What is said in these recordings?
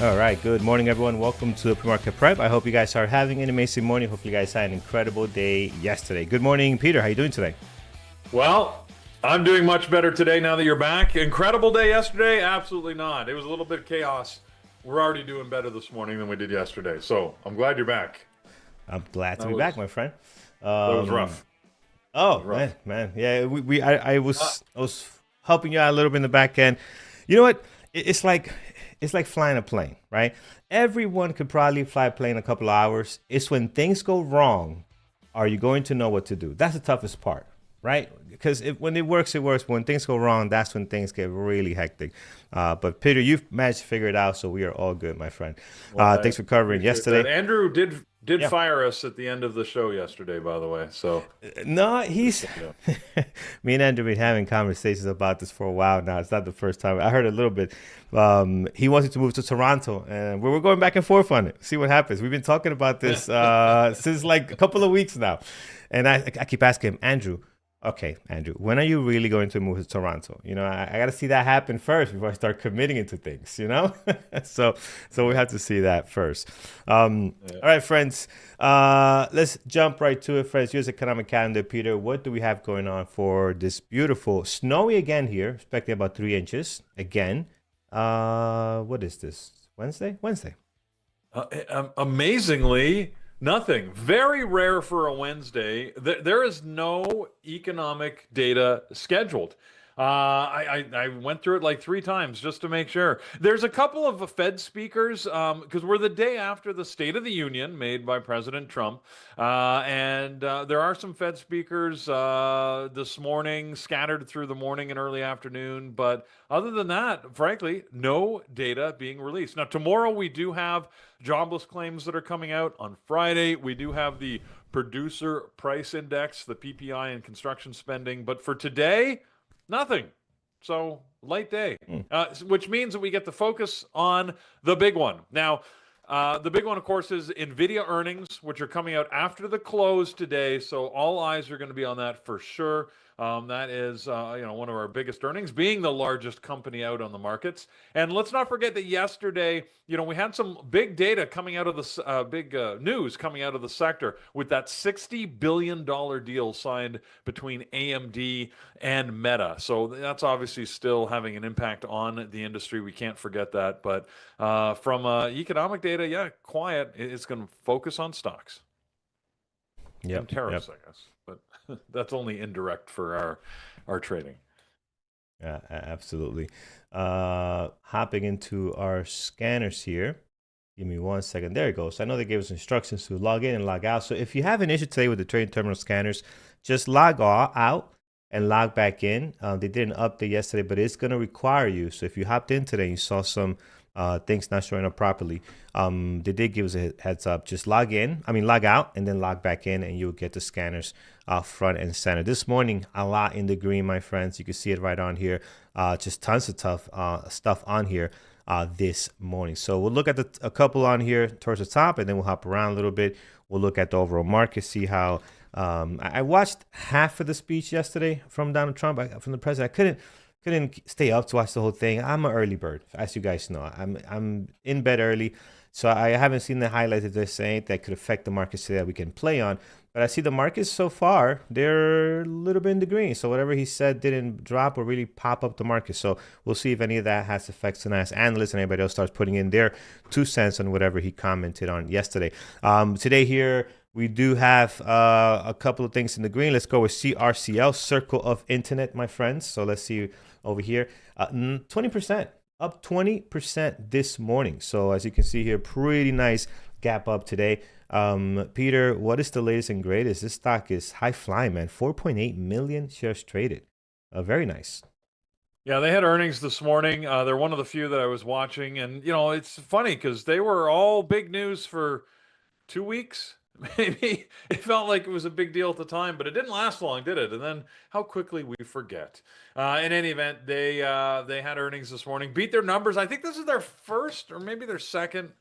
All right, good morning, everyone. Welcome to the pre-market prep. I hope you guys are having an amazing morning. Hopefully, you guys had an incredible day yesterday. Good morning, Peter. How you doing today? Well, I'm doing much better today now that you're back. Incredible day yesterday? Absolutely not. It was a little bit of chaos. We're already doing better this morning than we did yesterday. So I'm glad you're back. I'm glad to That be back, was my friend. that was rough. That was Oh rough. man, yeah. I Uh, was helping you out a little bit in the back end. You know what? It's like flying a plane, right? Everyone could probably fly a plane a couple of hours. It's when things go wrong, are you going to know what to do? That's the toughest part, right? Because when it works, it works. But when things go wrong, that's when things get really hectic. But Peter, you've managed to figure it out, so we are all good, my friend. well, I Thanks for covering appreciate that. yesterday. Andrew did Yeah. fire us at the end of the show yesterday, by the way. So No, just he's so you know. me and Andrew been having conversations about this for a while now. It's not the first time. I heard a little bit. He wanted to move to Toronto, and we were going back and forth on it. See what happens. We've been talking about this since like a couple of weeks now, and I keep asking him, Andrew. Okay, Andrew, when are you really going to move to Toronto? I got to see that happen first before I start committing into things. So we have to see that first. Yeah. All right, friends. Let's jump right to it, friends. Here's economic calendar, Peter. What do we have going on for this beautiful snowy again here? Expecting about 3 inches again. What is this? Wednesday? Wednesday. Amazingly, nothing. Very rare for a Wednesday. There is no economic data scheduled. I went through it like 3 times just to make sure. There's a couple of Fed speakers because we're the day after the State of the Union made by President Trump, and there are some Fed speakers this morning, scattered through the morning and early afternoon. But other than that, frankly, no data being released. Now, tomorrow we do have jobless claims that are coming out. On Friday, we do have the producer price index, the PPI, and construction spending. But for today, nothing. So light day, Hmm. which means that we get to focus on the big one. Now, the big one, of course, is Nvidia earnings, which are coming out after the close today. So all eyes are going to be on that for sure. That is, one of our biggest earnings, being the largest company out on the markets. And let's not forget that yesterday, we had some big data coming out of the big news coming out of the sector with that $60 billion deal signed between AMD and Meta. So that's obviously still having an impact on the industry. We can't forget that. But from economic data, yeah, quiet. It's going to focus on stocks and Yep. Yep. tariffs, I guess. But that's only indirect for our trading. Yeah, absolutely. Hopping into our scanners here. Give me 1 second. There it goes. I know they gave us instructions to log in and log out. So if you have an issue today with the trading terminal scanners, just out and log back in. They did an update yesterday, but it's going to require you. So if you hopped in today and you saw some things not showing up properly, they did give us a heads up. Just log out, and then log back in, and you'll get the scanners front and center. This morning, a lot in the green, my friends. You can see it right on here. Just tons of tough stuff on here this morning. So we'll look at a couple on here towards the top, and then we'll hop around a little bit. We'll look at the overall market, see how. I watched half of the speech yesterday from Donald Trump, from the president. I couldn't stay up to watch the whole thing. I'm an early bird, as you guys know. I'm in bed early, so I haven't seen the highlights that they're saying that could affect the markets today that we can play on. But I see the markets so far, they're a little bit in the green. So whatever he said didn't drop or really pop up the market. So we'll see if any of that has effects on us analysts and everybody else starts putting in their 2 cents on whatever he commented on yesterday. Today here, we do have a couple of things in the green. Let's go with CRCL, Circle of Internet, my friends. So let's see over here. 20%, up 20% this morning. So as you can see here, pretty nice gap up today. Peter, what is the latest and greatest? This stock is high flying, man. 4.8 million shares traded. Very nice. Yeah, they had earnings this morning. They're one of the few that I was watching. And, it's funny because they were all big news for 2 weeks. Maybe it felt like it was a big deal at the time, but it didn't last long, did it? And then how quickly we forget. In any event, they had earnings this morning, beat their numbers. I think this is their first or maybe their second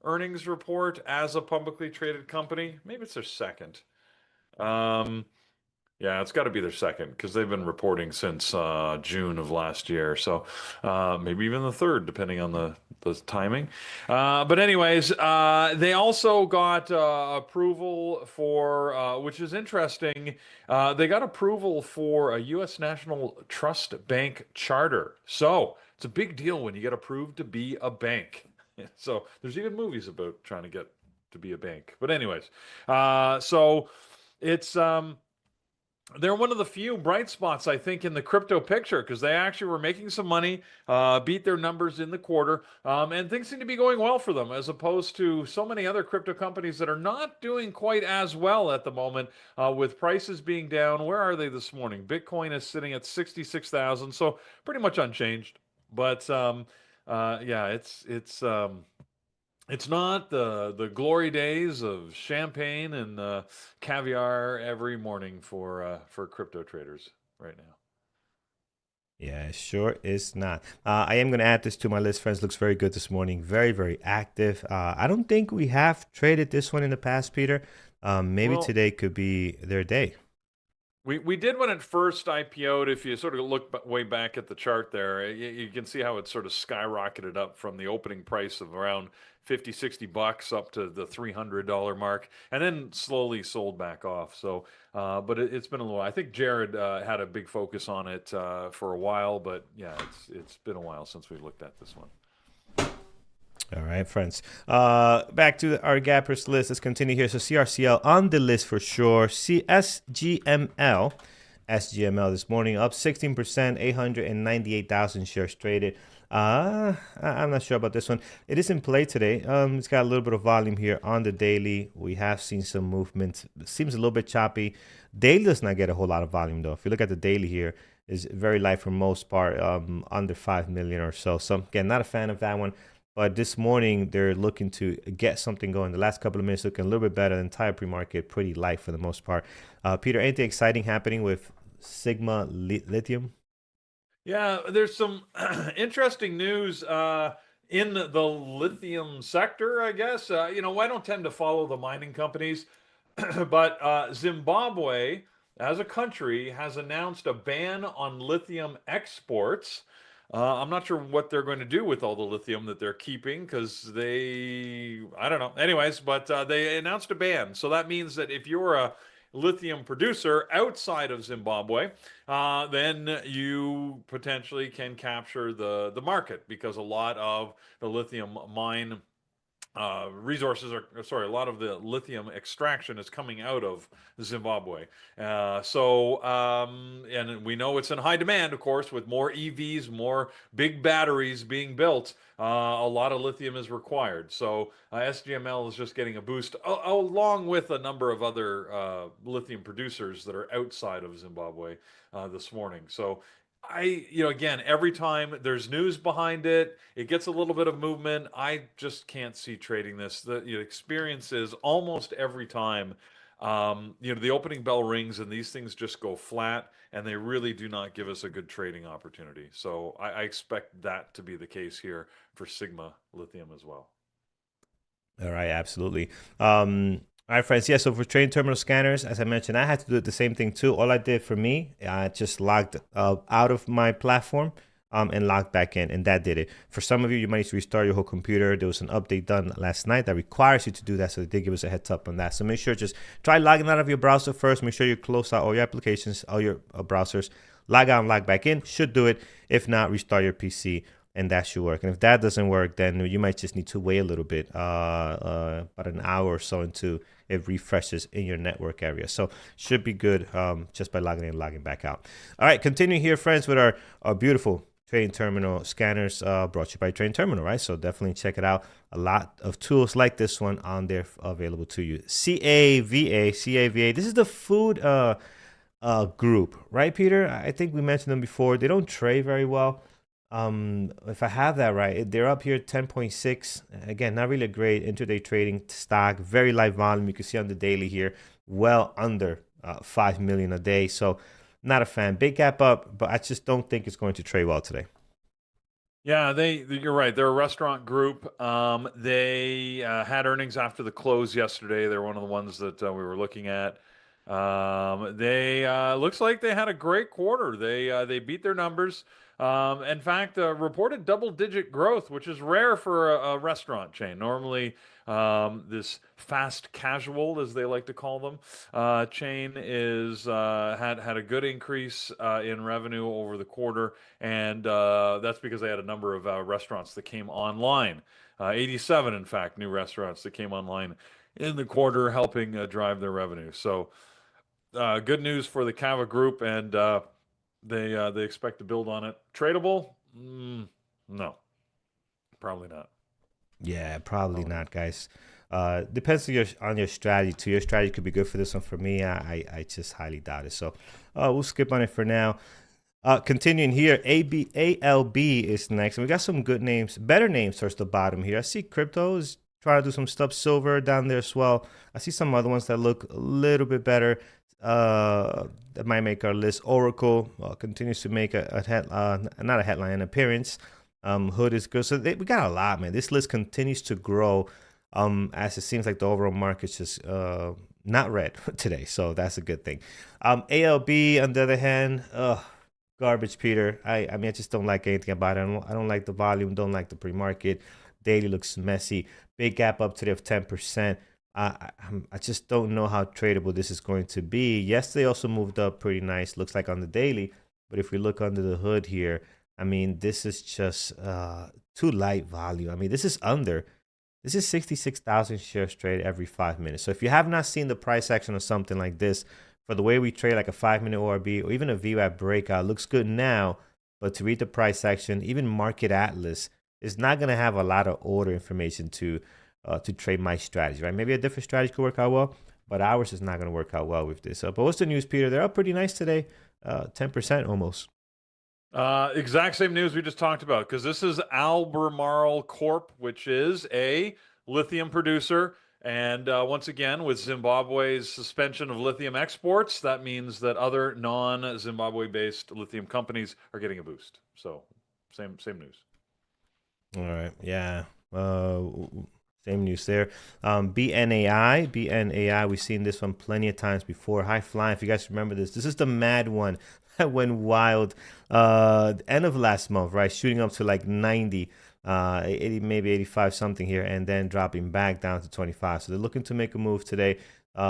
earnings report as a publicly traded company. Maybe it's their second. Um, Yeah, it's got to be their second because they've been reporting since June of last year. So maybe even the third, depending on the timing. But anyways, they also got approval for, which is interesting. They got approval for a U.S. National Trust Bank charter. So it's a big deal when you get approved to be a bank. So there's even movies about trying to get to be a bank. But anyways, so it's they're one of the few bright spots, I think, in the crypto picture because they actually were making some money, beat their numbers in the quarter, and things seem to be going well for them as opposed to so many other crypto companies that are not doing quite as well at the moment, with prices being down. Where are they this morning? Bitcoin is sitting at 66,000, so pretty much unchanged. But yeah, it's not the glory days of champagne and caviar every morning for crypto traders right now. Yeah, sure is not. I am going to add this to my list, friends. Looks very good this morning. Very, very active. I don't think we have traded this one in the past, Peter. Maybe Well, today could be their day. we did when it first IPO'd. If you sort of look way back at the chart there, you can see how it sort of skyrocketed up from the opening price of around 50, $60 up to the $300 mark, and then slowly sold back off. So, but it's been a little. I think Jared had a big focus on it for a while, but yeah, it's been a while since we looked at this one. All right, friends. Back to our gappers list. Let's continue here. So CRCL on the list for sure. SGML this morning up 16%, 898,000 shares traded. I'm not sure about this one. It is in play today. It's got a little bit of volume here on the daily. We have seen some movement. It seems a little bit choppy. Daily does not get a whole lot of volume though. If you look at the daily here, is very light for most part, under 5 million or so. So again, not a fan of that one. But this morning, they're looking to get something going. The last couple of minutes looking a little bit better. The entire pre-market pretty light for the most part. Peter, anything exciting happening with Sigma Lithium? Yeah, there's some interesting news in the lithium sector, I guess. I don't tend to follow the mining companies, but Zimbabwe, as a country, has announced a ban on lithium exports. I'm not sure what they're going to do with all the lithium that they're keeping because I don't know. Anyways, but they announced a ban. So that means that if you're a lithium producer outside of Zimbabwe, then you potentially can capture the market because a lot of the lithium mine resources are sorry, a lot of the lithium extraction is coming out of Zimbabwe. And we know it's in high demand, of course, with more EVs, more big batteries being built. A lot of lithium is required. So SGML is just getting a boost, along with a number of other lithium producers that are outside of Zimbabwe this morning. So again, every time there's news behind it, it gets a little bit of movement. I just can't see trading this. The experience is almost every time, the opening bell rings and these things just go flat, and they really do not give us a good trading opportunity. So I expect that to be the case here for Sigma Lithium as well. All right, absolutely. All right, friends. Yeah, so for trading terminal scanners, as I mentioned, I had to do the same thing too. All I did for me, I just logged out of my platform and logged back in, and that did it. For some of you, you might need to restart your whole computer. There was an update done last night that requires you to do that, so they did give us a heads up on that. So make sure just try logging out of your browser first. Make sure you close out all your applications, all your browsers. Log out and log back in. Should do it. If not, restart your PC and that should work. And if that doesn't work, then you might just need to wait a little bit, about an hour or so until it refreshes in your network area. So should be good just by logging in and logging back out. All right, continuing here, friends, with our beautiful trading terminal scanners brought to you by Trading Terminal, right? So definitely check it out. A lot of tools like this one on there available to you. Cava. This is the food group, right, Peter? I think we mentioned them before. They don't trade very well. If I have that right, they're up here 10.6. Again, not really a great intraday trading stock. Very light volume. You can see on the daily here, well under 5 million a day. So not a fan. Big gap up, but I just don't think it's going to trade well today. Yeah, you're right. They're a restaurant group. They had earnings after the close yesterday. They're one of the ones that we were looking at. They looks like they had a great quarter. They beat their numbers. In fact, reported double-digit growth, which is rare for a restaurant chain. Normally, this fast casual, as they like to call them, chain is had a good increase in revenue over the quarter, and that's because they had a number of restaurants that came online. 87, in fact, new restaurants that came online in the quarter, helping drive their revenue. So good news for the Cava group, and they expect to build on it. Tradable? No, probably not. Yeah, probably Probably not. not, guys. Depends on your strategy too. Your strategy could be good for this one. For me, I just highly doubt it. So we'll skip on it for now. Continuing here, ALB is next. And we got some good names, better names towards the bottom here. I see crypto is trying to do some stuff. Silver down there as well. I see some other ones that look a little bit better. That might make our list. Oracle continues to make not a headline, an appearance. Hood is good. So we got a lot, man. This list continues to grow as it seems like the overall market's just not red today. So that's a good thing. ALB, on the other hand, garbage, Peter. I mean, I just don't like anything about it. I don't like the volume, don't like the pre-market. Daily looks messy. Big gap up today of 10%. I just don't know how tradable this is going to be. Yesterday also moved up pretty nice, looks like on the daily. But if we look under the hood here, I mean, this is just too light value. I mean, this is 66,000 shares traded every 5 minutes. So if you have not seen the price action of something like this, for the way we trade like a 5-minute ORB or even a VWAP breakout, looks good now. But to read the price action, even Market Atlas is not going to have a lot of order information to trade my strategy, right? Maybe a different strategy could work out well, but ours is not going to work out well with this. But what's the news, Peter? They're up pretty nice today, 10% almost. Exact same news we just talked about, because this is Albemarle Corp, which is a lithium producer. And once again, with Zimbabwe's suspension of lithium exports, that means that other non-Zimbabwe-based lithium companies are getting a boost. So same news. All right, yeah. Same news there. BNAI, we've seen this one plenty of times before. High flying, if you guys remember this. This is the mad one that went wild end of last month, right? Shooting up to like 90, 80, maybe 85 something here, and then dropping back down to 25. So they're looking to make a move today.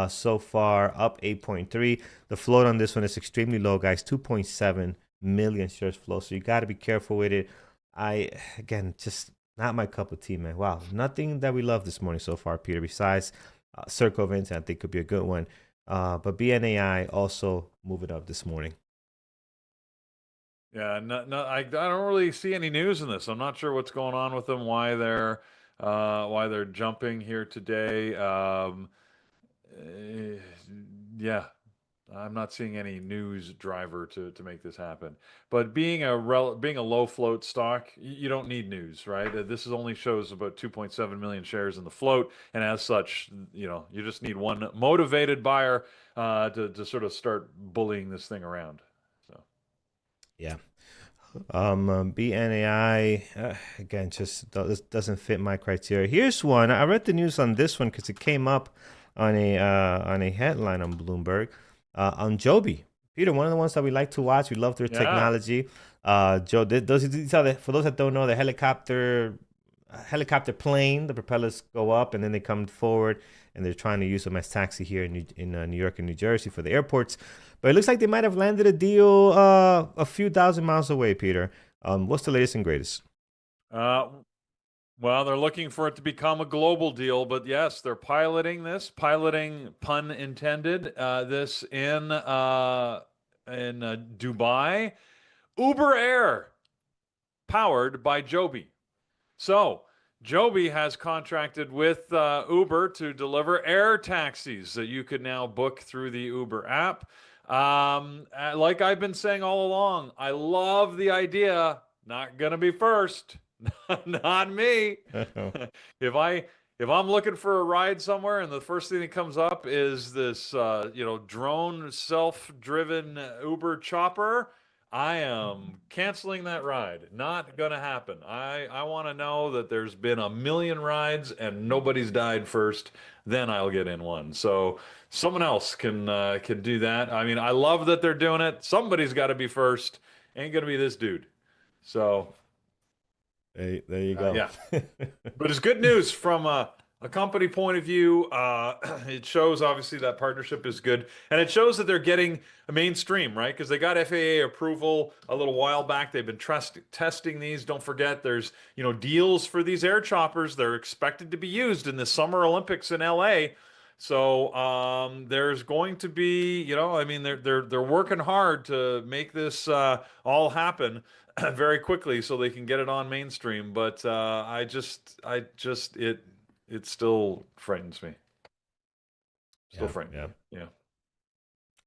So far, up 8.3. The float on this one is extremely low, guys. 2.7 million shares flow. So you got to be careful with it. Again, just not my cup of tea, man. Wow, nothing that we love this morning so far, Peter, besides Circle Events. I think could be a good one. But BNAI also moving up this morning. Yeah, no, I don't really see any news in this. I'm not sure what's going on with them, why they're jumping here today. Eh, yeah, I'm not seeing any news driver to make this happen. But being a low float stock, you don't need news, right? This is only shows about 2.7 million shares in the float, and as such, you just need one motivated buyer to sort of start bullying this thing around. So Yeah. BNAI again just doesn't fit my criteria. Here's one. I read the news on this one because it came up on a headline on Bloomberg on Joby. Peter, one of the ones that we like to watch. We love their yeah. technology. These are for those that don't know, the helicopter plane. The propellers go up and then they come forward, and they're trying to use them as taxi here in New York and New Jersey for the airports. But it looks like they might have landed a deal a few thousand miles away, Peter. What's the latest and greatest? Uh, well, they're looking for it to become a global deal, but yes, they're piloting, pun intended, this in Dubai. Uber Air, powered by Joby. So Joby has contracted with Uber to deliver air taxis that you could now book through the Uber app. Like I've been saying all along, I love the idea. Not gonna be first. Not me. if I if I'm looking for a ride somewhere and the first thing that comes up is this drone self-driven Uber chopper, I am canceling that ride. Not gonna happen. I want to know that there's been a million rides and nobody's died first. Then I'll get in one. So someone else can do that. I mean, I love that they're doing it. Somebody's got to be first. Ain't gonna be this dude. So There you go. yeah. But it's good news from a company point of view. It shows obviously that partnership is good, and it shows that they're getting a mainstream, right? Because they got FAA approval a little while back. They've been testing these. Don't forget, there's deals for these air choppers. They're expected to be used in the Summer Olympics in LA. So there's going to be, I mean, they're working hard to make this all happen very quickly so they can get it on mainstream. But it still frightens me. Still Yeah, frightens yeah. me.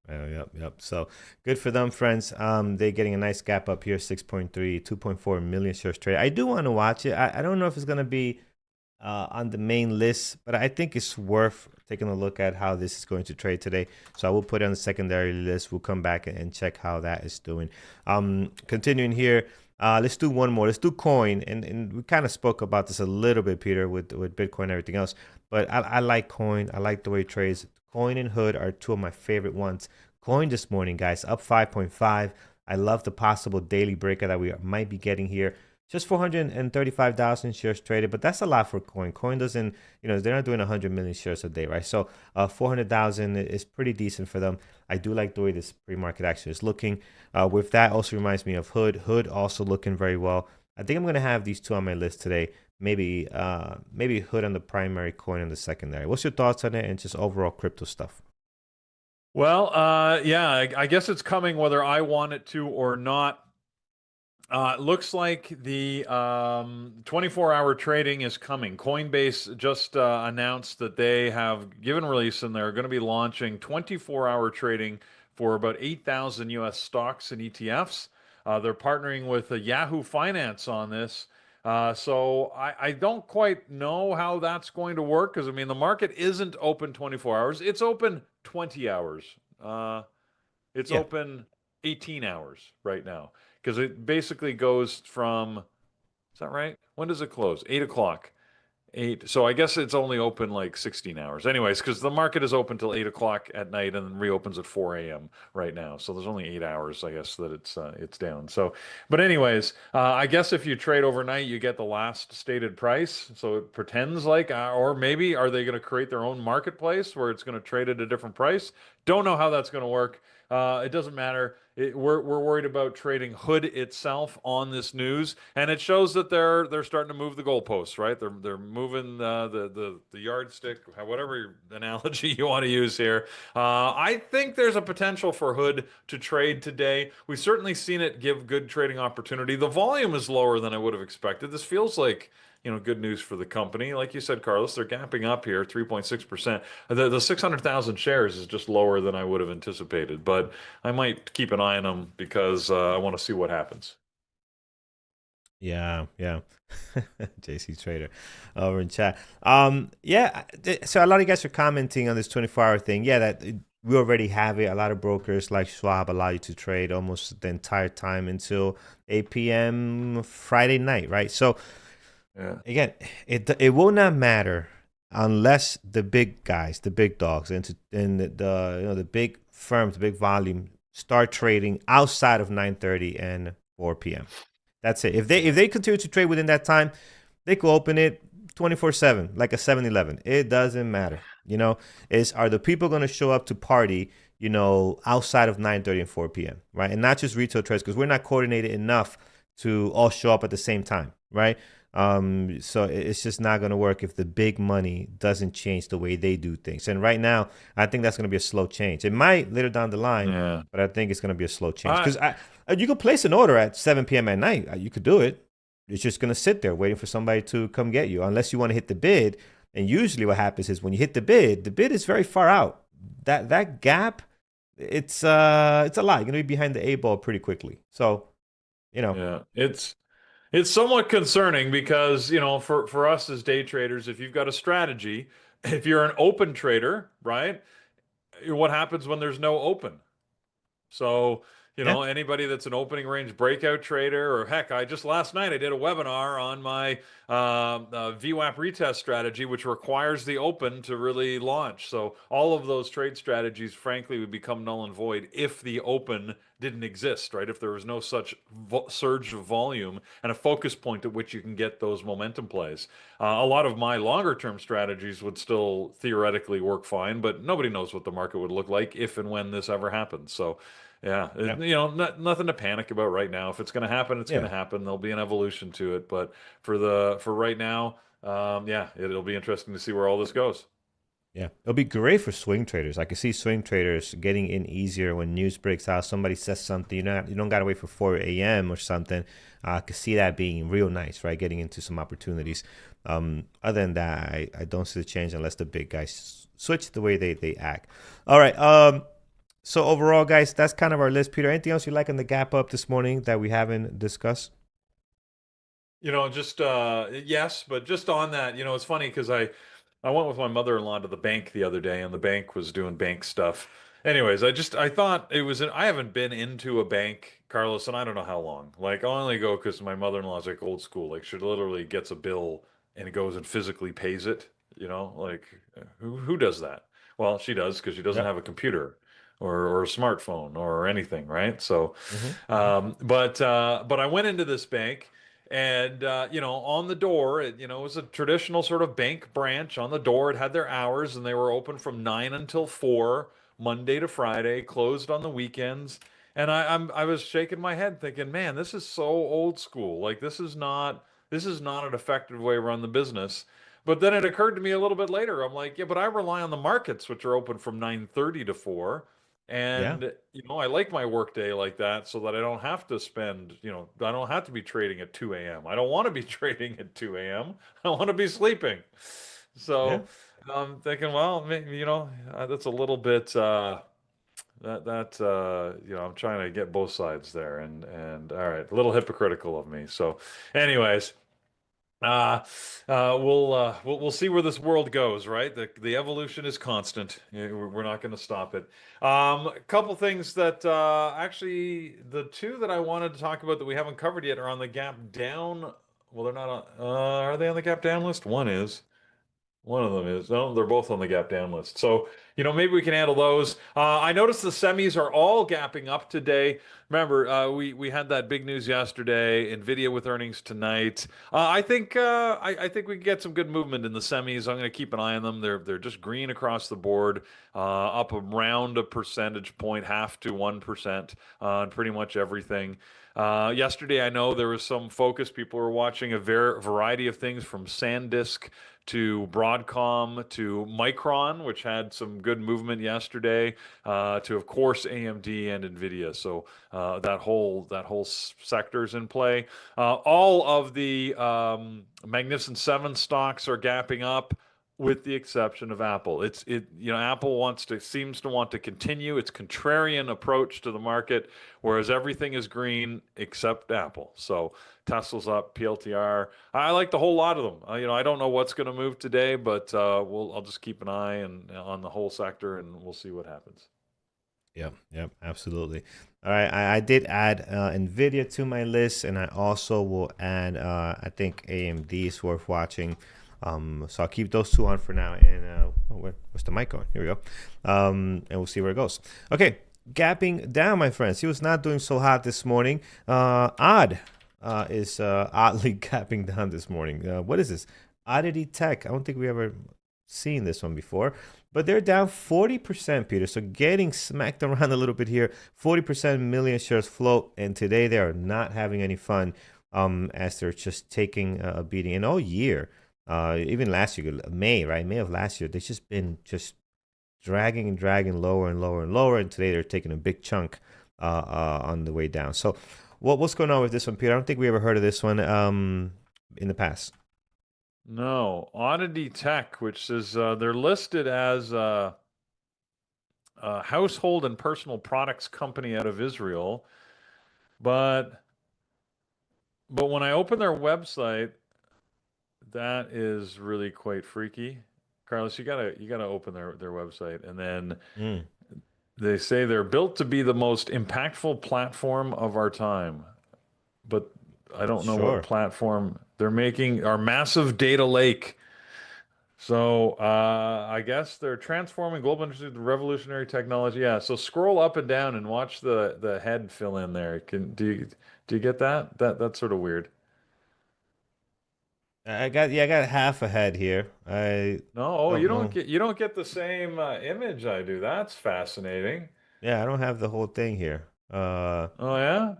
Yeah. Yep. So good for them, friends. They're getting a nice gap up here, 6.3, 2.4 million shares traded. I do want to watch it. I don't know if it's going to be on the main list, but I think it's worth taking a look at how this is going to trade today. So I will put it on the secondary list. We'll come back and check how that is doing. Continuing here, let's do one more. Let's do coin. And we kind of spoke about this a little bit, Peter, with Bitcoin and everything else. But I like coin. I like the way it trades. Coin and Hood are two of my favorite ones. Coin this morning, guys, up 5.5. I love the possible daily breakout that we might be getting here. Just 435,000 shares traded, but that's a lot for Coin. Coin doesn't, they're not doing 100 million shares a day, right? So 400,000 is pretty decent for them. I do like the way this pre-market action is looking. With that, also reminds me of Hood. Hood also looking very well. I think I'm going to have these two on my list today. Maybe Hood on the primary, Coin on the secondary. What's your thoughts on it and just overall crypto stuff? Well, yeah, I guess it's coming whether I want it to or not. It looks like the 24-hour trading is coming. Coinbase just announced that they have given release and they're going to be launching 24-hour trading for about 8,000 US stocks and ETFs. They're partnering with Yahoo Finance on this. So I don't quite know how that's going to work because, I mean, the market isn't open 24 hours. It's open 20 hours. It's Yeah. open 18 hours right now because it basically goes from, is that right? When does it close? 8 o'clock. 8. So I guess it's only open like 16 hours. Anyways, because the market is open till 8 o'clock at night and then reopens at 4 a.m. right now. So there's only 8 hours, I guess, that it's down. So, but anyways, I guess if you trade overnight, you get the last stated price. So it pretends like, or maybe are they going to create their own marketplace where it's going to trade at a different price? Don't know how that's going to work. It doesn't matter. We're worried about trading Hood itself on this news, and it shows that they're starting to move the goalposts, right? They're moving the yardstick, whatever analogy you want to use here. I think there's a potential for Hood to trade today. We've certainly seen it give good trading opportunity. The volume is lower than I would have expected. This feels like good news for the company. Like you said, Carlos, they're gapping up here, 3.6%. The 600,000 shares is just lower than I would have anticipated, but I might keep an eye on them because I want to see what happens. Yeah. JC Trader over in chat. So a lot of you guys are commenting on this 24-hour thing. Yeah, we already have it. A lot of brokers like Schwab allow you to trade almost the entire time until 8 p.m. Friday night, right? So Yeah. again, it will not matter unless the big guys, the big dogs, and the big firms, the big volume start trading outside of 9:30 and 4 p.m. That's it. If they continue to trade within that time, they could open it 24/7 like a 7-Eleven. It doesn't matter. Are the people going to show up to party, outside of 9:30 and 4 p.m., right? And not just retail trades, because we're not coordinated enough to all show up at the same time, right? So it's just not going to work if the big money doesn't change the way they do things. And right now, I think that's going to be a slow change. It might later down the line, Yeah. but I think it's going to be a slow change. I, Because you could place an order at 7 p.m. at night. You could do it. It's just going to sit there waiting for somebody to come get you, unless you want to hit the bid. And usually what happens is when you hit the bid is very far out. That gap, it's a lot. You're going to be behind the 8 ball pretty quickly. So, yeah, it's somewhat concerning because, for us as day traders, if you've got a strategy, if you're an open trader, right? What happens when there's no open? So, You Yeah. know, anybody that's an opening range breakout trader, or heck, I just last night I did a webinar on my VWAP retest strategy, which requires the open to really launch. So all of those trade strategies, frankly, would become null and void if the open didn't exist, right? If there was no such surge of volume and a focus point at which you can get those momentum plays. A lot of my longer term strategies would still theoretically work fine, but nobody knows what the market would look like if and when this ever happens. So yeah, Yeah. you know, nothing to panic about right now. If it's going to happen, it's going Yeah. to happen. There'll be an evolution to it, but for right now, yeah, it'll be interesting to see where all this goes. Yeah, it'll be great for swing traders. I can see swing traders getting in easier when news breaks out. Somebody says something, you don't gotta wait for 4 a.m. or something. I could see that being real nice, right? Getting into some opportunities. Other than that, I don't see the change unless the big guys switch the way they act. All right. So overall, guys, that's kind of our list. Peter, anything else you like on the gap up this morning that we haven't discussed? You know, just yes, but just on that, you know, it's funny because I went with my mother-in-law to the bank the other day, and the bank was doing bank stuff. Anyways, I thought it was I haven't been into a bank, Carlos, and I don't know how long. Like I only go because my mother-in-law's like old school. Like she literally gets a bill and goes and physically pays it. You know, like who does that? Well, she does because she doesn't Yeah. have a computer or a smartphone or anything, right? So, Mm-hmm. but I went into this bank. And you know, on the door, it, you know, it was a traditional sort of bank branch. On the door, it had their hours, and they were open from 9 until 4, Monday to Friday, closed on the weekends. And I was shaking my head, thinking, man, this is so old school. Like this is not an effective way to run the business. But then it occurred to me a little bit later. I'm like, yeah, but I rely on the markets, which are open from 9:30 to 4. Yeah. And, you know, I like my workday like that so that I don't have to spend, you know, I don't have to be trading at 2 a.m. I don't want to be trading at 2 a.m. I want to be sleeping. Yeah. So I'm thinking, well, maybe, you know, that's a little bit, you know, I'm trying to get both sides there and all right, a little hypocritical of me. So anyways, uh, we'll see where this world goes, right? The evolution is constant. We're not going to stop it. A couple things that actually the two that I wanted to talk about that we haven't covered yet are on the gap down. Well, they're not on. Are they on the gap down list? One is. One of them is. No, they're both on the gap down list. So, you know, maybe we can handle those. I noticed the semis are all gapping up today. Remember, we had that big news yesterday. Nvidia with earnings tonight. I think we can get some good movement in the semis. I'm going to keep an eye on them. They're just green across the board, up around a percentage point, half to 1% on pretty much everything. Yesterday, I know there was some focus. People were watching a variety of things from SanDisk to Broadcom to Micron, which had some good movement yesterday, to of course AMD and Nvidia. So that whole sector is in play. All of the Magnificent Seven stocks are gapping up with the exception of Apple. You know, Apple seems to want to continue its contrarian approach to the market, whereas everything is green except Apple. So Tesla's up, PLTR. I like the whole lot of them. You know, I don't know what's going to move today, but I'll just keep an eye on the whole sector, and we'll see what happens. Yep, yep, absolutely. All right, I did add Nvidia to my list, and I also will add I think AMD is worth watching. So I'll keep those two on for now. And where's the mic going? Here we go. And we'll see where it goes. Okay, gapping down, my friends. He was not doing so hot this morning. Odd is oddly gapping down this morning. What is this? Oddity Tech. I don't think we ever seen this one before. But they're down 40%, Peter. So getting smacked around a little bit here. 40% million shares float. And today they are not having any fun as they're just taking a beating. And all year, even last year, May, right? May of last year, they've just been just dragging and dragging lower and lower and lower. And today they're taking a big chunk on the way down. So what's going on with this one, Peter? I don't think we ever heard of this one in the past. No, Oddity Tech, which is they're listed as a household and personal products company out of Israel, but when I open their website, that is really quite freaky. Carlos, you gotta open their website, and then Mm. They say they're built to be the most impactful platform of our time, but I don't know what Sure. platform they're making. Our massive data lake. So I guess they're transforming global industry with revolutionary technology. Yeah. So scroll up and down and watch the head fill in there. Do you get that? That's sort of weird. I got half a head here. I No, oh, don't know. you don't get the same image I do. That's fascinating. Yeah, I don't have the whole thing here. Oh yeah,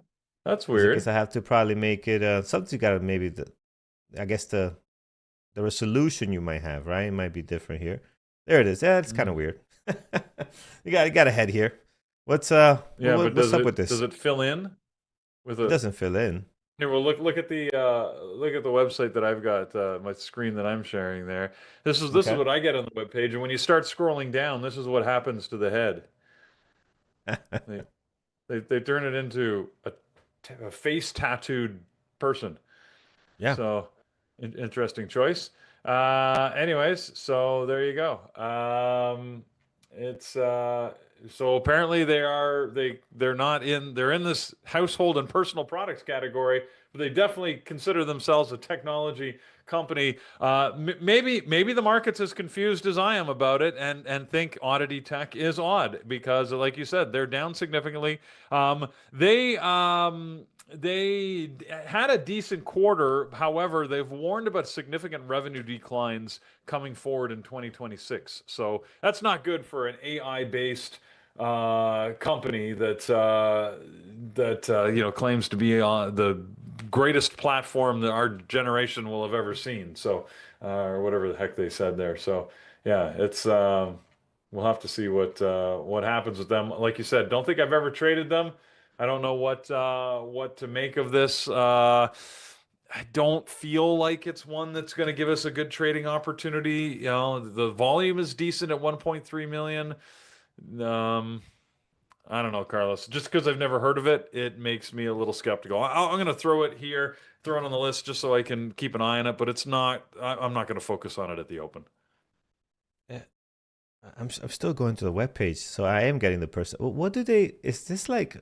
that's Because I guess weird. I have to probably make it something. Got to maybe I guess the resolution you might have, right? It might be different here. There it is. Yeah, it's kind of Mm. weird. You got a head here. Yeah, but What's up with does this? it fill in with It a doesn't fill in. here? Well, look at the website that I've got my screen that I'm sharing there. This is Okay. what I get on the web page, and when you start scrolling down, this is what happens to the head. They they turn it into a face tattooed person. Yeah. So, interesting choice. Anyways, so there you go. It's so apparently they're not in they're in this household and personal products category, but they definitely consider themselves a technology company. Maybe the market's as confused as I am about it, and think Oddity Tech is odd because, like you said, they're down significantly. They had a decent quarter. However, they've warned about significant revenue declines coming forward in 2026. So that's not good for an AI-based company that claims to be the greatest platform that our generation will have ever seen. So or whatever the heck they said there. So yeah, it's we'll have to see what happens with them. Like you said, don't think I've ever traded them. I don't know what to make of this. I don't feel like it's one that's going to give us a good trading opportunity. You know, the volume is decent at 1.3 million. Um, I don't know, Carlos. Just because I've never heard of it, it makes me a little skeptical. I'm going to throw it here, throw it on the list just so I can keep an eye on it. But it's not. I'm not going to focus on it at the open. Eh, I'm still going to the web page, so I am getting the person. What do they? Is this like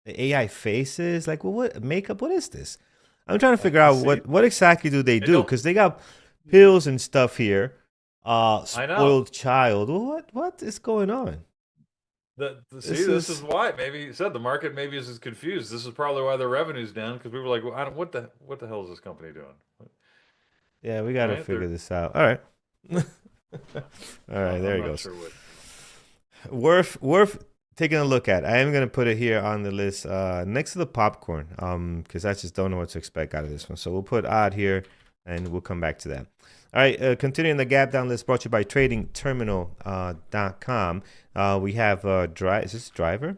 the AI faces? Like, what makeup? What is this? I'm trying to figure out See, what exactly do they I do? don't. Because they got pills and stuff here. I know. Spoiled child. What is going on? See, This this is is why maybe you said the market maybe is as confused. This is probably why their revenue's down because people were like, well, what the hell is this company doing? yeah. We got to Right? figure this out. All right. All right. I'm There it not goes. sure what. Worth taking a look at. I am gonna put it here on the list next to the popcorn because I just don't know what to expect out of this one. So we'll put odd here and we'll come back to that. All right, continuing the gap down list brought to you by tradingterminal.com. We have is this driver?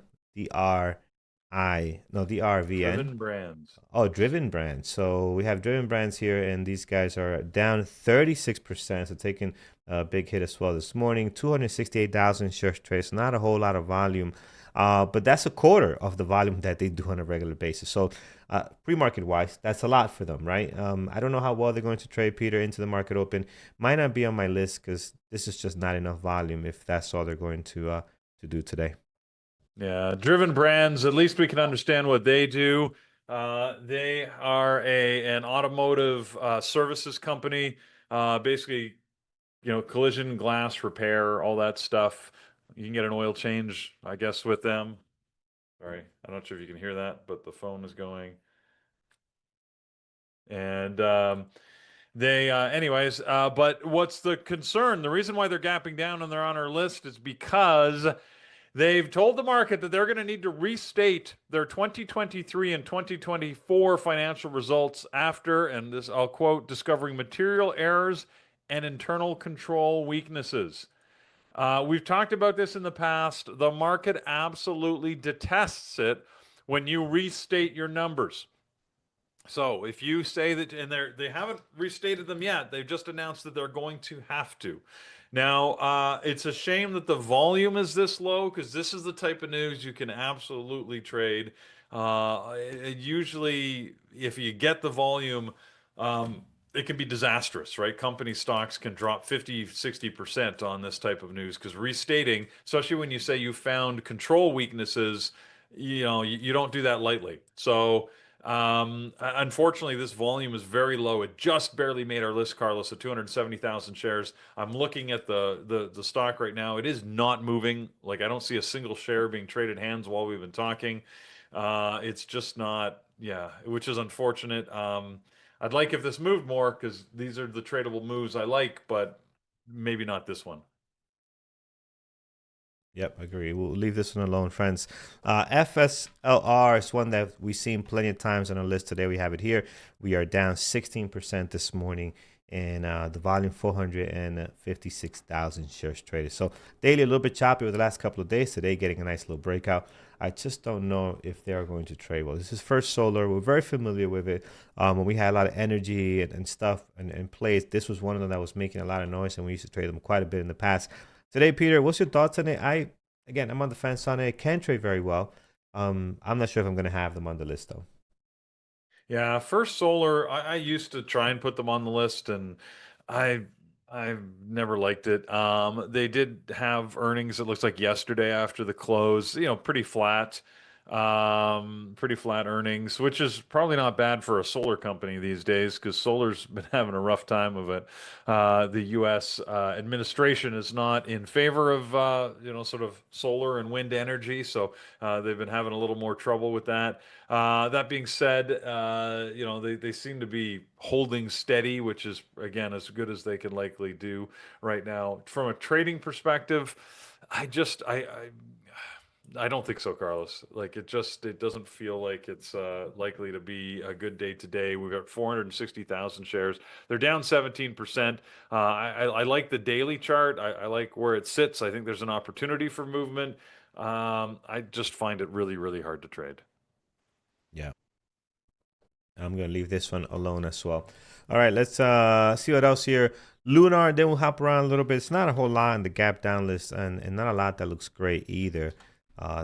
DRVN. Driven brands. Oh, Driven Brands. So we have Driven Brands here, and these guys are down 36%. So taking a big hit as well this morning. 268,000 shares traded. So not a whole lot of volume, but that's a quarter of the volume that they do on a regular basis. So pre-market wise, that's a lot for them, right? I don't know how well they're going to trade, Peter, into the market open. Might not be on my list because this is just not enough volume if that's all they're going to do today. Yeah, driven brands. At least we can understand what they do. They are an automotive services company. Basically, collision glass repair, all that stuff. You can get an oil change, I guess, with them. Sorry, I'm not sure if you can hear that, but the phone is going. And but what's the concern? The reason why they're gapping down and they're on our list is because they've told the market that they're going to need to restate their 2023 and 2024 financial results after, and this I'll quote, discovering material errors and internal control weaknesses. We've talked about this in the past. The market absolutely detests it when you restate your numbers. So if you say that, and they haven't restated them yet, they've just announced that they're going to have to. Now, it's a shame that the volume is this low because this is the type of news you can absolutely trade. Usually, if you get the volume, it can be disastrous, right? Company stocks can drop 50, 60% on this type of news because restating, especially when you say you found control weaknesses, you don't do that lightly. So, unfortunately, this volume is very low. It just barely made our list, Carlos, at 270,000 shares. I'm looking at the stock right now. It is not moving. Like I don't see a single share being traded hands while we've been talking. It's just not, yeah, which is unfortunate. I'd like if this moved more because these are the tradable moves I like, but maybe not this one. Yep, agree. We'll leave this one alone, friends. FSLR is one that we've seen plenty of times on our list. Today we have it here. We are down 16% this morning, and the volume 456,000 shares traded. So daily a little bit choppy with the last couple of days. Today getting a nice little breakout. I just don't know if they are going to trade well. This is First Solar. We're very familiar with it. When we had a lot of energy and stuff and plays, this was one of them that was making a lot of noise, and we used to trade them quite a bit in the past. Today, Peter, what's your thoughts on it? I'm on the fence on it. It can trade very well. I'm not sure if I'm going to have them on the list though. Yeah, First Solar, I used to try and put them on the list, and I I've never liked it. They did have earnings, it looks like yesterday after the close, pretty flat earnings, which is probably not bad for a solar company these days because solar's been having a rough time of it. The U.S. Administration is not in favor of sort of solar and wind energy, so they've been having a little more trouble with that. That being said, they seem to be holding steady, which is again as good as they can likely do right now. From a trading perspective, I don't think so, Carlos. Like it doesn't feel like it's likely to be a good day today. We've got 460,000 shares. They're down 17%. I like the daily chart. I like where it sits. I think there's an opportunity for movement. I just find it really, really hard to trade. Yeah. I'm going to leave this one alone as well. All right, let's see what else here. Lunar, then we'll hop around a little bit. It's not a whole lot in the gap down list, and not a lot that looks great either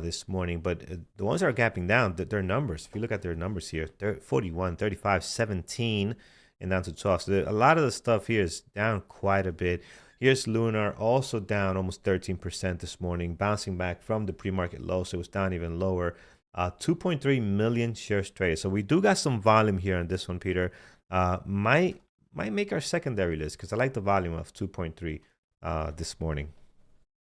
this morning. But the ones that are gapping down, their numbers, if you look at their numbers here, they're 41, 35, 17, and down to 12. So a lot of the stuff here is down quite a bit. Here's Lunar, also down almost 13% this morning, bouncing back from the pre-market low, so it was down even lower. 2.3 million shares traded. So we do got some volume here on this one, Peter. Might make our secondary list because I like the volume of 2.3 this morning.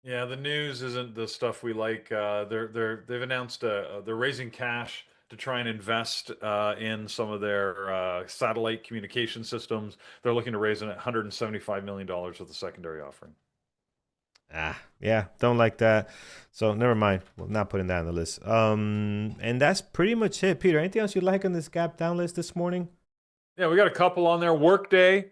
Yeah, the news isn't the stuff we like. They've announced they're raising cash to try and invest in some of their satellite communication systems. They're looking to raise $175 million with the secondary offering. Yeah, don't like that. So never mind. We're not putting that on the list. And that's pretty much it, Peter. Anything else you like on this gap down list this morning? Yeah, we got a couple on there. Workday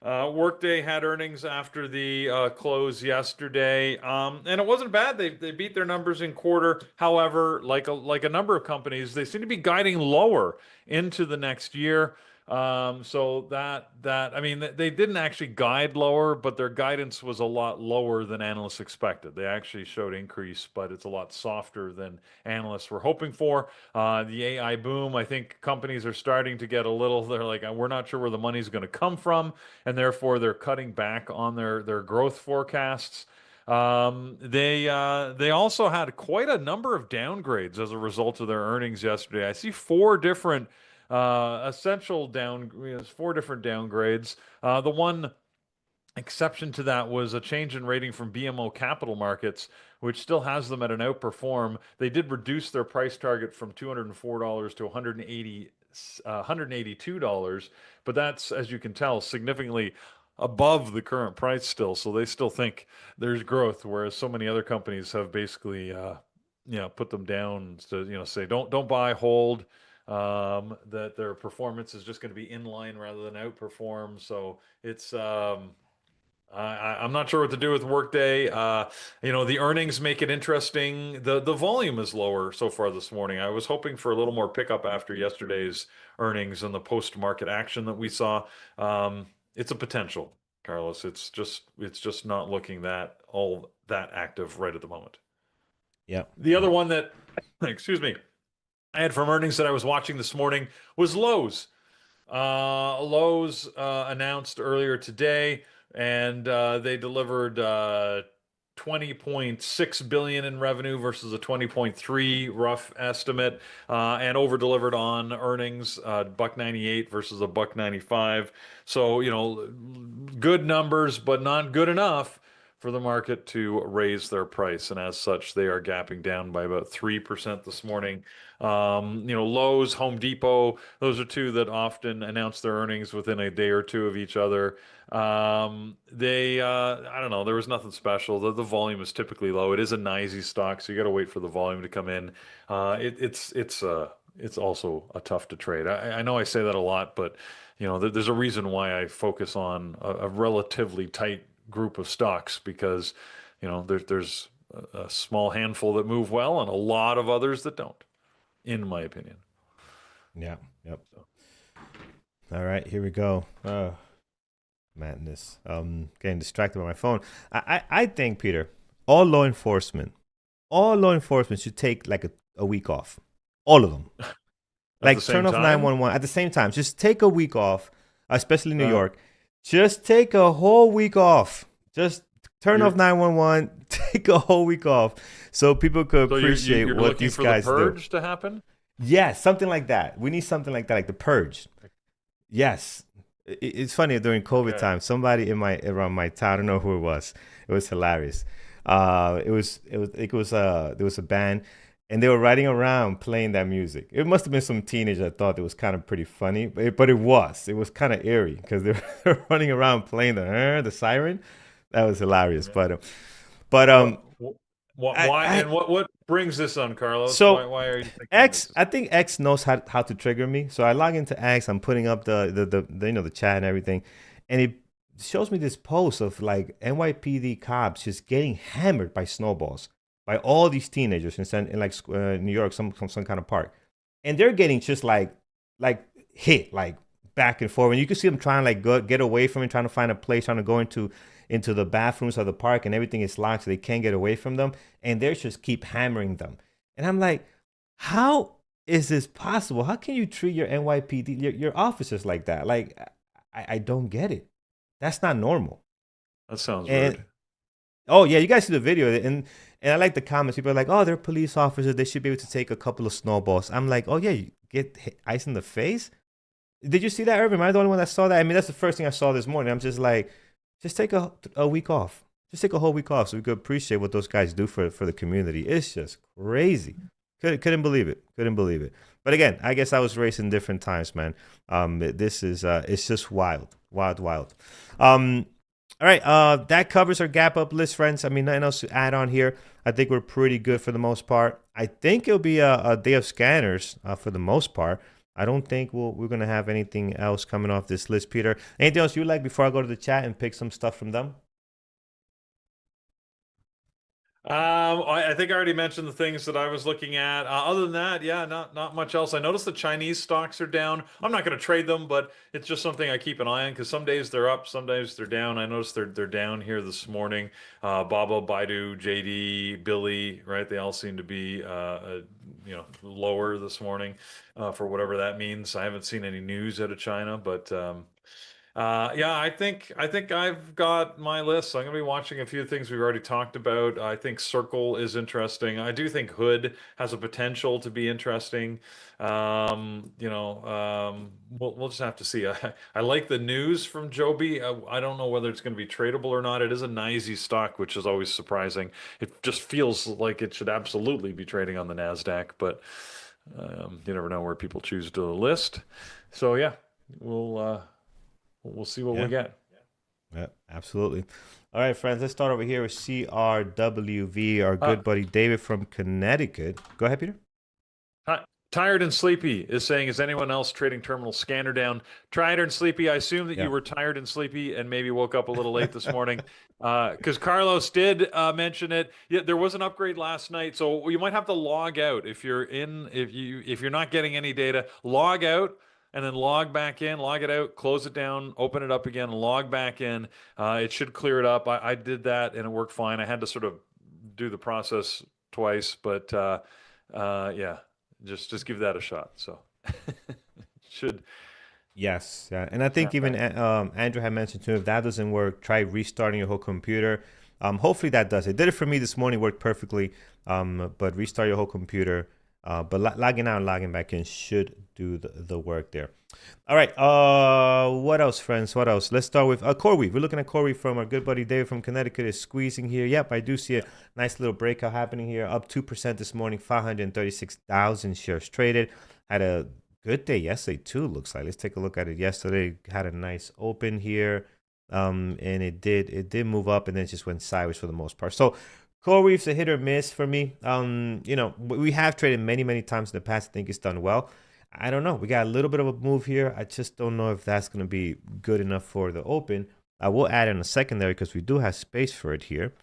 had earnings after the close yesterday, and it wasn't bad. They beat their numbers in quarter. However, like a number of companies, they seem to be guiding lower into the next year. So that I mean they didn't actually guide lower, but their guidance was a lot lower than analysts expected. They actually showed increase, but it's a lot softer than analysts were hoping for. The AI boom, I think companies are starting to get a little. They're like, we're not sure where the money's going to come from, and therefore they're cutting back on their growth forecasts. They also had quite a number of downgrades as a result of their earnings yesterday. I see four different four different downgrades. The one exception to that was a change in rating from BMO Capital Markets, which still has them at an outperform. They did reduce their price target from $204 to $182, but that's, as you can tell, significantly above the current price still. So they still think there's growth, whereas so many other companies have basically, put them down to, say don't buy, hold. That their performance is just going to be in line rather than outperform. So it's I'm not sure what to do with Workday. The earnings make it interesting. The volume is lower so far this morning. I was hoping for a little more pickup after yesterday's earnings and the post-market action that we saw. It's a potential, Carlos. It's just not looking all that active right at the moment. Yeah. The other one excuse me, I had from earnings that I was watching this morning was Lowe's. Lowe's announced earlier today, and they delivered 20.6 billion in revenue versus a 20.3 rough estimate, and over delivered on earnings, buck 98 versus a buck 95. So, good numbers, but not good enough for the market to raise their price. And as such, they are gapping down by about 3% this morning. Lowe's, Home Depot, those are two that often announce their earnings within a day or two of each other. I don't know, there was nothing special. The volume is typically low. It is a NYSE stock, so you got to wait for the volume to come in. It's also a tough to trade. I know I say that a lot, but there's a reason why I focus on a relatively tight group of stocks, because there's a small handful that move well and a lot of others that don't, in my opinion. Yeah. Yep. All right, here we go. Madness. Getting distracted by my phone. I think, Peter, all law enforcement should take like a week off. All of them. Like turn off 911 at the same time. Just take a week off, especially New York. Just take a whole week off. Just turn off 911. Take a whole week off, so people could appreciate you're what these guys do. Looking for the purge to happen? Yes, something like that. We need something like that, like the purge. Yes. It's funny, during COVID time, somebody around my town, I don't know who it was. It was hilarious. There was a band, and they were riding around playing that music. It must have been some teenager that thought it was kind of pretty funny, but it was kind of eerie, because they were running around playing the siren. That was hilarious. Yeah. What brings this on, Carlos? So why are you thinking X? this? I think X knows how to trigger me. So I log into X. I'm putting up the chat and everything, and it shows me this post of like NYPD cops just getting hammered by snowballs by all these teenagers in like New York, some kind of park, and they're getting just like hit like back and forth, and you can see them trying to like get away from it, trying to find a place, trying to go into the bathrooms of the park, and everything is locked, so they can't get away from them, and they just keep hammering them. And I'm like, how is this possible? How can you treat your NYPD, your officers like that? Like, I don't get it. That's not normal. That sounds rude. Oh yeah, you guys see the video, and I like the comments. People are like, oh, they're police officers. They should be able to take a couple of snowballs. I'm like, oh yeah, you get ice in the face. Did you see that, Irvin? Am I the only one that saw that? I mean, that's the first thing I saw this morning. I'm just like, just take a week off. Just take a whole week off so we could appreciate what those guys do for the community. It's just crazy. Couldn't believe it. Couldn't believe it. But again, I guess I was raised in different times, man. This is it's just wild. All right, that covers our gap up list, friends. I mean, nothing else to add on here. I think we're pretty good for the most part. I think it'll be a day of scanners for the most part. I don't think we're going to have anything else coming off this list, Peter. Anything else you like before I go to the chat and pick some stuff from them? I think I already mentioned the things that I was looking at. Other than that, yeah, not much else. I noticed the Chinese stocks are down. I'm not going to trade them, but it's just something I keep an eye on, because some days they're up, some days they're down. I noticed they're down here this morning. Baba, Baidu, JD, Billy, right? They all seem to be lower this morning, for whatever that means. I haven't seen any news out of China, but yeah, I think I've got my list. So I'm gonna be watching a few things we've already talked about. I think Circle is interesting. I do think Hood has a potential to be interesting. We'll just have to see. I like the news from Joby. I don't know whether it's going to be tradable or not. It is a NYSE stock, which is always surprising. It just feels like it should absolutely be trading on the Nasdaq, but you never know where people choose to list. So yeah, we'll see what we get. Yeah, absolutely. All right, friends, let's start over here with CRWV, our good buddy David from Connecticut. Go ahead, Peter. Tired and Sleepy is saying, is anyone else trading terminal scanner down? Tired and Sleepy, I assume that you were tired and sleepy and maybe woke up a little late this morning, because Carlos did mention it. Yeah, there was an upgrade last night, so you might have to log out if you're not getting any data. Log out and then log back in, log it out, close it down, open it up again, log back in. It should clear it up. I did that and it worked fine. I had to sort of do the process twice, but yeah. Just give that a shot. So should Yes, yeah, and I think even Okay. Andrew had mentioned too. If that doesn't work, try restarting your whole computer. Hopefully that does. It did it for me this morning. Worked perfectly. But restart your whole computer. But logging out and logging back in should do the work there. All right. What else, friends? What else? Let's start with CoreWeave. We're looking at CoreWeave from our good buddy David from Connecticut is squeezing here. Yep, I do see a Yeah. nice little breakout happening here. Up 2% this morning. 536,000 shares traded. Had a good day yesterday too. Looks like. Let's take a look at it. Yesterday had a nice open here. And it did move up and then it just went sideways for the most part. So CoreWeave's a hit or miss for me. We have traded many times in the past. I think it's done well. I don't know. We got a little bit of a move here. I just don't know if that's going to be good enough for the open. I will add in a secondary because we do have space for it here.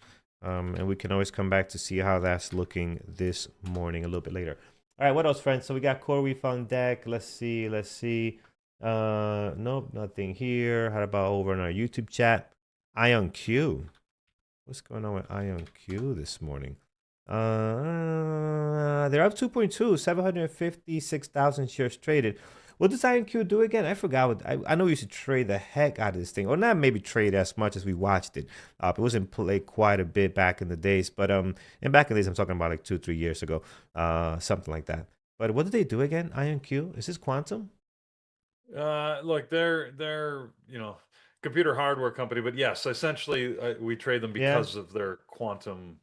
And we can always come back to see how that's looking this morning a little bit later. All right, what else, friends? So we got CoreWeave on deck. Let's see. Nope, nothing here. How about over on our YouTube chat? IonQ. What's going on with IonQ this morning? They're up 2.2, 756,000 shares traded. What does IonQ do again? I forgot. I know we used to trade the heck out of this thing, or not maybe trade as much as we watched it. It was in play quite a bit back in the days, but and back in the days I'm talking about like 2-3 years ago, something like that. But what do they do again? IonQ, is this quantum? Look, they're computer hardware company, but yes, essentially we trade them Yeah. because of their quantum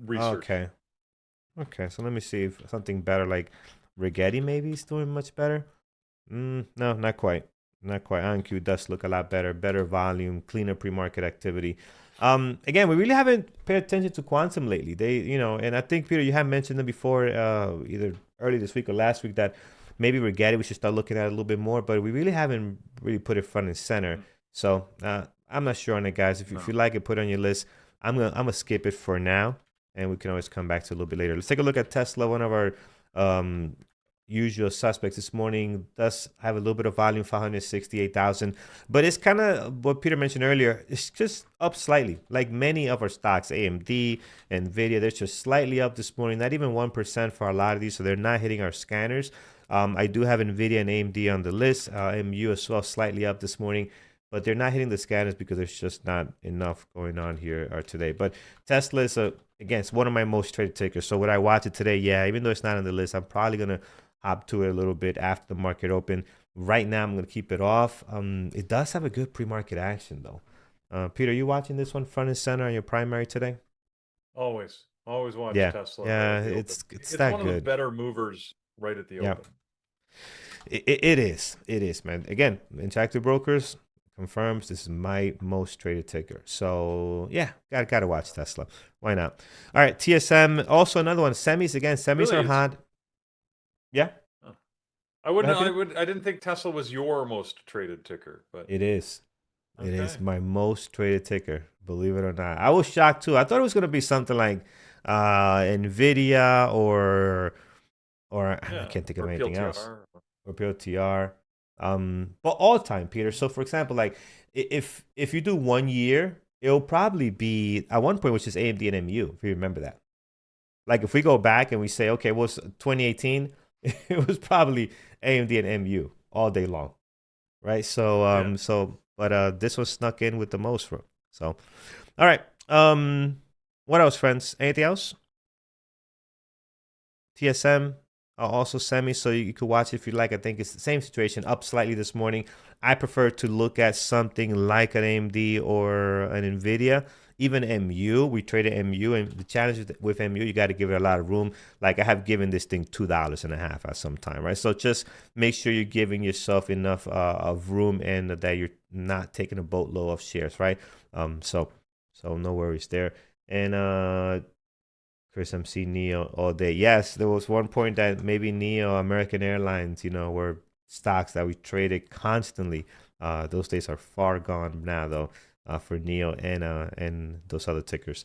research. Okay. Okay. So let me see if something better like Rigetti maybe is doing much better. No, not quite. Not quite. IonQ does look a lot better. Better volume, cleaner pre-market activity. Again, we really haven't paid attention to quantum lately. And I think Peter, you have mentioned them before, either early this week or last week, that maybe Rigetti we should start looking at it a little bit more, but we really haven't really put it front and center. Mm. So I'm not sure on it, guys. If you No. like it, put it on your list. I'm gonna skip it for now, and we can always come back to it a little bit later. Let's take a look at Tesla, one of our um, usual suspects this morning. Does have a little bit of volume, 568,000, but it's kind of what Peter mentioned earlier. It's just up slightly, like many of our stocks, AMD, Nvidia. They're just slightly up this morning, not even 1% for a lot of these, so they're not hitting our scanners. I do have Nvidia and AMD on the list, MU as well, slightly up this morning, but they're not hitting the scanners because there's just not enough going on here today. But Tesla is again, it's one of my most traded tickers. So would I watch it today? Yeah, even though it's not on the list, I'm probably gonna hop to it a little bit after the market open. Right now, I'm gonna keep it off. It does have a good pre-market action though. Peter, you watching this one front and center on your primary today? Always watch Yeah, Tesla right yeah, at the open. it's It's that one of the good. better movers right at the Yeah, open. it is, man. Again, Interactive Brokers confirms this is my most traded ticker. So yeah, gotta watch Tesla. Why not? All right, TSM, also another one. Semis again. Semis Really, are it's hot. Yeah, uh, go ahead, Peter. I didn't think Tesla was your most traded ticker, but It is. It is okay. my most traded ticker. Believe it or not, I was shocked too. I thought it was gonna be something like Nvidia or I Yeah, can't think of or anything else. PLTR. Or PLTR. But all time, Peter. So for example, like if you do 1 year, it'll probably be at one point, which is AMD and MU, if you remember that. Like if we go back and we say, okay, what's 2018? It was probably AMD and MU all day long, right? So Yeah. but this was snuck in with the most for. So all right. What else, friends? Anything else? TSM, also semi, so you could watch it if you like. I think it's the same situation, up slightly this morning. I prefer to look at something like an AMD or an Nvidia. Even MU, we traded MU, and the challenge with MU, you got to give it a lot of room. Like I have given this thing $2.50 at some time, right? So just make sure you're giving yourself enough of room and that you're not taking a boatload of shares, right? So no worries there. And Chris MC Neo all day. Yes, there was one point that maybe Neo, American Airlines, were stocks that we traded constantly. Those days are far gone now, though, for Neo and those other tickers.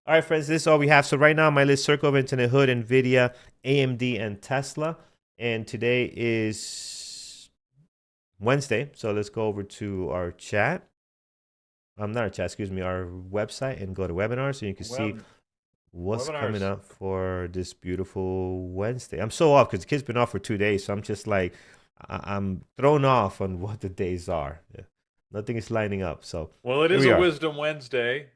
All right, friends, this is all we have. So right now, my list: Circle of Internet, Hood, Nvidia, AMD, and Tesla. And today is Wednesday, so let's go over to our chat. Not our chat, excuse me, our website, and go to webinars, so you can see what's coming Webinars. up for this beautiful Wednesday. I'm so off because the kid's been off for 2 days, so I'm just like I'm thrown off on what the days are. Yeah. Nothing is lining up. So Well, it here is we a are. Wisdom Wednesday.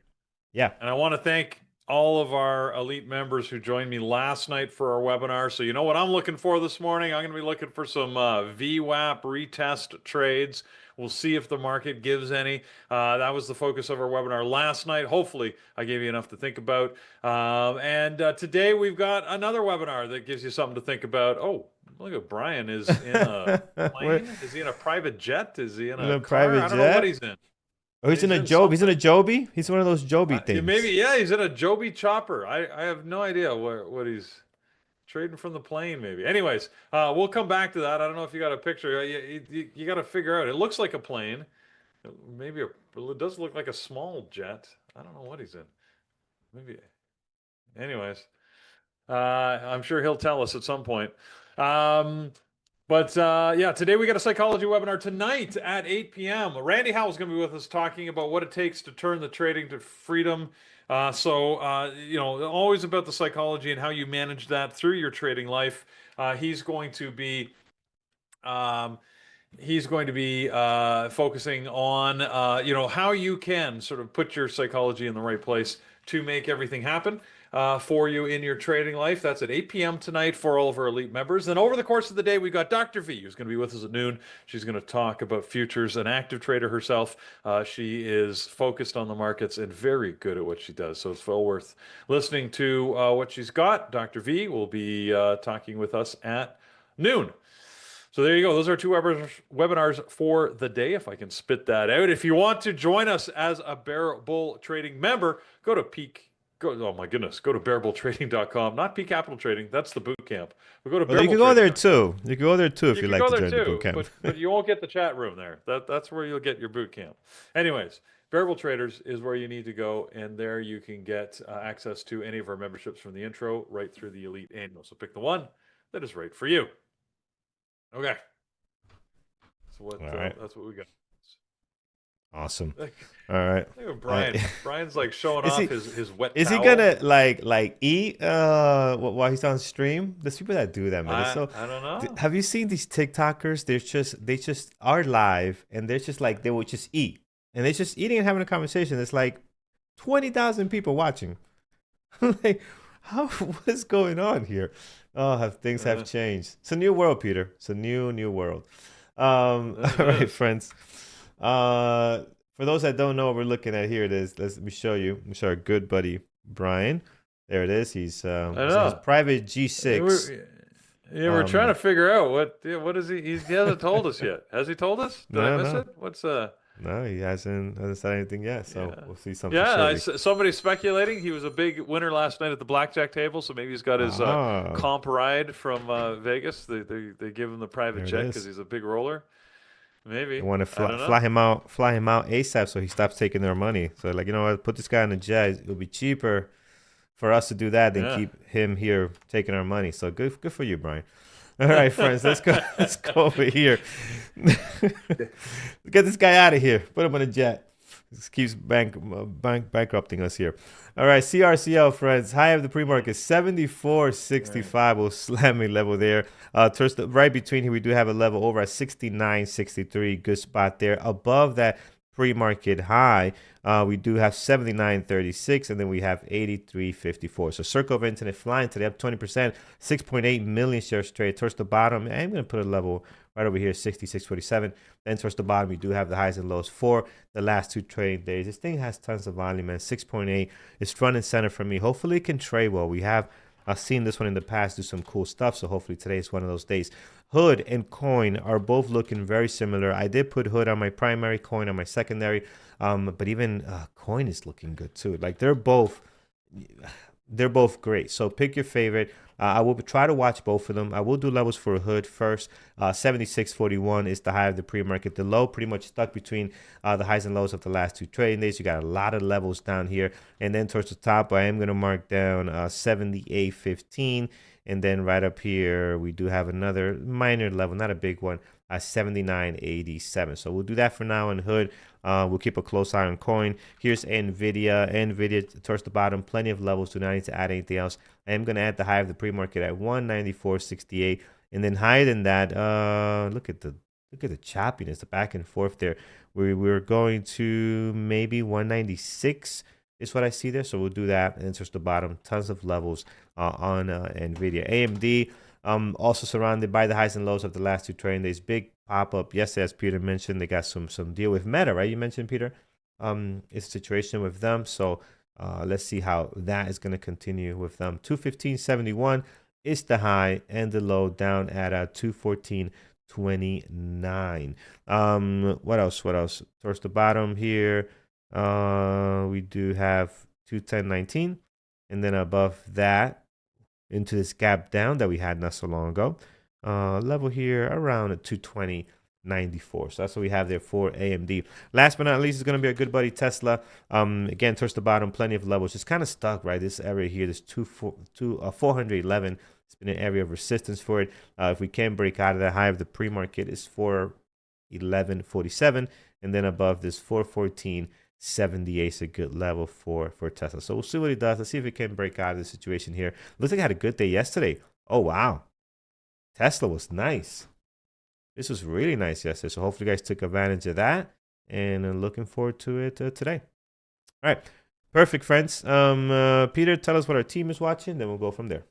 Yeah. And I want to thank all of our elite members who joined me last night for our webinar. So you know what I'm looking for this morning? I'm going to be looking for some VWAP retest trades. We'll see if the market gives any. That was the focus of our webinar last night. Hopefully, I gave you enough to think about. And today we've got another webinar that gives you something to think about. Oh, look at Brian is in a We're plane. Is he in a private jet? Is he in in a a car? private I don't know what jet. he's in. Oh, he's in He's a in Joby. He's in something. a Joby. He's one of those Joby Maybe, things. yeah, he's in a Joby chopper. I have no idea what he's trading from the plane, maybe. Anyways, we'll come back to that. I don't know if you got a picture. You got to figure out. It looks like a plane. Maybe it does look like a small jet. I don't know what he's in. Maybe. Anyways, I'm sure he'll tell us at some point. But yeah, today we got a psychology webinar tonight at 8 p.m. Randy Howell's going to be with us talking about what it takes to turn the trading to freedom. You know, always about the psychology and how you manage that through your trading life. He's going to be um, focusing on you know, how you can sort of put your psychology in the right place to make everything happen for you in your trading life. That's at 8 p.m. tonight for all of our elite members. Then over the course of the day, we've got Dr. V, who's going to be with us at noon. She's going to talk about futures, an active trader herself. She is focused on the markets and very good at what she does. So it's well worth listening to what she's got. Dr. V will be talking with us at noon. So there you go. Those are two webinars for the day, if I can spit that out. If you want to join us as a Bear Bull Trading member, go to oh my goodness, go to bearbulltrading.com. Not Peak Capital Trading, that's the boot camp. But go to Well, you can go there bearbulltrading.com. too. You can go there too if You you'd can like go to there join the boot too, camp. but you won't get the chat room there. That's where you'll get your boot camp. Anyways, Bearable Traders is where you need to go, and there you can get access to any of our memberships from the intro right through the elite annual. So pick the one that is right for you. Okay. All right. That's what we got. Awesome. Look All right. at Brian. Brian's like showing Is off he his wet is he towel. gonna like eat while he's on stream? There's people that do that, man. It's so I don't know. have you seen these TikTokers? They just are live and they're just like they will just eat. And they're just eating and having a conversation. It's like 20,000 people watching. Like, what is going on here? Oh, things have changed. It's a new world, Peter. It's a new world. All right, friends. For those that don't know what we're looking at, here it is. Let me show you. Let me show our good buddy Brian. There it is. He's his private G6. We're trying to figure out what is he? He hasn't told us yet. Has he told us? Did I miss it? What's No, he hasn't said anything yet. So we'll see something. Yeah, somebody's speculating he was a big winner last night at the blackjack table, so maybe he's got his comp ride from Vegas. They give him the private jet because he's a big roller. Maybe they want to fly him out ASAP so he stops taking their money. So like, you know what, put this guy on a jet. It'll be cheaper for us to do that than keep him here taking our money. So good for you, Brian. All right, friends, let's go over here. Get this guy out of here. Put him on a jet. This keeps bankrupting us here. All right, CRCL, friends. High of the pre-market, 74.65. We'll slam a level there. Right between here, we do have a level over at 69.63. Good spot there. Above that pre-market high, we do have 79.36, and then we have 83.54. So circle of internet flying today, up 20%, 6.8 million shares traded. Towards the bottom, I'm going to put a level right over here, 66.47. Then towards the bottom, we do have the highs and lows for the last two trading days. This thing has tons of volume, man. 6.8 is front and center for me. Hopefully it can trade well. We have seen this one in the past do some cool stuff, so hopefully today is one of those days. Hood and coin are both looking very similar. I did put Hood on my primary, coin on my secondary, but even coin is looking good too. Like they're both great. So pick your favorite. I will try to watch both of them. I will do levels for Hood first. 76.41 is the high of the pre-market. The low pretty much stuck between the highs and lows of the last two trading days. You got a lot of levels down here. And then towards the top, I am going to mark down 78.15. And then right up here, we do have another minor level, not a big one, 79.87. So we'll do that for now on Hood. We'll keep a close eye on coin. Here's Nvidia. Nvidia towards the bottom, plenty of levels. Do not need to add anything else. I am going to add the high of the pre-market at 194.68. And then higher than that, look at the choppiness, the back and forth there. We're going to maybe 196 is what I see there. So we'll do that. And towards the bottom, tons of levels on Nvidia. AMD also surrounded by the highs and lows of the last two trading days. Big pop up yesterday, as Peter mentioned. They got some deal with Meta, right? You mentioned, Peter, it's a situation with them. So let's see how that is going to continue with them. 215.71 is the high, and the low down at 214.29. What else? What else? Towards the bottom here, we do have 210.19, and then above that, into this gap down that we had not so long ago. Level here around 220.94. So that's what we have there for AMD. Last but not least is going to be our good buddy Tesla. Again, towards the bottom, plenty of levels. Just kind of stuck, right? This area here, this 411. It's been an area of resistance for it. If we can break out of that high of the pre-market, is 411.47, and then above this 414.78 is a good level for Tesla. So we'll see what he does. Let's see if he can break out of the situation here. Looks like he had a good day yesterday. Oh, wow. Tesla was nice. This was really nice yesterday. So hopefully you guys took advantage of that. And looking forward to it today. All right. Perfect, friends. Peter, tell us what our team is watching. Then we'll go from there.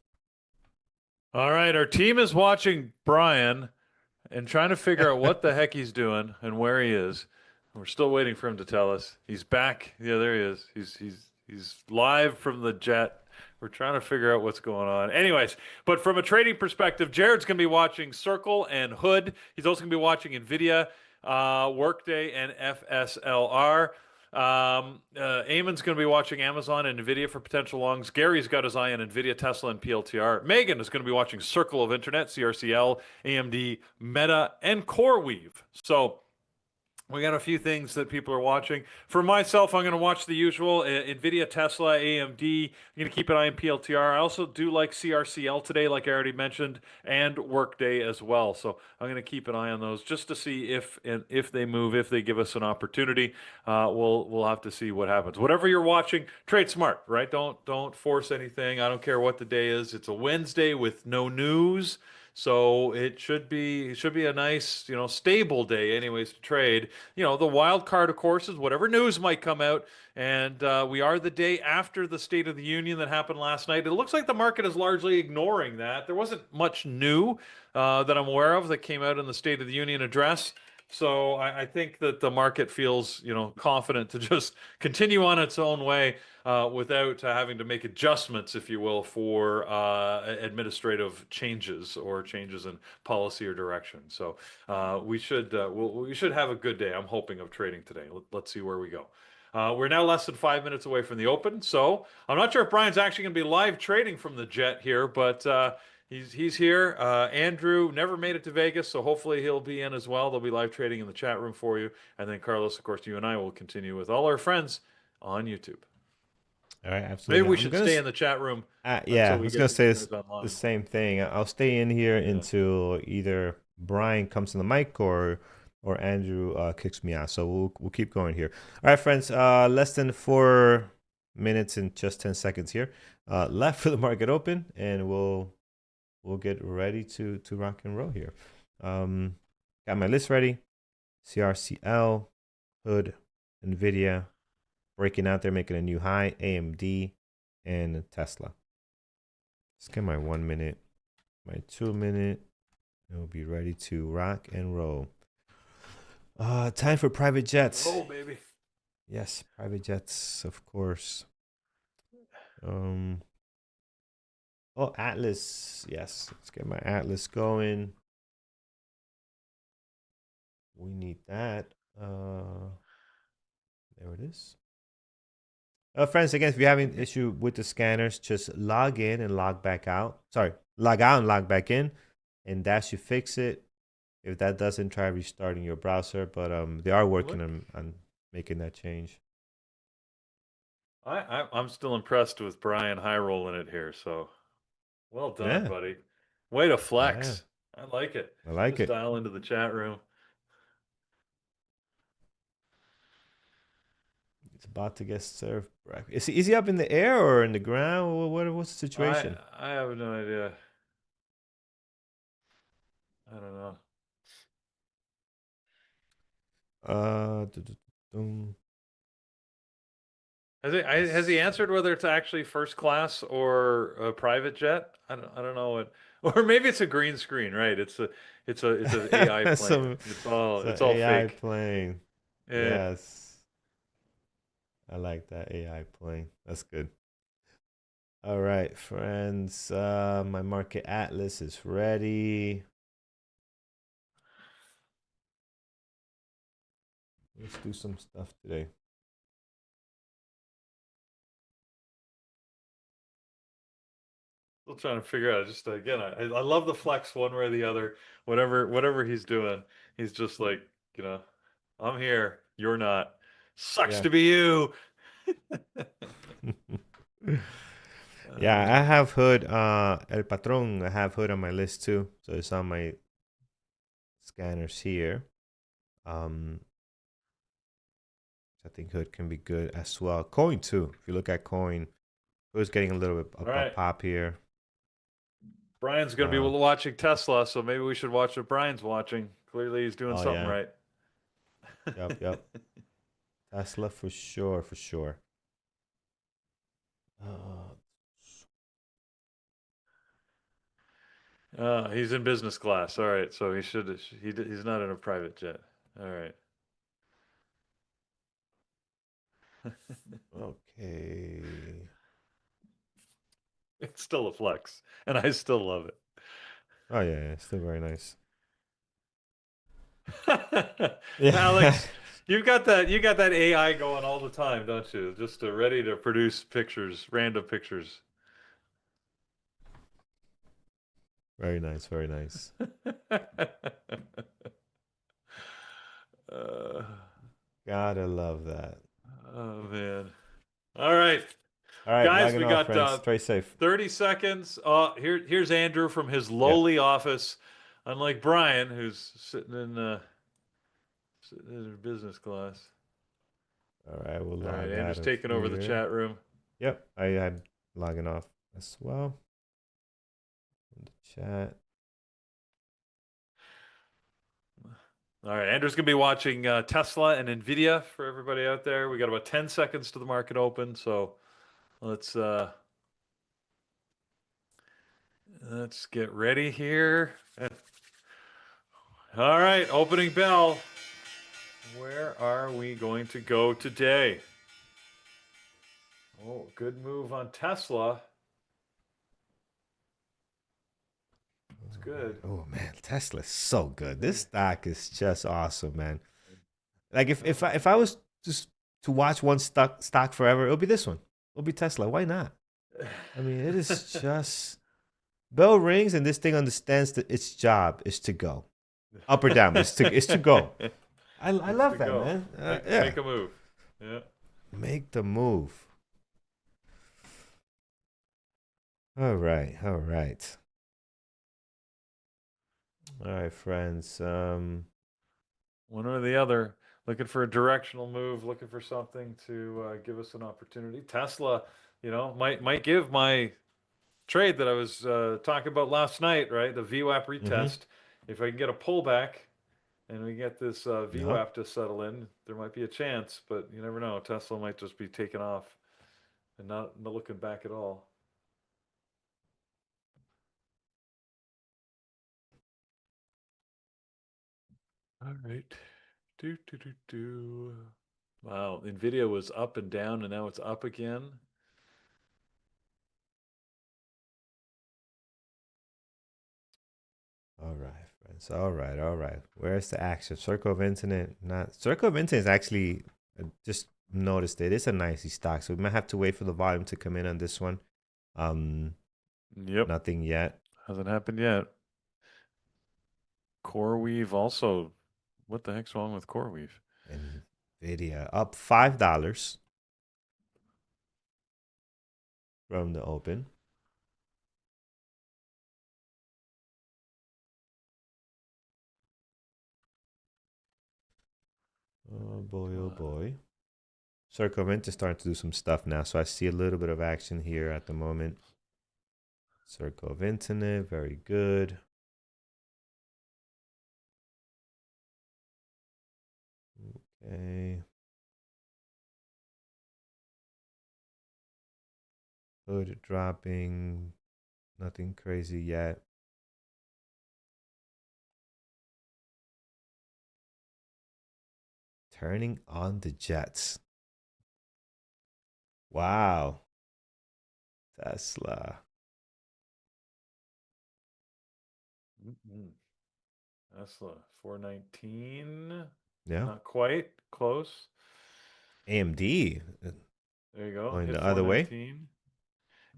All right, our team is watching Brian and trying to figure out what the heck he's doing and where he is. We're still waiting for him to tell us. He's back. Yeah, there he is. He's live from the jet. We're trying to figure out what's going on. Anyways, but from a trading perspective, Jared's going to be watching Circle and Hood. He's also going to be watching Nvidia, Workday, and FSLR. Eamon's going to be watching Amazon and Nvidia for potential longs. Gary's got his eye on Nvidia, Tesla, and PLTR. Megan is going to be watching Circle of Internet, CRCL, AMD, Meta, and CoreWeave. So we got a few things that people are watching. For myself, I'm going to watch the usual Nvidia, Tesla, AMD. I'm going to keep an eye on PLTR. I also do like CRCL today, like I already mentioned, and Workday as well. So I'm going to keep an eye on those just to see if they move, if they give us an opportunity. We'll have to see what happens. Whatever you're watching, trade smart, right? Don't force anything. I don't care what the day is. It's a Wednesday with no news. So it should be a nice, stable day anyways to trade. The wild card, of course, is whatever news might come out. And we are the day after the State of the Union that happened last night. It looks like the market is largely ignoring that. There wasn't much new that I'm aware of that came out in the State of the Union address. So I think that the market feels, confident to just continue on its own way without having to make adjustments, if you will, for administrative changes or changes in policy or direction. So we should have a good day. I'm hoping of trading today. Let's see where we go. We're now less than 5 minutes away from the open, so I'm not sure if Brian's actually going to be live trading from the jet here, but he's here. Andrew never made it to Vegas, so hopefully he'll be in as well. They'll be live trading in the chat room for you. And then Carlos, of course, you and I will continue with all our friends on YouTube. All right, absolutely. Maybe we should stay in the chat room yeah, until I we was get gonna the say guys online. the same thing. I'll stay in here until either Brian comes to the mic or Andrew kicks me out. So we'll keep going here. All right, friends. Less than 4 minutes and just 10 seconds here left for the market open, and we'll get ready to rock and roll here. Got my list ready. CRCL, Hood, Nvidia, breaking out there, making a new high. AMD and Tesla. Let's get my 1 minute, my 2 minute, and we'll be ready to rock and roll. Time for private jets. Oh, baby. Yes, private jets, of course. Oh, Atlas. Yes, let's get my Atlas going. We need that. There it is. Friends, again, if you're having issue with the scanners, just log in and log back out. Sorry, log out and log back in, and that should fix it. If that doesn't, try restarting your browser. But they are working on making that change. I'm still impressed with Brian high rolling it here. So well done, Yeah. buddy. Way to flex. Yeah. I like it. I like Just it. dial into the chat room. It's about to get served. Is he up in the air or in the ground? What's the situation? I have no idea. I don't know. Du- du- dum. Has he Yes. answered whether it's actually first class or a private jet? I don't know what, or maybe it's a green screen, right? It's an AI plane. Some It's all AI fake. plane. Yeah. Yes. I like that AI plane. That's good. All right, friends. My market atlas is ready. Let's do some stuff today. Still trying to figure out. Just again, I love the flex one way or the other. Whatever he's doing, he's just like, you know, I'm here, you're not. Sucks Yeah. to be you. Yeah, Uh, I have Hood, El Patron, I have Hood on my list too. So it's on my scanners here. I think Hood can be good as well. Coin too. If you look at Coin, Hood's getting a little bit all of a right, pop here. Brian's gonna be Uh, watching Tesla, so maybe we should watch what Brian's watching. Clearly, he's doing oh something yeah. right. Yep, yep. Tesla for sure, for sure. Uh, He's in business class. All right, so he's not in a private jet. All right. okay. It's still a flex, and I still love it. Oh yeah, yeah, still very nice. Yeah. Alex, you got that AI going all the time, don't you? Just ready to produce pictures, random pictures. Very nice, very nice. uh, Gotta love that. oh man. All right. All right, Guys, logging we off, got friends. Trade safe. 30 seconds. Here's Andrew from his Yep. lowly office. Unlike Brian, who's sitting in business class. All right, we'll All right, log out Andrew's of taking over the here. chat room. Yep, I'm logging off as well. In the chat. All right, Andrew's gonna be watching Tesla and Nvidia for everybody out there. We got about 10 seconds to the market open, so let's uh, let's get ready here. All right, opening bell. Where are we going to go today? Oh, good move on Tesla. That's All right. good. Oh man, Tesla's so good. This Maybe. stock is just awesome, man. Like Oh. if I was just to watch one stock forever, it'll be this one. It'll be Tesla. Why not? I mean, it is just bell rings and this thing understands that its job is to go up or down. But it's to go. I It's to love that, go. man. Make Yeah, a move. Yeah. make the move. All right, all right, all right, friends. One or the other. Looking for a directional move, looking for something to give us an opportunity. Tesla, might give my trade that I was talking about last night, right? The VWAP Mm-hmm. retest. If I can get a pullback and we get this Yep. VWAP to settle in, there might be a chance, but you never know. Tesla might just be taking off and not looking back at all. All right. Do, do, do, do. Wow. Nvidia was up and down and now it's up again. All right, friends. All right, all right. Where's the action? Circle of Infinite. Not Circle of Infinite is actually just noticed it. It's a nicey stock, so we might have to wait for the volume to come in on this one. Um, Yep. Nothing yet. Hasn't happened yet. CoreWeave also. What the heck's wrong with CoreWeave? Nvidia up $5 from the open. Oh boy, oh boy. Circle of Interest is starting to do some stuff now, so I see a little bit of action here at the moment. Circle of Internet, very good. Okay. Hood dropping. Nothing crazy yet. Turning on the jets. Wow. Tesla. Tesla 419. Yeah. Not quite. Close. AMD There you go. going Hit the other way. 419.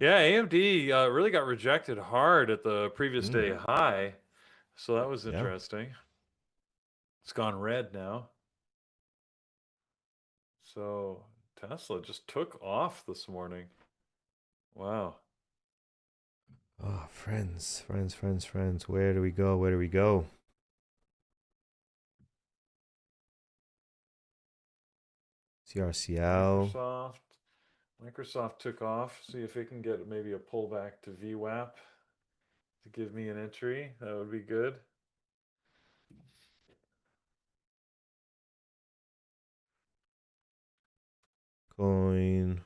Yeah, AMD really got rejected hard at the previous day Mm, high. So that was yeah. interesting. It's gone red now. So Tesla just took off this morning. Wow. Oh, friends, friends, friends, friends. Where do we go? Where do we go? CRCL. Microsoft took off. See if it can get maybe a pullback to VWAP to give me an entry. That would be good. Coin.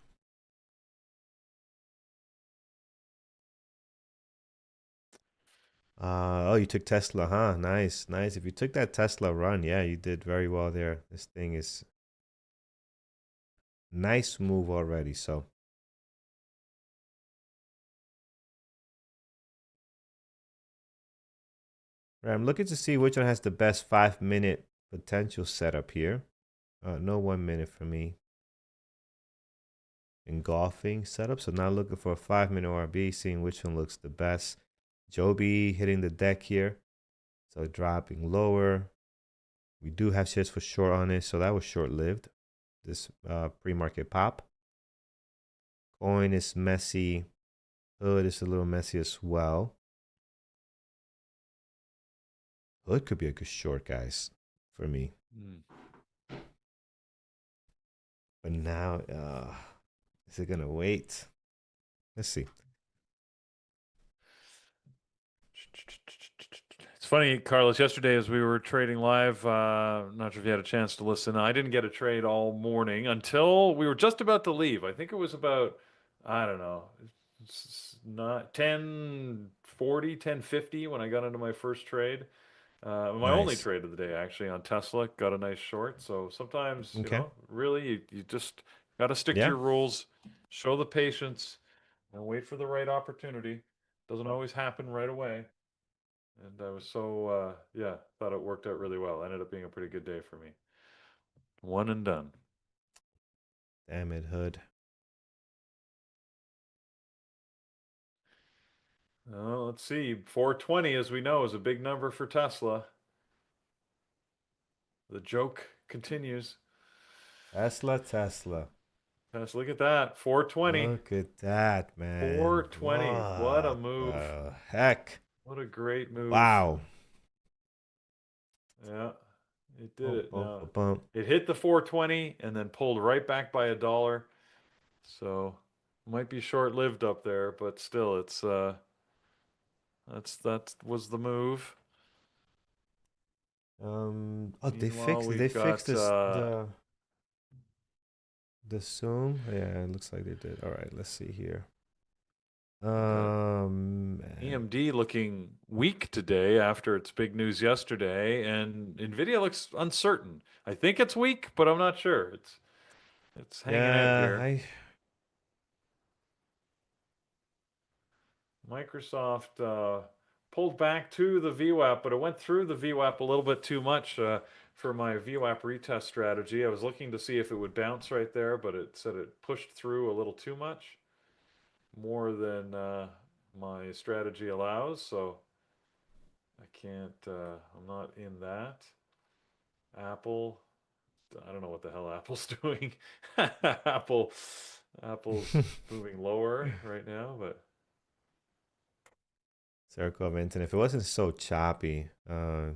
Oh, you took Tesla, huh? Nice, nice. If you took that Tesla run, yeah, you did very well there. This thing is nice move already. So right, I'm looking to see which one has the best 5 minute potential setup here. No 1 minute for me. Engulfing setup. So now looking for a 5 minute RB, seeing which one looks the best. Joby hitting the deck here. So dropping lower. We do have shares for short on it, so that was short lived. This pre-market pop. Coin is messy. Hood is a little messy as well. Hood could be a good short, guys, for me. But now, is it gonna wait? Let's see. It's funny, Carlos. Yesterday, as we were trading live, not sure if you had a chance to listen. I didn't get a trade all morning until we were just about to leave. I think it was about, I don't know, not 10:40, 10:50 when I got into my first trade. My only Nice. trade of the day, actually, on Tesla. Got a nice short. So sometimes, Okay. really, you just got to stick to Yeah. your rules, show the patience, and wait for the right opportunity. Doesn't always happen right away. And I was yeah, thought it worked out really well. Ended up being a pretty good day for me. One and done. Damn it, Hood. Let's see. 420, as we know, is a big number for Tesla. The joke continues. Tesla, Tesla. Tesla, look at that. 420. Look at that, man. 420. What a What move. the heck? What a great move. Wow. Yeah, it did Bump, it. bump, Now, bump, bump. it hit the 420 and then pulled right back by $1. So, might be short-lived up there, but still, it's that was the move. Oh, they Meanwhile, fixed they we've fixed got this the zoom. Yeah, it looks like they did. All right, let's see here. Man. AMD looking weak today after its big news yesterday, and Nvidia looks uncertain. I think it's weak, but I'm not sure. It's hanging out Yeah, here. I Microsoft pulled back to the VWAP, but it went through the VWAP a little bit too much for my VWAP retest strategy. I was looking to see if it would bounce right there, but it said it pushed through a little too much, more than my strategy allows. So I can't, I'm not in that. Apple, I don't know what the hell Apple's doing. Apple's moving lower right now, but circle of intent. If it wasn't so choppy, oh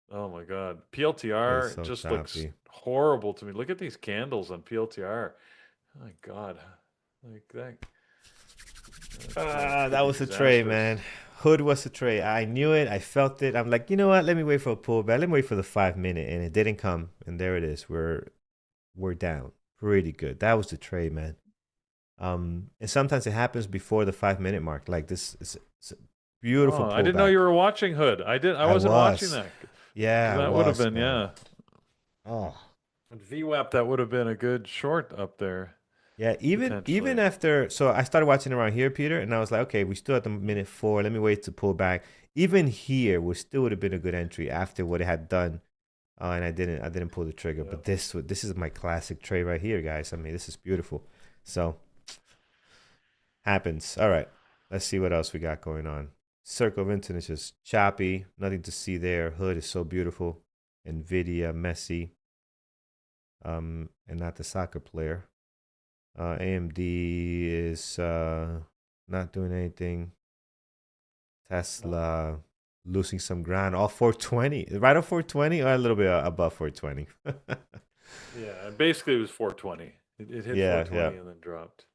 my God. but it's PLTR so just looks choppy. horrible to me. Look at these candles on PLTR. Oh my God. Like that. That's That could be was a trade, disastrous. man. Hood was the trade. I knew it. I felt it. I'm like, you know what? Let me wait for a pullback. Let me wait for the 5 minute, and it didn't come. And there it is. We're down. Pretty good. That was the trade, man. And sometimes it happens before the 5 minute mark. Like this is it's a beautiful Oh, I didn't know pullback. you were watching Hood. I I wasn't watching was. that because Yeah, I that would have was, been, man. yeah. Oh. And VWAP, that would have been a good short up there Yeah, even potentially. after so I started watching around here, Peter, and I was like, okay, we still at the minute 4. Let me wait to pull back. Even here, we still would have been a good entry after what it had done. And I didn't pull the trigger. Yeah. But this is my classic trade right here, guys. I mean, this is beautiful. So happens. All right. Let's see what else we got going on. Circle of Intent is just choppy. Nothing to see there. Hood is so beautiful. Nvidia, messy. And not the soccer player. AMD is not doing anything. Tesla losing some ground. All 420. Right on 420 or a little bit above 420. Yeah, and basically it was 420. It hit Yeah, yeah. 420 and then dropped.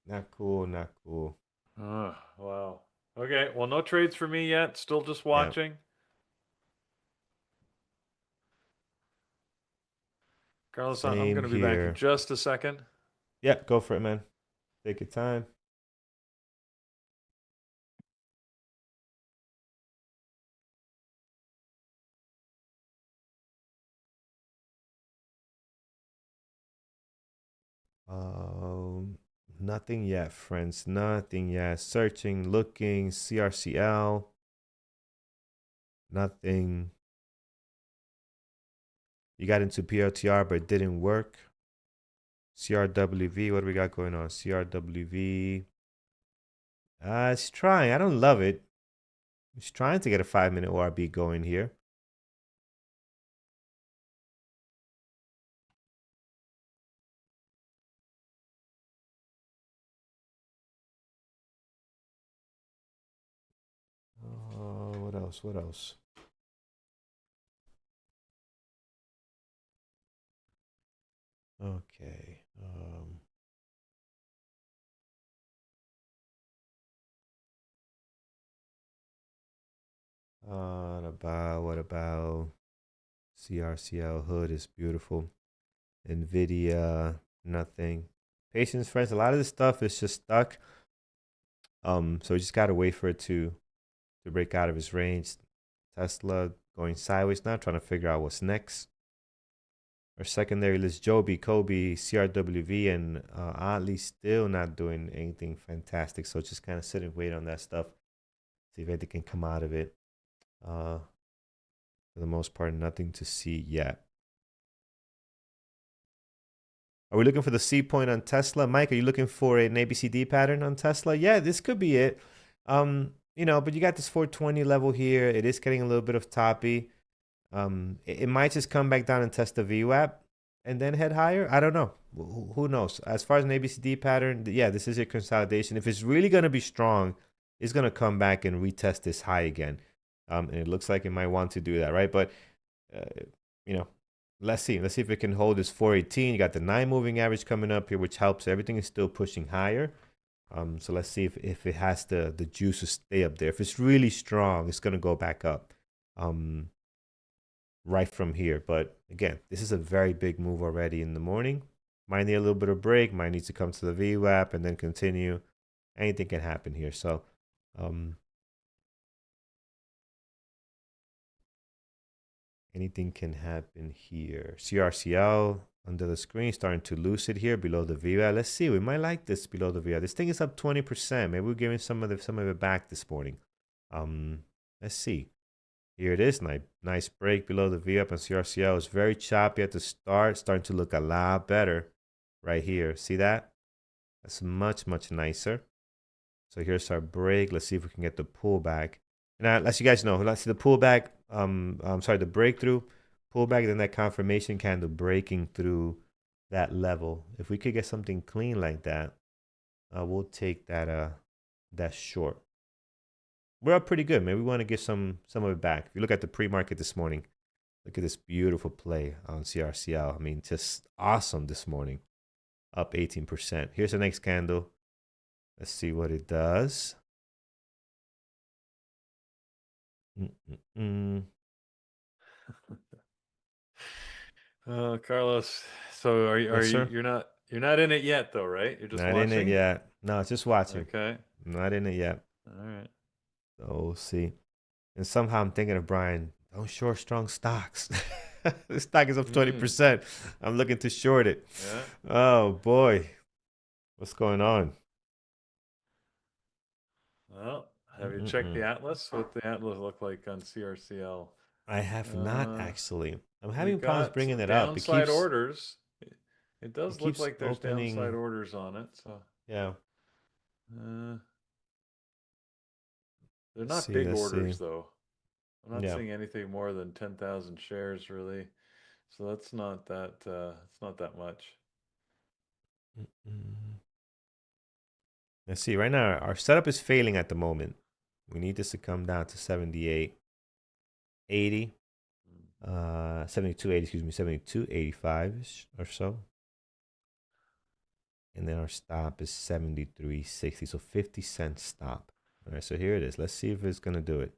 Not cool, not cool. Oh, wow. Okay, well, no trades for me yet. Still just Yeah. watching. Carlos, I'm Same going to be back in here. just a second. Yeah, go for it, man. Take your time. Um, Nothing yet, friends. Nothing yet. Searching, looking, CRCL. Nothing. You got into PLTR, but it didn't work. CRWV, what do we got going on? CRWV. It's trying. I don't love it. It's trying to get a 5 minute ORB going here. What else? What else? Okay. What about CRCL hood is beautiful. Nvidia, nothing. Patience, friends. A lot of this stuff is just stuck. So we just gotta wait for it to break out of its range. Tesla going sideways now, trying to figure out what's next. Our secondary list, Joby, Kobe, CRWV, and oddly still not doing anything fantastic. So just kind of sit and wait on that stuff. See if anything can come out of it. For the most part, nothing to see yet. Are we looking for the C point on Tesla? Mike, are you looking for an ABCD pattern on Tesla? Yeah, this could be it. But you got this 420 level here. It is getting a little bit of toppy. It might just come back down and test the VWAP and then head higher. I don't know. Who knows? As far as an ABCD pattern, yeah, this is your consolidation. If it's really going to be strong, it's going to come back and retest this high again. And it looks like it might want to do that, right? But, uh, you know, let's see. Let's see if it can hold this 418. You got the 9 moving average coming up here, which helps. Everything is still pushing higher. So let's see if it has the juice to stay up there. If it's really strong, it's going to go back up. Right from here. But again, this is a very big move already in the morning. Might need a little bit of break, might need to come to the VWAP and then continue. Anything can happen here. So anything can happen here. CRCL under the screen starting to lose it here below the VWAP. Let's see. We might like this below the VWAP. This thing is up 20%. Maybe we're giving some of it back this morning. Let's see. Here it is, nice break below the VWAP and CRCL. It's very choppy at the start, starting to look a lot better right here. See that? That's much, much nicer. So here's our break. Let's see if we can get the pullback. And as you guys know, let's see the pullback. The breakthrough, pullback, then that confirmation candle breaking through that level. If we could get something clean like that, we'll take that short. We're up pretty good, man. We want to get some of it back. If you look at the pre-market this morning, look at this beautiful play on CRCL. I mean, just awesome this morning. up 18%. Here's the next candle. Let's see what it does. Carlos. So Yes, sir. you're not in it yet though, right? You're just Not in it watching? yet. No, just watching. Okay. Not in it yet. All right. So we'll see. And somehow I'm thinking of Brian, don't short strong stocks. The stock is up 20%. I'm looking to short it. Yeah. Oh boy. What's going on? Well, have you checked the Atlas? What the Atlas look like on CRCL? I have not actually. I'm We having problems got bringing some it up. downside orders. It It does look keeps like there's downside opening. orders on it. So Yeah. they're Let's not see. big Let's see. orders though. I'm not Yeah. seeing anything more than 10,000 shares really. So that's not that it's not that much. Let's see. Right now, our setup is failing at the moment. We need this to come down to 78, 80, 72, 80, excuse me, 72, 85 or so. And then our stop is 73.60. So 50-cent stop. All right. So here it is. Let's see if it's going to do it.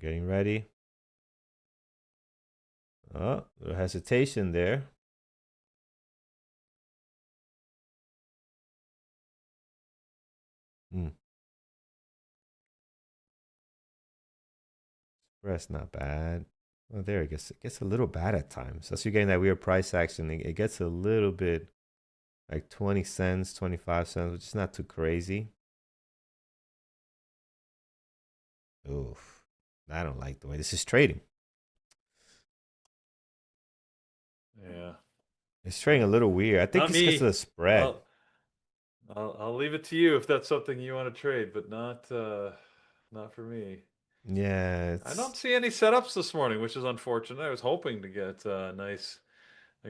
Getting ready. Oh, a little hesitation there. Spread's not bad. Well, there it gets a little bad at times. That's you getting that weird price action. It gets a little bit like 20 cents, 25 cents, which is not too crazy. Oof. I don't like the way this is trading. Yeah. It's trading a little weird. I think Not it's because of me. the spread. I'll leave it to you if that's something you want to trade, but not for me. Yeah, I don't it's see any setups this morning, which is unfortunate. I was hoping to get a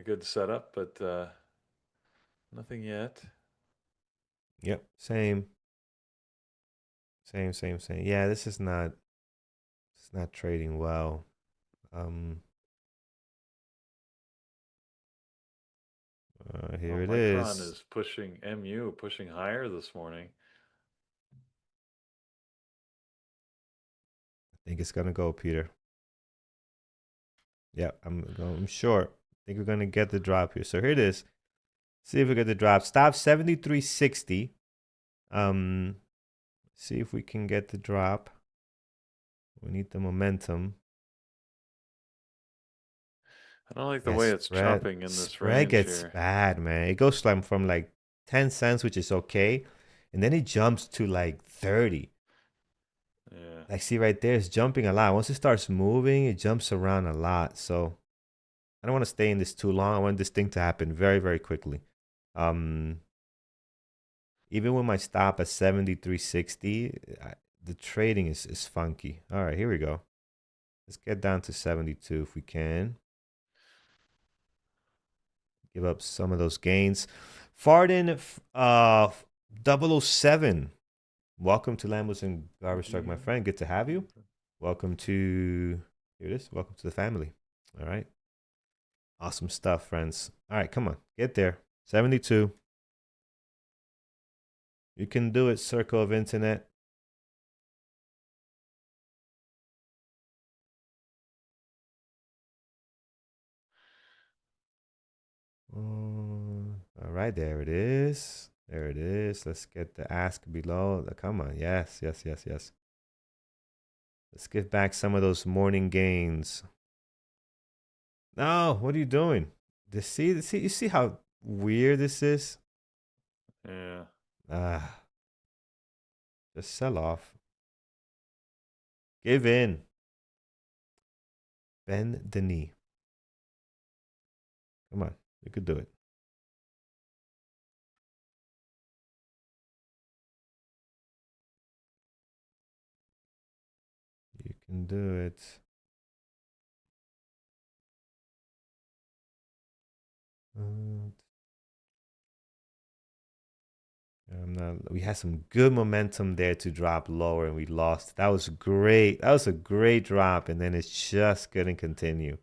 good setup, but nothing yet. yep, same. Same. Yeah, this is not it's not trading well. Here it Micron is. is pushing pushing higher this morning. I think it's gonna go, Peter. Yeah, I'm sure. I think we're gonna get the drop here. So here it is. See if we get the drop. Stop 73.60. See if we can get the drop. We need the momentum. I don't like the way it's chopping in this Spread range gets here. bad, man. It goes from like 10 cents, which is okay, and then it jumps to like 30. Yeah. Like, see right there, it's jumping a lot. Once it starts moving, it jumps around a lot. So I don't want to stay in this too long. I want this thing to happen very, very quickly. Even with my stop at 73.60, the trading is funky. All right, here we go. Let's get down to 72 if we can. Give up some of those gains. Farden 007. Welcome to Lambos and Garbage Truck, my friend. Good to have you. Welcome to, here it is. Welcome to the family. All right. Awesome stuff, friends. All right, come on. Get there. 72. You can do it, Circle of Internet. All right, there it is. There it is. Let's get the ask below. Come on. Yes. Let's give back some of those morning gains. No, what are you doing? You see how weird this is? Yeah. Just sell off. Give in. Bend the knee. Come on. You could do it. You can do it. We had some good momentum there to drop lower and we lost. That was great. That was a great drop, and then it's just gonna continue.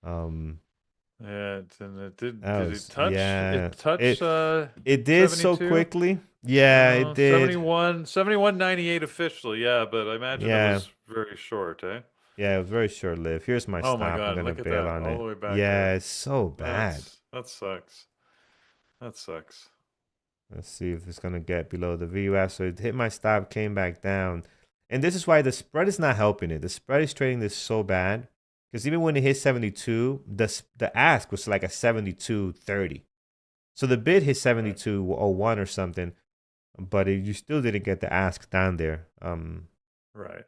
Yeah, and it did. That Did it was touch? yeah. It touched It did so 72. quickly. Yeah, it did. 71.98 officially. Yeah, but I imagine it Yeah. was very short, eh? Yeah, it was very short lived. Here's my Oh my stop. I'm God, gonna look at bail that, on all it. the way back Yeah, there. it's so bad. That sucks. That sucks. Let's see if it's gonna get below the VWAP. So it hit my stop, came back down. And this is why the spread is not helping it. The spread is trading this so bad. Because even when it hit 72, the ask was like a 72.30. So the bid hit Right. 72.01 or something, but you still didn't get the ask down there. Right.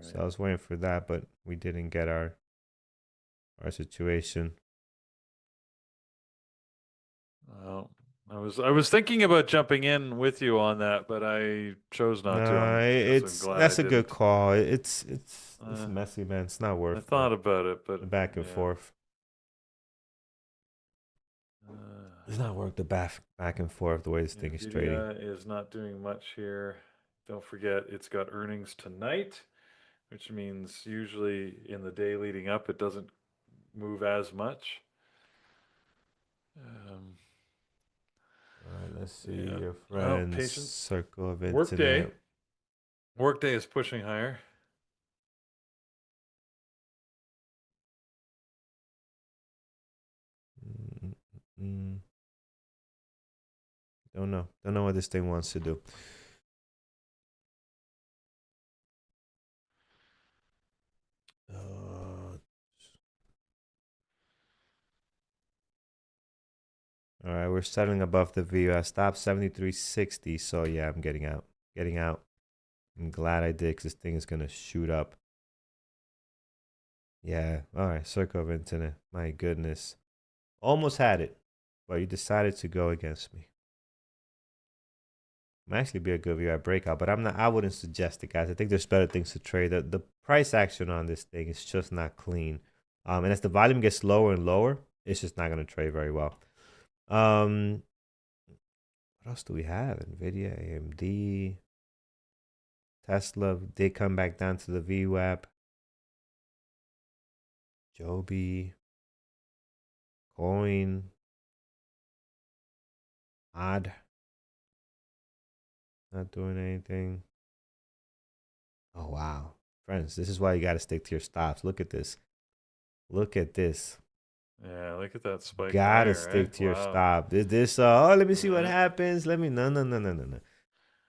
So Right. I was waiting for that, but we didn't get our situation. Well, I was thinking about jumping in with you on that, but I chose not to. No, Guess I'm it's glad I that's a good didn't. call. It's Uh, messy, man. It's not I worth thought about it, but the back and yeah. forth. Uh, It's not worth the back and forth the way this thing is trading. Nvidia is not doing much here. Don't forget, it's got earnings tonight, which means usually in the day leading up, it doesn't move as much. Um, All right, let's see yeah. your Well, friend's patience. circle of Workday. internet. Workday is pushing higher. Mm, mm, don't know. Don't know what this thing wants to do. Uh, all right, we're settling above the view. I stopped 73.60, so yeah, I'm getting out. Getting out. I'm glad I did because this thing is gonna shoot up. Yeah. All right, circle of internet. My goodness. Almost had it, but you decided to go against me. Might actually be a good view at breakout, but I'm not. I wouldn't suggest it, guys. I think there's better things to trade. The price action on this thing is just not clean. And as the volume gets lower and lower, it's just not gonna trade very well. Um, what else do we have? Nvidia, AMD, Tesla did come back down to the VWAP. Joby, Coin, Odd, not doing anything. Oh wow, friends, this is why you got to stick to your stops. Look at this. Look at this. Yeah, look at that spike Gotta higher, stick eh? to your Wow. stop. This oh, let me see what Yeah. happens. Let me no.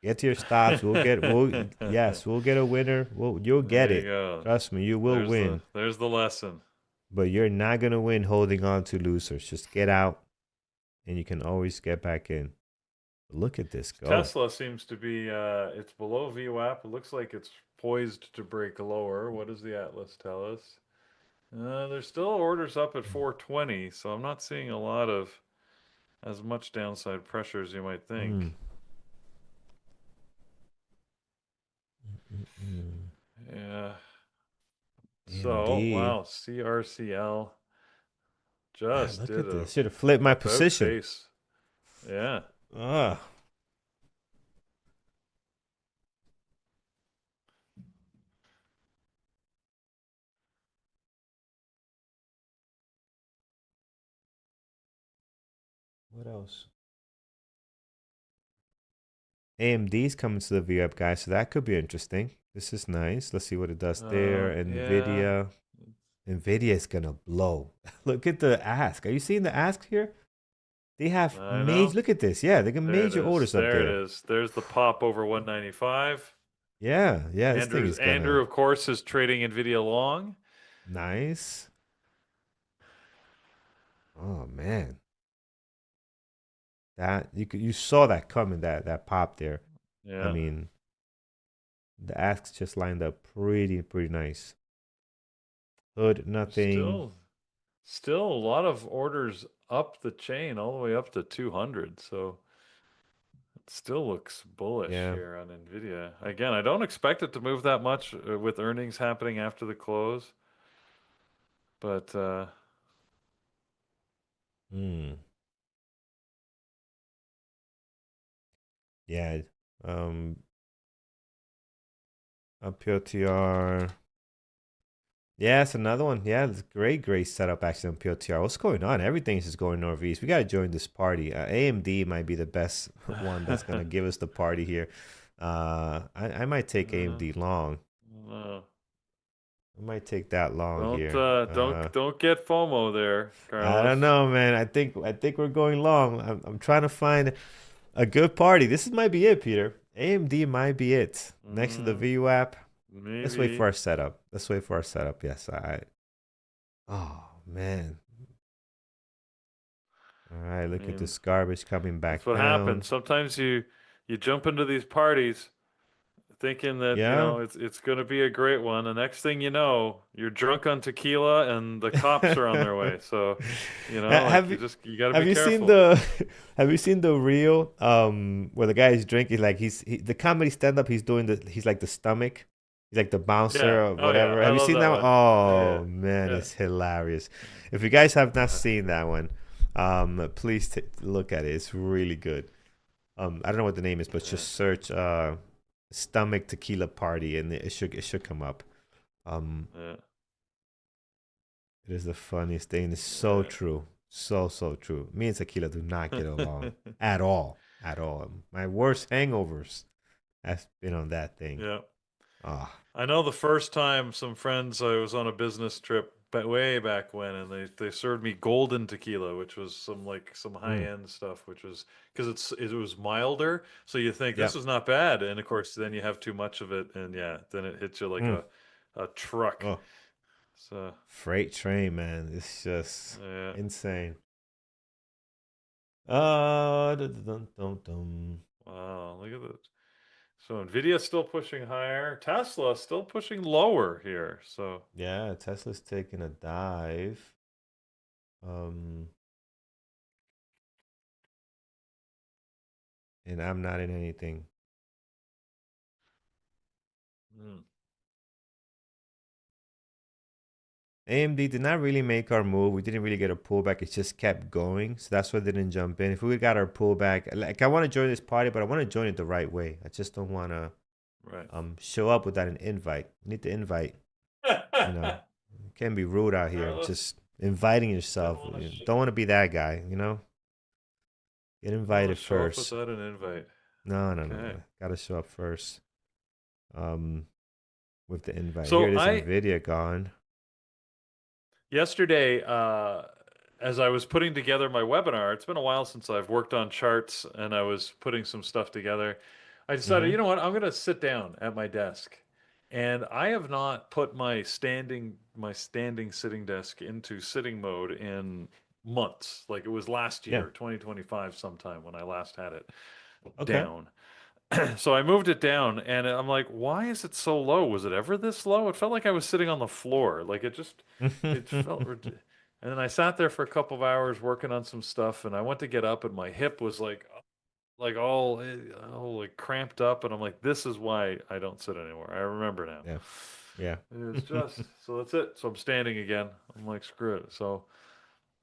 Get to your stops. We'll yes, we'll get a winner. You'll get There you it. go. Trust me, you will win. There's the lesson. But you're not gonna win holding on to losers. Just get out and you can always get back in. Look at this go. Tesla seems to be it's below VWAP. It looks like it's poised to break lower. What does the Atlas tell us? There's still orders up at 420, so I'm not seeing a lot of as much downside pressure as you might Mm. think. Mm. Yeah. So, AMD. wow, CRCL Man, just look did at a this. Should have flipped my about position. face. Yeah. Ugh. What else? AMD's coming to the V-up, guys, so that could be interesting. This is nice. Let's see what it does there. Yeah. Nvidia. Nvidia is gonna blow. Look at the ask. Are you seeing the ask here? They have I major. know. Look at this. Yeah, they got There it major is. orders up There it there. is. There's the pop over 195. Yeah, yeah. This thing is Andrew, gonna of course, is trading Nvidia long. nice. Oh man, that you saw that coming. That pop there. I Yeah. mean, the asks just lined up pretty nice. Hood nothing. Still still a lot of orders up the chain all the way up to 200. So it still looks bullish Yeah. here on Nvidia. Again, I don't expect it to move that much with earnings happening after the close, but Hmm. Yeah. Um. A PLTR. Yeah, it's another one. Yeah, it's great setup actually on PLTR. What's going on? Everything's just going northeast. We got to join this party. AMD might be the best one that's gonna give us the party here. I might take Uh, AMD long. uh, I might take that long don't here. don't get FOMO there, I don't Carlos. know, man. I think we're going long. I'm trying to find a good party. This might be it, Peter. AMD might be it. Next to the Mm, VWAP. Let's wait for maybe. our setup. Let's wait for our setup. Yes, I. Oh man. All right, I look at mean, this garbage coming that's back what down. happens. Sometimes you jump into these parties thinking that, Yeah. it's going to be a great one. The next thing you know, you're drunk on tequila and the cops are on their way. So, like have you you got to have be you seen careful. the have you seen the reel where the guy is drinking like the comedy stand up he's doing he's like the stomach. He's like the bouncer Yeah. or Oh yeah. whatever. I Have you love seen that that one? one. Yeah. Oh man, Yeah. it's hilarious. If you guys have not Uh, seen that one, please look at it. It's really good. I don't know what the name is, but yeah. just search stomach tequila party and it should come up. Um, Yeah. it is the funniest thing. It's so Yeah. true. So true. Me and tequila do not get along at all. At all. My worst hangovers has been on that thing. Yeah. Ah. I know the first time some friends, I was on a business trip way back when, and they served me golden tequila, which was some high Mm. end stuff, which was because it was milder, so you think this Yep. is not bad, and of course then you have too much of it, and yeah, then it hits you like Mm. a truck. Oh, So freight train, man. It's just yeah, insane. Dun, dun, dun, dun. wow, look at that. So Nvidia still pushing higher, Tesla still pushing lower here. So Yeah, Tesla's taking a dive. Um, and I'm not in anything. mm, AMD did not really make our move. We didn't really get a pullback. It just kept going. So that's why I didn't jump in. If we got our pullback, like I want to join this party, but I want to join it the right way. I just don't want to right. show up without an invite. You need to invite, you know. You can't be rude out here. Carlos, Just inviting don't yourself. want to Don't want to be that guy, Get don't want to invited show up first. without an invite. No. Okay. Gotta show up first. Um, with the invite. Here So it is, I Nvidia gone. yesterday, as I was putting together my webinar, it's been a while since I've worked on charts and I was putting some stuff together. I decided, Mm-hmm. you know what, I'm going to sit down at my desk. And I have not put my standing sitting desk into sitting mode in months. Like it was last Yeah. year, 2025 sometime when I last had it Okay. down. So I moved it down and I'm like, why is it so low? Was it ever this low? It felt like I was sitting on the floor. Like it felt, and then I sat there for a couple of hours working on some stuff and I went to get up and my hip was like all like cramped up. And I'm like, this is why I don't sit anymore. I remember now. Yeah. Yeah. It was just, so that's it. So I'm standing again. I'm like, screw it. So,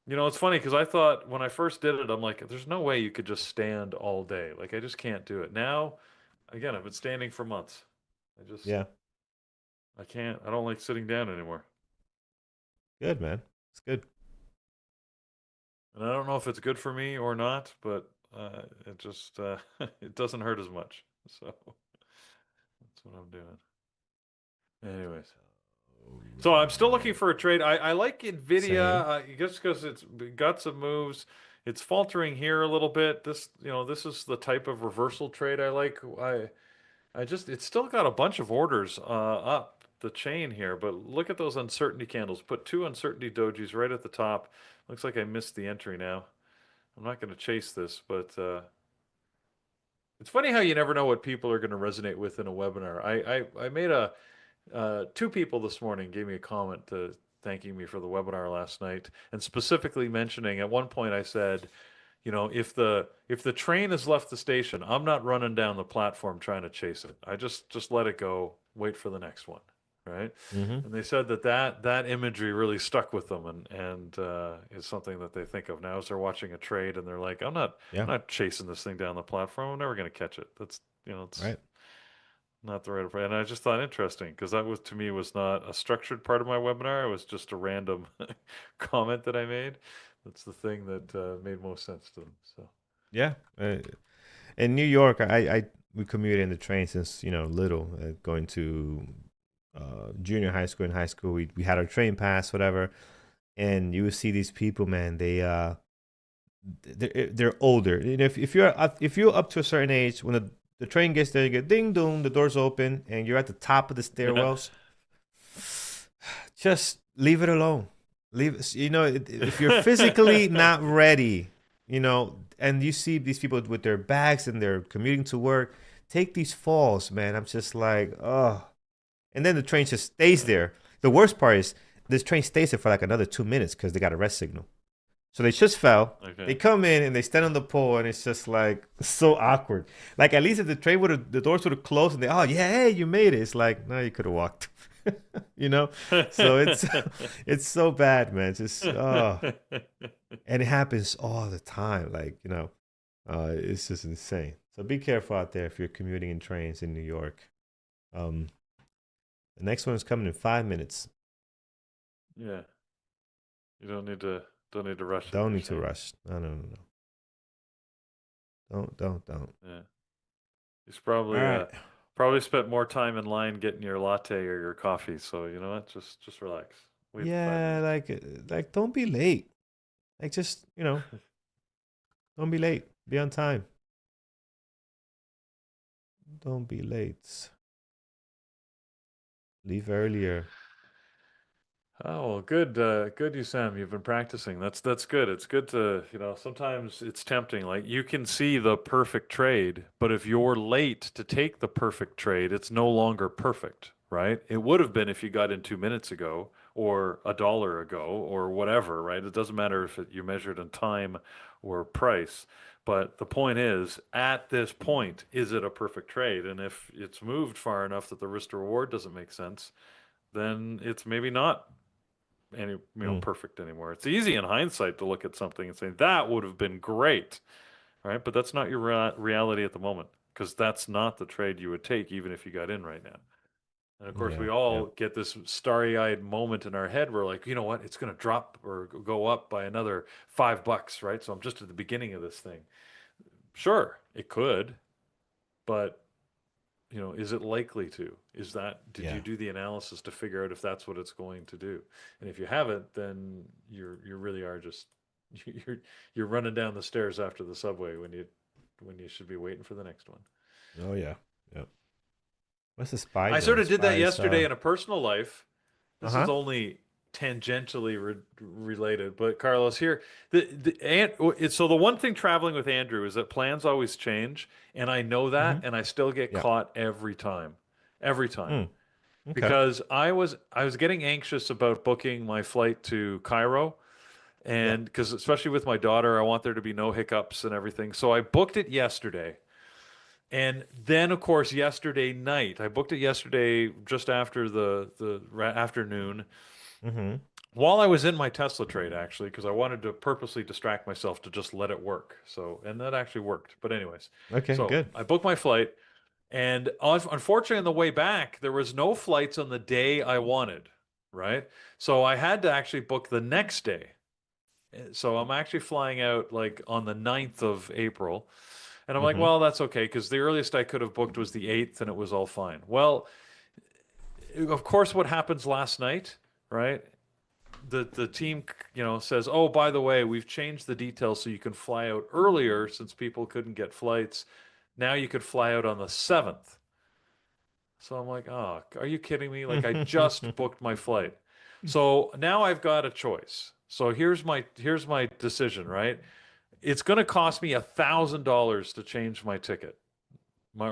it's funny because I thought when I first did it, I'm like, there's no way you could just stand all day. Like, I just can't do it. Now, again, I've been standing for months. I just, Yeah. I can't, I don't like sitting down anymore. Good, man. It's good. And I don't know if it's good for me or not, but it just, it doesn't hurt as much. So that's what I'm doing. Anyways. All So I'm still looking right. for a trade. I like Nvidia, Same. just because it's got some moves. It's faltering here a little bit. This is the type of reversal trade I like. It's still got a bunch of orders up the chain here, but look at those uncertainty candles. Put two uncertainty dojis right at the top. Looks like I missed the entry now. I'm not going to chase this, but it's funny how you never know what people are going to resonate with in a webinar. I made two people this morning gave me a comment thanking me for the webinar last night, and specifically mentioning at one point I said, if the train has left the station, I'm not running down the platform trying to chase it. I just let it go, wait for the next one, right? Mm-hmm. And they said that imagery really stuck with them, and is something that they think of now as they're watching a trade, and they're like, I'm Yeah. not chasing this thing down the platform. I'm never going to catch it. That's it's Right. Not the right approach. And I just thought interesting because that was to me was not a structured part of my webinar. It was just a random comment that I made. That's the thing that made most sense to them. So Yeah. In New York, I we commuted in the train since little, going to junior high school and high school. We had our train pass, whatever, and you would see these people, man. They're older. And if you're up to a certain age, when the train gets there, you get ding dong, the doors open, and you're at the top of the yeah. stairwells. Just leave it alone. If you're physically not ready, and you see these people with their bags and they're commuting to work, take these falls, man. I'm just like, oh. And then the train just stays there. The worst part is this train stays there for like another 2 minutes because they got a rest signal. So they just fell. Okay. They come in and they stand on the pole, and it's just like so awkward. Like at least if the doors would have closed, and oh yeah, hey, you made it. It's like no, you could have walked. you know. So it's so bad, man. It's just and it happens all the time. Like it's just insane. So be careful out there if you're commuting in trains in New York. The next one is coming in 5 minutes. Yeah. You don't need to rush it. Don't need to rush. No. Don't. Yeah. He's probably All right. spent more time in line getting your latte or your coffee. So you know what? Just relax. Wait 5 Yeah, minutes. like don't be late. Like just don't be late. Be on time. Don't be late. Leave earlier. Oh, well, good, good, you Sam. You've been practicing. That's good. It's good to, sometimes it's tempting. Like you can see the perfect trade, but if you're late to take the perfect trade, it's no longer perfect, right? It would have been if you got in 2 minutes ago or a dollar ago or whatever, right? It doesn't matter if you measured in time or price. But the point is, at this point, is it a perfect trade? And if it's moved far enough that the risk to reward doesn't make sense, then it's maybe not Mm, perfect anymore. It's easy in hindsight to look at something and say that would have been great, right? But that's not your reality at the moment because that's not the trade you would take even if you got in right now. And of course, yeah, we yeah, all get this starry-eyed moment in our head where like, you know what, it's going to drop or go up by another $5, right? So I'm just at the beginning of this thing. Sure, it could, but is it likely to? Did you yeah, do the analysis to figure out if that's what it's going to do? And if you haven't, then you really are just you're you're running down the stairs after the subway when you should be waiting for the next one. oh yeah, yeah. What's the spy I sort zone? of did that Spies. yesterday in a personal life. This is Uh-huh. only tangentially related, but Carlos here, so the one thing traveling with Andrew is that plans always change, and I know that, Mm-hmm. and I still get Yeah. caught every time. Mm, okay. Because I was getting anxious about booking my flight to Cairo, Yeah. and because especially with my daughter, I want there to be no hiccups and everything. So I booked it yesterday. And then, of course, yesterday night, I booked it yesterday just after the afternoon, Mm-hmm. while I was in my Tesla trade, actually, because I wanted to purposely distract myself to just let it work. So, and that actually worked. But anyways, Okay, so good. I booked my flight, and unfortunately, on the way back, there was no flights on the day I wanted, right? So I had to actually book the next day. So I'm actually flying out like on the 9th of April. And I'm like, Mm-hmm. well, that's okay, because the earliest I could have booked was the 8th, and it was all fine. Well, of course, what happens last night, right? The team, says, oh, by the way, we've changed the details so you can fly out earlier since people couldn't get flights. Now you could fly out on the 7th. So I'm like, oh, are you kidding me? Like I just booked my flight. So now I've got a choice. So here's my decision, right? It's going to cost me $1,000 to change my ticket, my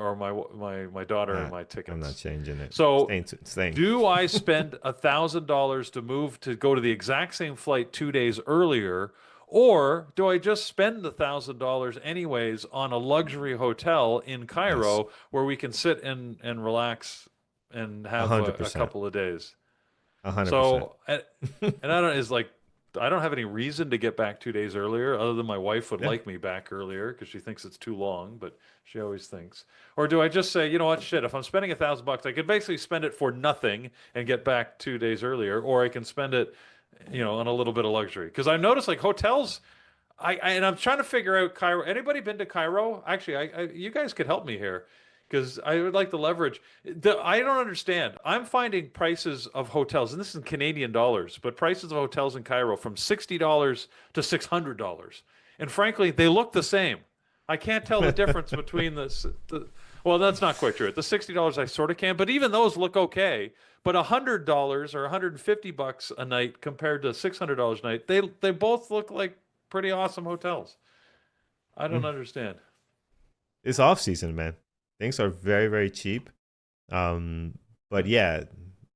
daughter and Nah, my I'm not tickets. changing it. So Staying. do I spend $1,000 to move to go to the exact same flight 2 days earlier, or do I just spend $1,000 anyways on a luxury hotel in Yes. Cairo where we can sit and relax and A have hundred a percent. couple of days? 100%. So, and I don't, is like, I don't have any reason to get back 2 days earlier, other than my wife would Yeah. like me back earlier because she thinks it's too long, but she always thinks. Or do I just say, you know what, shit, if I'm spending $1,000, I could basically spend it for nothing and get back 2 days earlier, or I can spend it, on a little bit of luxury. Because I noticed like hotels, and I'm trying to figure out Cairo. Anybody been to Cairo? Actually, you guys could help me here because I would like the leverage. I don't understand. I'm finding prices of hotels, and this is in Canadian dollars, but prices of hotels in Cairo from $60 to $600, and frankly, they look the same. I can't tell the difference between the. Well, that's not quite true. At the $60, I sort of can, but even those look okay. But $100 or $150 a night compared to $600 a night, they both look like pretty awesome hotels. I don't Mm. understand. It's off season, man. Things are very, very cheap. But yeah,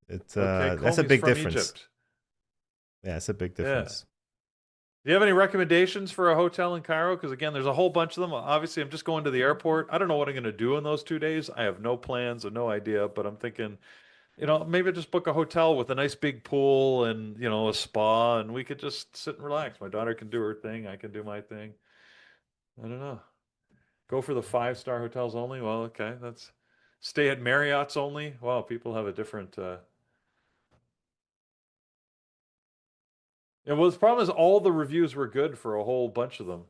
it's Okay, that's a Comey's big from difference. Egypt. Yeah, it's a big Yeah. difference. Do you have any recommendations for a hotel in Cairo? Because again, there's a whole bunch of them. Obviously, I'm just going to the airport. I don't know what I'm going to do in those 2 days. I have no plans or no idea, but I'm thinking, maybe just book a hotel with a nice big pool and, a spa, and we could just sit and relax. My daughter can do her thing. I can do my thing. I don't know. Go for the 5-star hotels only? Well, okay. That's stay at Marriott's only. Wow, people have a different yeah, well, the problem is all the reviews were good for a whole bunch of them.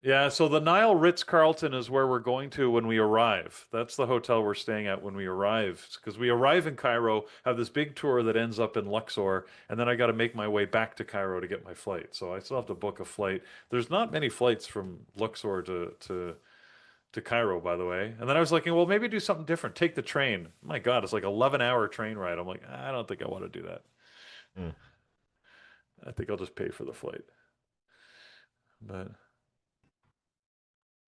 Yeah, so the Nile Ritz-Carlton is where we're going to when we arrive. That's the hotel we're staying at when we arrive. Because we arrive in Cairo, have this big tour that ends up in Luxor, and then I got to make my way back to Cairo to get my flight. So I still have to book a flight. There's not many flights from Luxor to Cairo, by the way. And then I was like, well, maybe do something different. Take the train. My God, it's like 11-hour train ride. I'm like, I don't think I want to do that. Mm. I think I'll just pay for the flight. But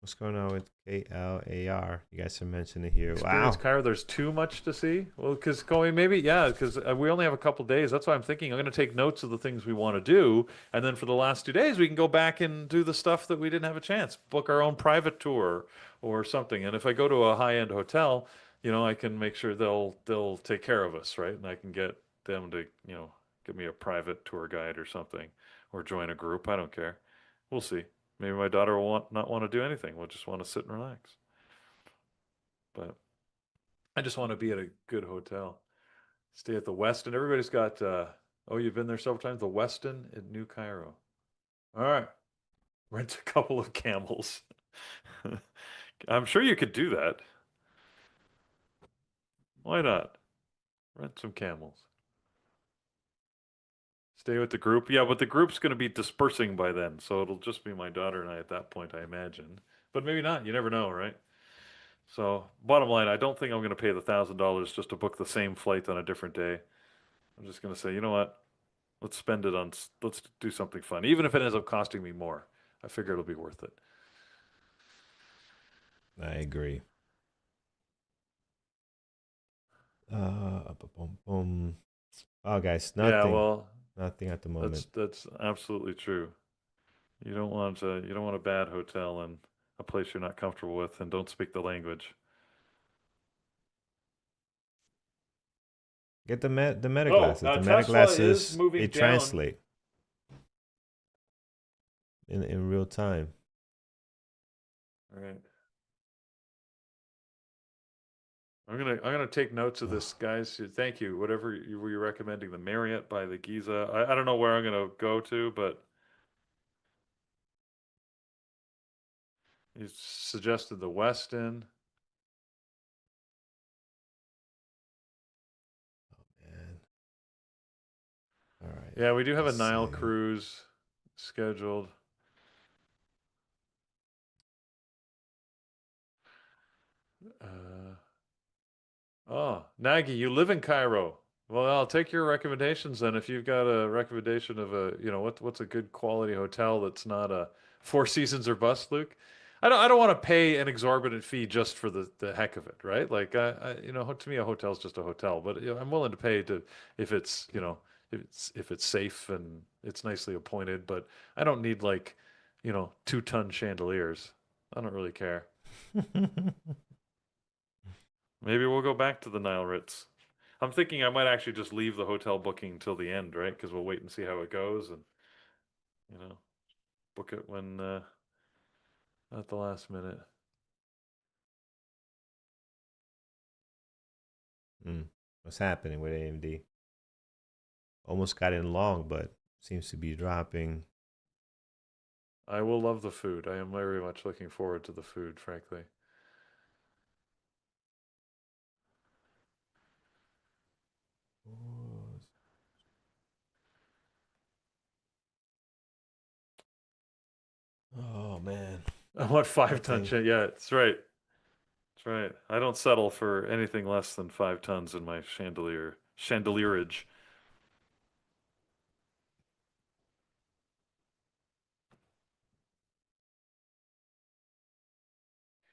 What's going on with KLAR? You guys are mentioning here. experience Wow. Cairo, there's too much to see. Well, because going maybe, yeah, because we only have a couple days. That's why I'm thinking I'm going to take notes of the things we want to do, and then for the last 2 days we can go back and do the stuff that we didn't have a chance. Book our own private tour or something. And if I go to a high-end hotel, I can make sure they'll take care of us, right? And I can get them to, give me a private tour guide or something, or join a group. I don't care. We'll see. Maybe my daughter will not want to do anything. We'll just want to sit and relax. But I just want to be at a good hotel. Stay at the Westin. Everybody's got, oh, you've been there several times? The Westin in New Cairo. All right. Rent a couple of camels. I'm sure you could do that. Why not? Rent some camels. Stay with the group. Yeah, but the group's going to be dispersing by then. So it'll just be my daughter and I at that point, I imagine. But maybe not. You never know, right? So, bottom line, I don't think I'm going to pay the $1,000 just to book the same flight on a different day. I'm just going to say, you know what? Let's spend it on, let's do something fun. Even if it ends up costing me more, I figure it'll be worth it. I agree. Boom, boom. Oh, guys, Yeah, nothing. well, Nothing at the that's moment. that's absolutely true. You don't want a bad hotel and a place you're not comfortable with and don't speak the language. Get the meta Oh, glasses. The meta Tesla is glasses, they moving down. translate in real time. All right. I'm gonna take notes of this, guys. Thank you. Whatever you were recommending, the Marriott by the Giza. I don't know where I'm gonna go to, but you suggested the Westin. Man. All right. Yeah, we do have a Let's Nile see. cruise scheduled. Uh, oh, Nagy, you live in Cairo. Well, I'll take your recommendations then. If you've got a recommendation of what's a good quality hotel that's not a Four Seasons or bust, Luke. I don't want to pay an exorbitant fee just for the heck of it, right? Like to me a hotel's just a hotel, but I'm willing to pay to if it's, if it's safe and it's nicely appointed, but I don't need like, 2-ton chandeliers. I don't really care. Maybe we'll go back to the Nile Ritz. I'm thinking I might actually just leave the hotel booking until the end, right? Because we'll wait and see how it goes, and you know, book it when at the last minute. What's happening with AMD? Almost got in long, but seems to be dropping. I will love the food. I am very much looking forward to the food, frankly. Oh man, I want 5 ton. nothing. Yeah, that's right. That's right. I don't settle for anything less than 5 tons in my chandelierage.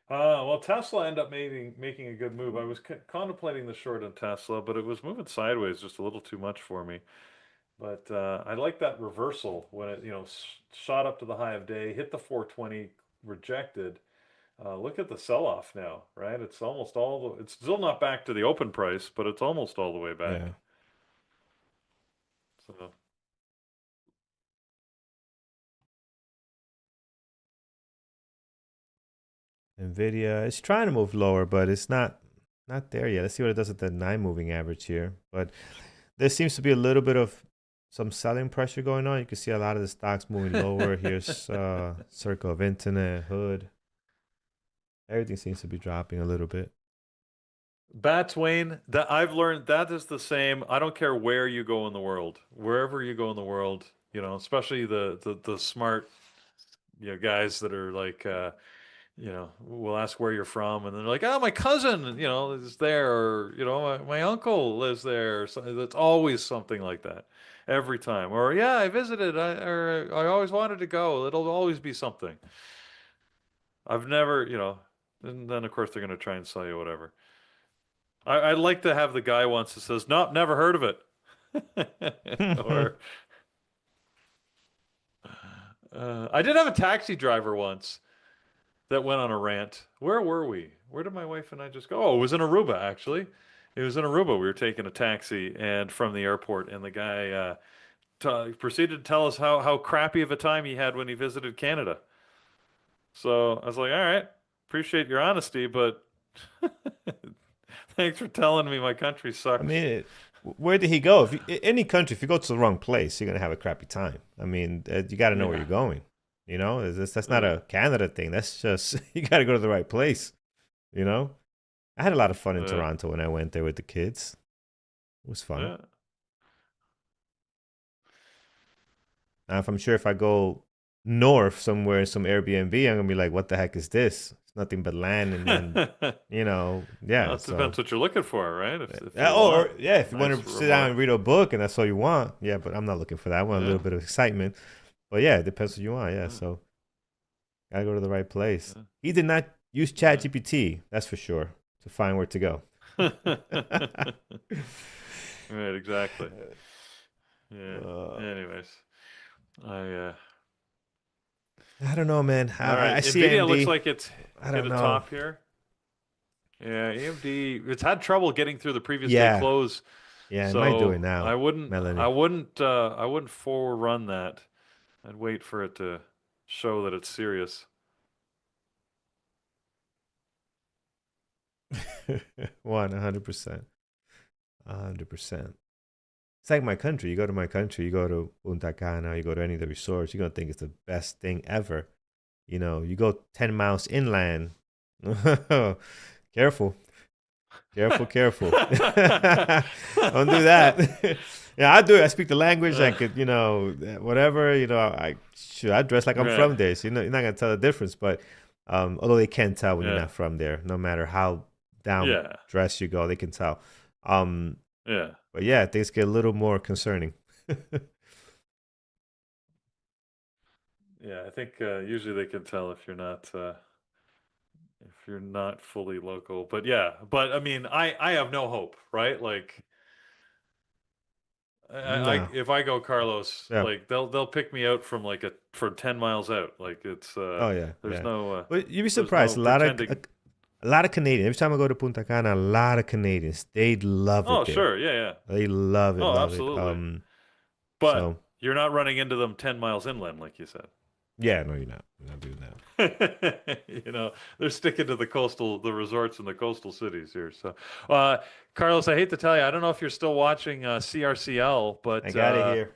Well, Tesla ended up making a good move. I was contemplating the short on Tesla, but it was moving sideways just a little too much for me. But I like that reversal when it, shot up to the high of day, hit the 420, rejected. Look at the sell-off now, right? It's almost it's still not back to the open price, but it's almost all the way back. Yeah. So, Nvidia is trying to move lower, but it's not there yet. Let's see what it does at the 9 moving average here. But there seems to be a little bit of some selling pressure going on. You can see a lot of the stocks moving lower. Here's Circle of Internet, Hood. Everything seems to be dropping a little bit. Bats, Wayne, that I've learned that is the same. I don't care where you go in the world, wherever you go in the world, especially the smart, guys that are like, we'll ask where you're from, and they're like, oh, my cousin, is there, or my uncle lives there. So it's always something like that, every time. Or yeah, I visited, or I always wanted to go. It'll always be something. I've never, and then of course they're gonna try and sell you whatever. I'd like to have the guy once that says, nope, never heard of it. Or I did have a taxi driver once that went on a rant. Where were we? Where did my wife and I just go? Oh, it was in Aruba, actually. It was in Aruba. We were taking a taxi and from the airport, and the guy proceeded to tell us how crappy of a time he had when he visited Canada. So I was like, all right, appreciate your honesty, but thanks for telling me my country I sucks. mean, where did he go? Any country, if you go to the wrong place, you're gonna have a crappy time. I mean, you got to know where Yeah. you're going. That's not a Canada thing. That's just you got to go to the right place. You know, I had a lot of fun in Yeah. Toronto when I went there with the kids. It was fun. Yeah. Now, if I'm sure if I go north somewhere in some Airbnb, I'm gonna be like, "What the heck is this? It's nothing but land." And then, Well, yeah. it depends So, what you're looking for, right? If you oh, want yeah, if you want nice to sit down remote. and read a book and that's all you want, yeah. But I'm not looking for that. I want a little Yeah. bit of excitement. But yeah, it depends what you want. Yeah, Yeah. so gotta go to the right place. Yeah. He did not use Yeah. ChatGPT, that's for sure, to find where to go. Right, exactly. Yeah. uh, Anyways, I I don't know, man. all I right. see Nvidia looks AMD. like it's I hit don't a know. top here. Yeah, AMD it's had trouble getting through the previous day Yeah, close. yeah, it might do it So I now, wouldn't I Melanie. wouldn't I wouldn't forerun that. I'd wait for it to show that it's serious. 100%. 100%. It's like my country. You go to my country, you go to Punta Cana, you go to any of the resorts, you're gonna think it's the best thing ever. You go 10 miles inland. Careful, careful. Don't do that. Yeah, I do it. I speak the language. I could, whatever. I dress like I'm Right. from there. So you're not gonna tell the difference. But although they can tell when you're Yeah. not from there, no matter how down Yeah. dressed you go, they can tell. Um, Yeah. but yeah, things get a little more concerning. Yeah, I think usually they can tell if you're not fully local. But yeah, but I mean, I have no hope, right? Like No. if I go Carlos, Yeah. like they'll pick me out from from 10 miles out. Like it's Oh yeah. there's Yeah. no But you'd be there's no surprised. pretending. A lot of Canadians. Every time I go to Punta Cana, a lot of Canadians. They love Oh, it there. sure. Yeah, yeah. They love it, Oh, love it. absolutely. So But you're not running into them 10 miles inland, like you said. yeah, no, you're not. You're not doing that. You know, they're sticking to the resorts in the coastal cities here. So, uh, Carlos, I hate to tell you, I don't know if you're still watching CRCL, I but got it here.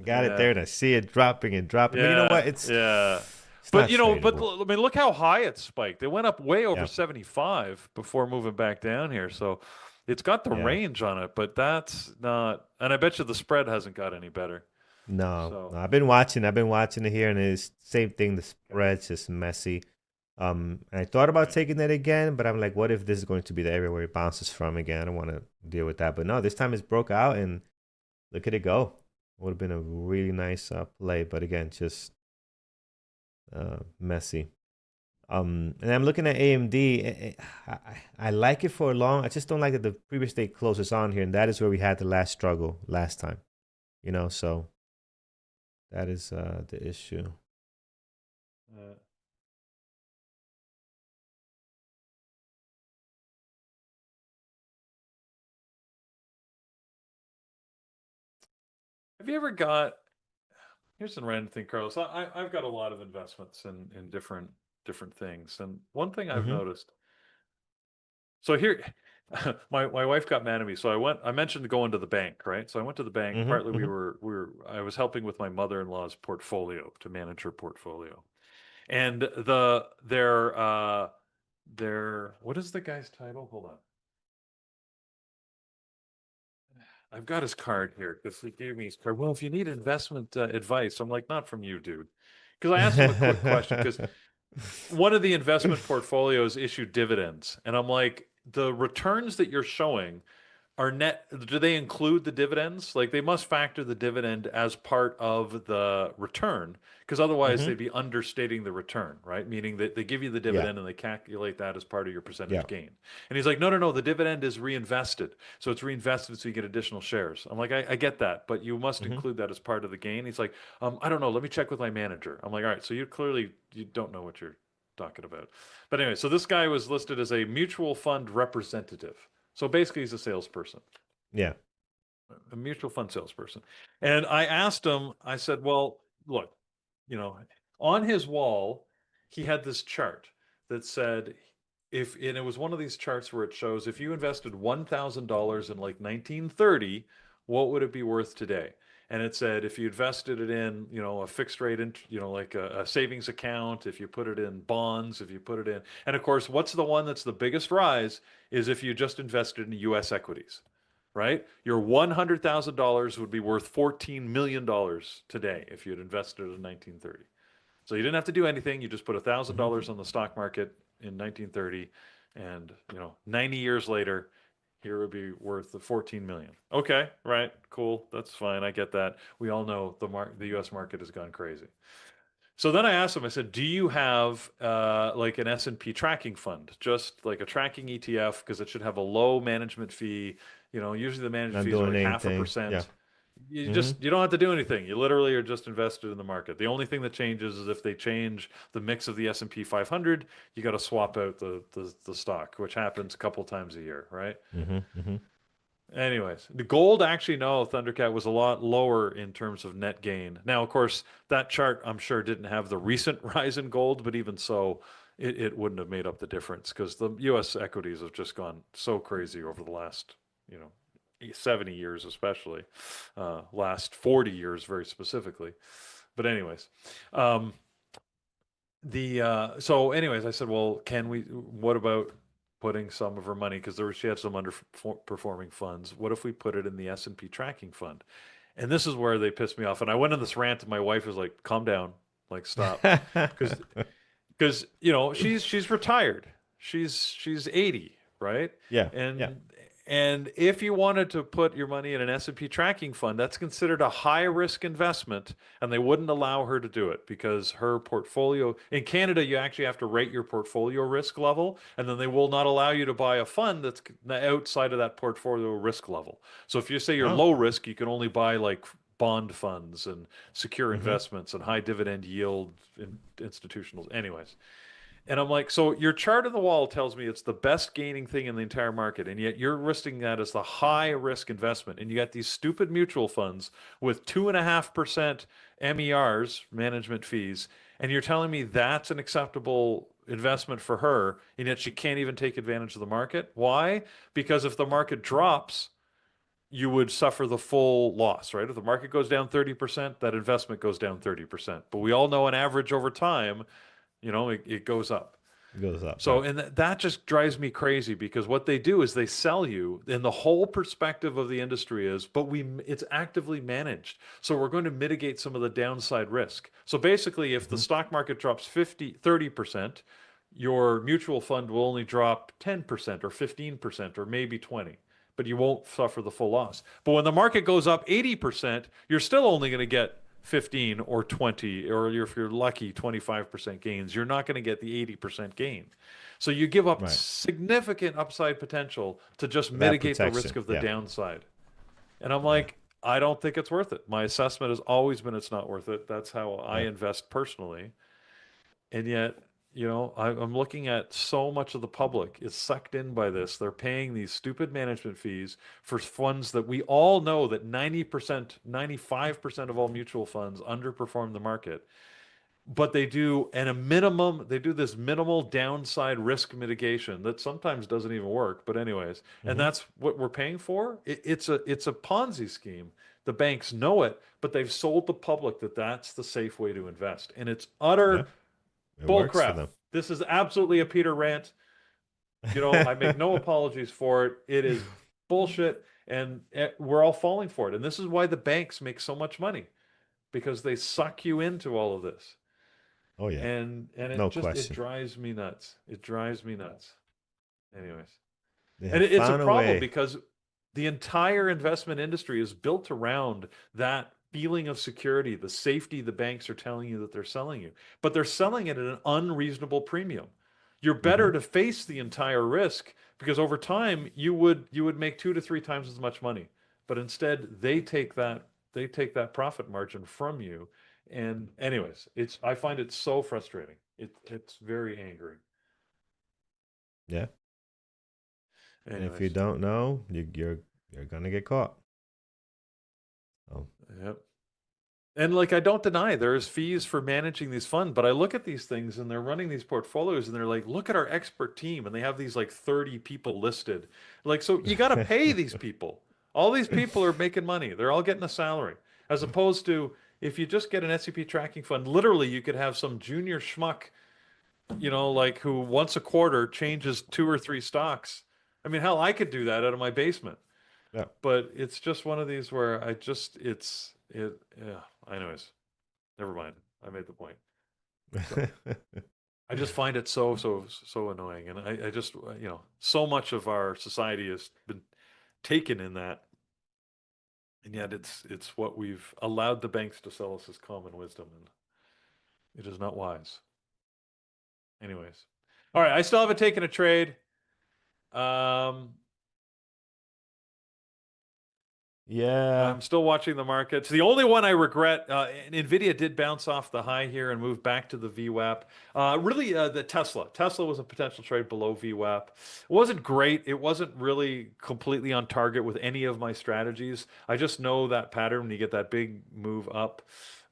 Got it yeah, there, and I see it dropping and dropping. But you know yeah, what? yeah. It's But not you know, but tradable. I mean, look how high it spiked. It went up way over Yeah, 75 before moving back down here. So it's got the yeah. range on it, but that's not, and I bet you the spread hasn't got any better. No, So, no. I've been watching. I've been watching it here, and it's same thing. The okay, spread's just messy. And I thought about right. taking that again, but I'm like, what if this is going to be the area where it bounces from again? I don't want to deal with that. But no, this time it's broke out, and look at it go. Would have been a really nice play, but again, just messy. And I'm looking at AMD. I like it for a long. I just don't like that the previous day closes on here, and that is where we had the last struggle last time. So that is the issue. Uh, have you ever got? Here's a random thing, Carlos. I've got a lot of investments in different things, and one thing I've Mm-hmm. noticed. So here, my wife got mad at me. So I mentioned going to the bank, right? So I went to the bank. Partly Mm-hmm. Mm-hmm. I was helping with my mother-in-law's portfolio to manage her portfolio, and their what is the guy's title? Hold on. I've got his card here because he gave me his card. Well, if you need investment advice, I'm like, not from you, dude. Because I asked him a quick question because one of the investment portfolios issued dividends, and I'm like, the returns that you're showing are net, do they include the dividends? Like they must factor the dividend as part of the return because otherwise Mm-hmm. they'd be understating the return, right? Meaning that they give you the Yeah. dividend and they calculate that as part of your Yeah. percentage gain. And he's like, no, no, no, the dividend is reinvested. So it's reinvested so you get additional shares. I'm like, I get that, but you must Mm-hmm. include that as part of the gain. He's like, I don't know. Let me check with my manager. I'm like, all right, so you don't know what you're talking about. But anyway, so this guy was listed as a mutual fund representative. So basically, he's a salesperson, Yeah. a mutual fund salesperson. And I asked him, I said, well, look, you know, on his wall, he had this chart that said, and it was one of these charts where it shows if you invested $1,000 in like 1930, what would it be worth today? And it said if you invested it in, a fixed rate, like a savings account, if you put it in bonds, if you put it in, and of course, what's the one that's the biggest rise is if you just invested in US equities, right? Your $100,000 would be worth $14 million today if you had invested it in 1930. So you didn't have to do anything. You just put Mm-hmm. $1,000 on the stock market in 1930, and 90 years later, here it would be worth the 14 million. Okay, right, cool, that's fine. I get that. We all know the U.S. market has gone crazy. So then I asked him. I said, "Do you have like an S&P tracking fund, just like a tracking ETF, because it should have a low management fee? Usually the management Not fees are doing like half a anything. Yeah. percent. Mm-hmm. You don't have to do anything. You literally are just invested in the market. The only thing that changes is if they change the mix of the S&P 500, you got to swap out the stock, which happens a couple times a year, right? Mm-hmm. Mm-hmm. Anyways, the gold actually, no, Thundercat was a lot lower in terms of net gain. Now, of course, that chart I'm sure didn't have the recent rise in gold, but even so, it wouldn't have made up the difference because the US equities have just gone so crazy over the last, 70 years, especially, last 40 years, very specifically. But, anyways, um, so anyways, I said, well, what about putting some of her money, because she had some underperforming funds, what if we put it in the S&P tracking fund? And this is where they pissed me off, and I went on this rant, and my wife was like, calm down, like, stop, because she's retired, she's 80, right? Yeah. Yeah. And if you wanted to put your money in an S&P tracking fund, that's considered a high risk investment, and they wouldn't allow her to do it because her portfolio in Canada, you actually have to rate your portfolio risk level, and then they will not allow you to buy a fund that's outside of that portfolio risk level. So if you say you're Oh. low risk, you can only buy like bond funds and secure Mm-hmm. investments and high dividend yield institutionals. Anyways, And I'm like, so your chart on the wall tells me it's the best gaining thing in the entire market, and yet you're listing that as the high risk investment. And you got these stupid mutual funds with 2.5% MERs, management fees, and you're telling me that's an acceptable investment for her, and yet she can't even take advantage of the market. Why? Because if the market drops, you would suffer the full loss, right? If the market goes down 30%, that investment goes down 30%. But we all know an average over time, it goes up. It goes up, So, right? and that just drives me crazy because what they do is they sell you, and the whole perspective of the industry is, but it's actively managed. So we're going to mitigate some of the downside risk. So basically, if the Hmm. stock market drops 30%, your mutual fund will only drop 10% or 15% or maybe 20, but you won't suffer the full loss. But when the market goes up 80%, you're still only going to get 15 or 20, or if you're lucky, 25% gains. You're not going to get the 80% gain. So you give up Right. significant upside potential to just That mitigate the risk protection. of the Yeah. downside. And I'm Yeah. like, I don't think it's worth it. My assessment has always been it's not worth it. That's how I Yep. invest personally. And yet, I'm looking at so much of the public is sucked in by this. They're paying these stupid management fees for funds that we all know that 90%, 95% of all mutual funds underperform the market. But they do, and a minimum, they do this minimal downside risk mitigation that sometimes doesn't even work. But anyways, and Hmm. that's what we're paying for. It's a Ponzi scheme. The banks know it, but they've sold the public that that's the safe way to invest, and it's Yeah. utter It bull works for crap. them. This is absolutely a Peter rant. I make no apologies for it. It is bullshit, and we're all falling for it. And this is why the banks make so much money because they suck you into all of this. Oh yeah. And No it question. drives me nuts. It drives me nuts. Anyways. They And have it's a found a problem way. because the entire investment industry is built around that feeling of security, the safety the banks are telling you that they're selling you. But they're selling it at an unreasonable premium. You're Hmm. better to face the entire risk because over time you would make 2 to 3 times as much money. But instead they take that profit margin from you. And anyways, I find it so frustrating. It's very angering. Yeah. And if you Anyways, don't know, you're gonna get caught. Oh. yep. And like I don't deny there's fees for managing these funds, but I look at these things and they're running these portfolios and they're like, look at our expert team, and they have these like 30 people listed. Like, so you got to pay these people. All these people are making money. They're all getting a salary. As opposed to if you just get an SCP tracking fund, literally you could have some junior schmuck, like who once a quarter changes 2 or 3 stocks. I mean, hell, I could do that out of my basement. Yeah. But it's just one of these where yeah. Anyways, never mind. I made the point. So I just find it so annoying, and I just so much of our society has been taken in that, and yet it's what we've allowed the banks to sell us as common wisdom, and it is not wise. Anyways, all right. I still haven't taken a trade. Um, Yeah. I'm still watching the markets. The only one I regret, Nvidia did bounce off the high here and move back to the VWAP. Really, the Tesla. Tesla was a potential trade below VWAP. It wasn't great. It wasn't really completely on target with any of my strategies. I just know that pattern when you get that big move up.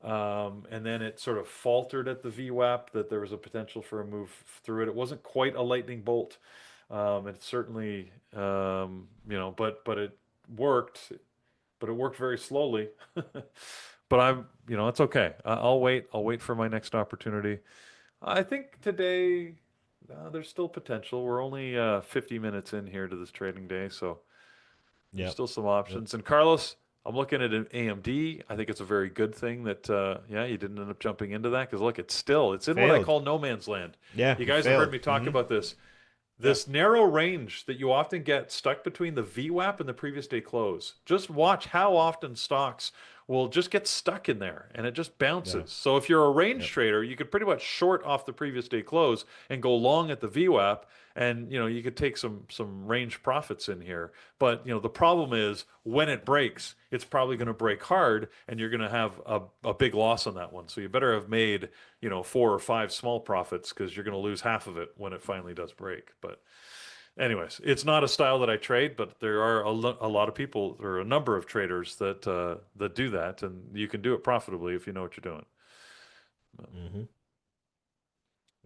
And then it sort of faltered at the VWAP, that there was a potential for a move through it. It wasn't quite a lightning bolt. It certainly, but it worked, but it worked very slowly. But it's okay. I'll wait. I'll wait for my next opportunity. I think today there's still potential. We're only 50 minutes in here to this trading day, so there's Yep. still some Yep. options. And Carlos, I'm looking at an AMD. I think it's a very good thing that yeah, you didn't end up jumping into that because look, it's in what I Failed. call no man's land. Yeah, You it guys have heard failed. me talk Hmm. about this. Yeah. This narrow range that you often get stuck between the VWAP and the previous day close. Just watch how often stocks will just get stuck in there and it just Yeah. bounces. So if you're a range Yep. trader, you could pretty much short off the previous day close and go long at the VWAP, and you could take some range profits in here. But the problem is when it breaks, it's probably going to break hard, and you're going to have a big loss on that one. So you better have made 4 or 5 small profits, because you're going to lose half of it when it finally does break. But anyways, it's not a style that I trade, but there are a lot of people, or a number of traders that do that, and you can do it profitably if you know what you're doing. Mm-hmm.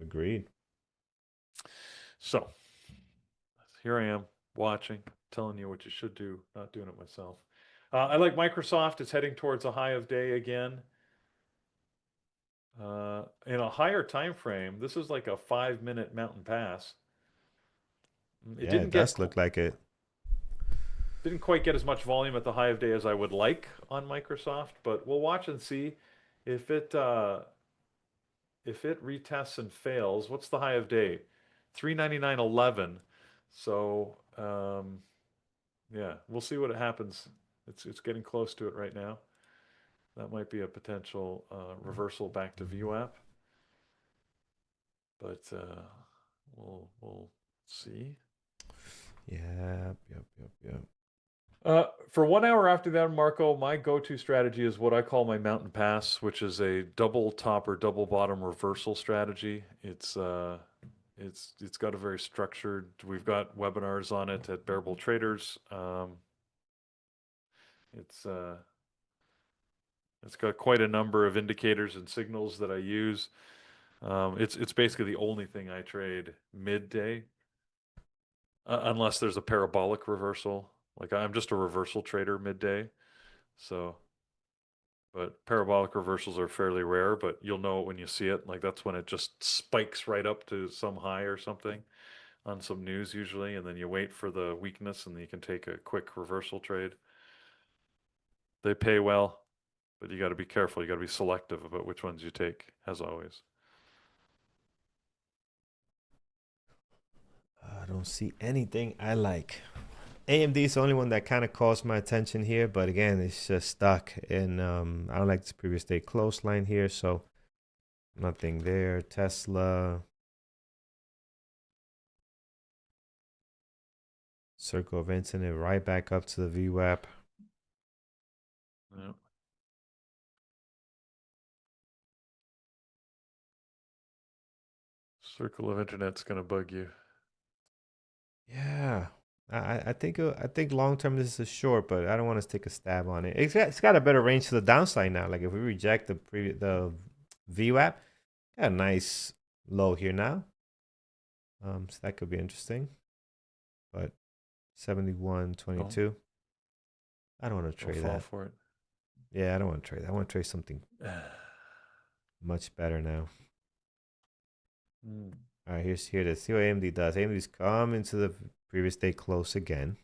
Agreed. So here I am watching, telling you what you should do, not doing it myself. I like Microsoft. It's heading towards a high of day again. In a higher time frame, this is like a 5-minute mountain pass. It Yeah, it does look like it. didn't quite get as much volume at the high of day as I would like on Microsoft, but we'll watch and see if it retests and fails. What's the high of day? 399.11. So yeah, we'll see what happens. It's getting close to it right now. That might be a potential reversal back to VWAP, but we'll see. Yep, yep, yep, yep. For 1 hour after that, Marco, my go-to strategy is what I call my mountain pass, which is a double top or double bottom reversal strategy. It's got a very structured. We've got webinars on it at Bearable Traders. It's got quite a number of indicators and signals that I use. It's basically the only thing I trade midday, unless there's a parabolic reversal. Like, I'm just a reversal trader midday. So, but parabolic reversals are fairly rare, but you'll know it when you see it. Like, that's when it just spikes right up to some high or something on some news usually, and then you wait for the weakness, and then you can take a quick reversal trade. They pay well, but you got to be careful. You got to be selective about which ones you take, as always. I don't see anything I like. AMD is the only one that kind of calls my attention here, but again, it's just stuck in. I don't like this previous day close line here, so nothing there. Tesla, circle of incident, right back up to the VWAP. Yeah. Circle of internet's gonna bug you. Yeah, I think long term this is a short, but I don't want to take a stab on it. It's got a better range to the downside now. Like if we reject the VWAP, got a nice low here now. So that could be interesting. But 71.22. I don't want to Don't trade fall that. for it. Yeah, I don't want to trade that. I want to trade something much better now. Mm. All right, here it is. See what AMD does. AMD's come into the previous day close again.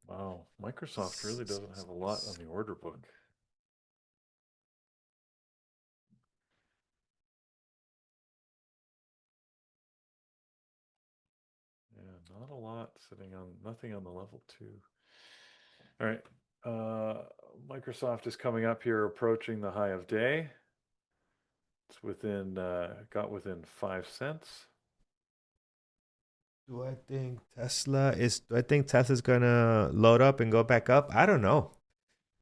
Wow, Microsoft really doesn't have a lot on the order book. Yeah, not a lot sitting on, nothing on the level 2. All right. Microsoft is coming up here, approaching the high of day. It's within, got within 5 cents. Do I think Tesla's gonna load up and go back up? I don't know.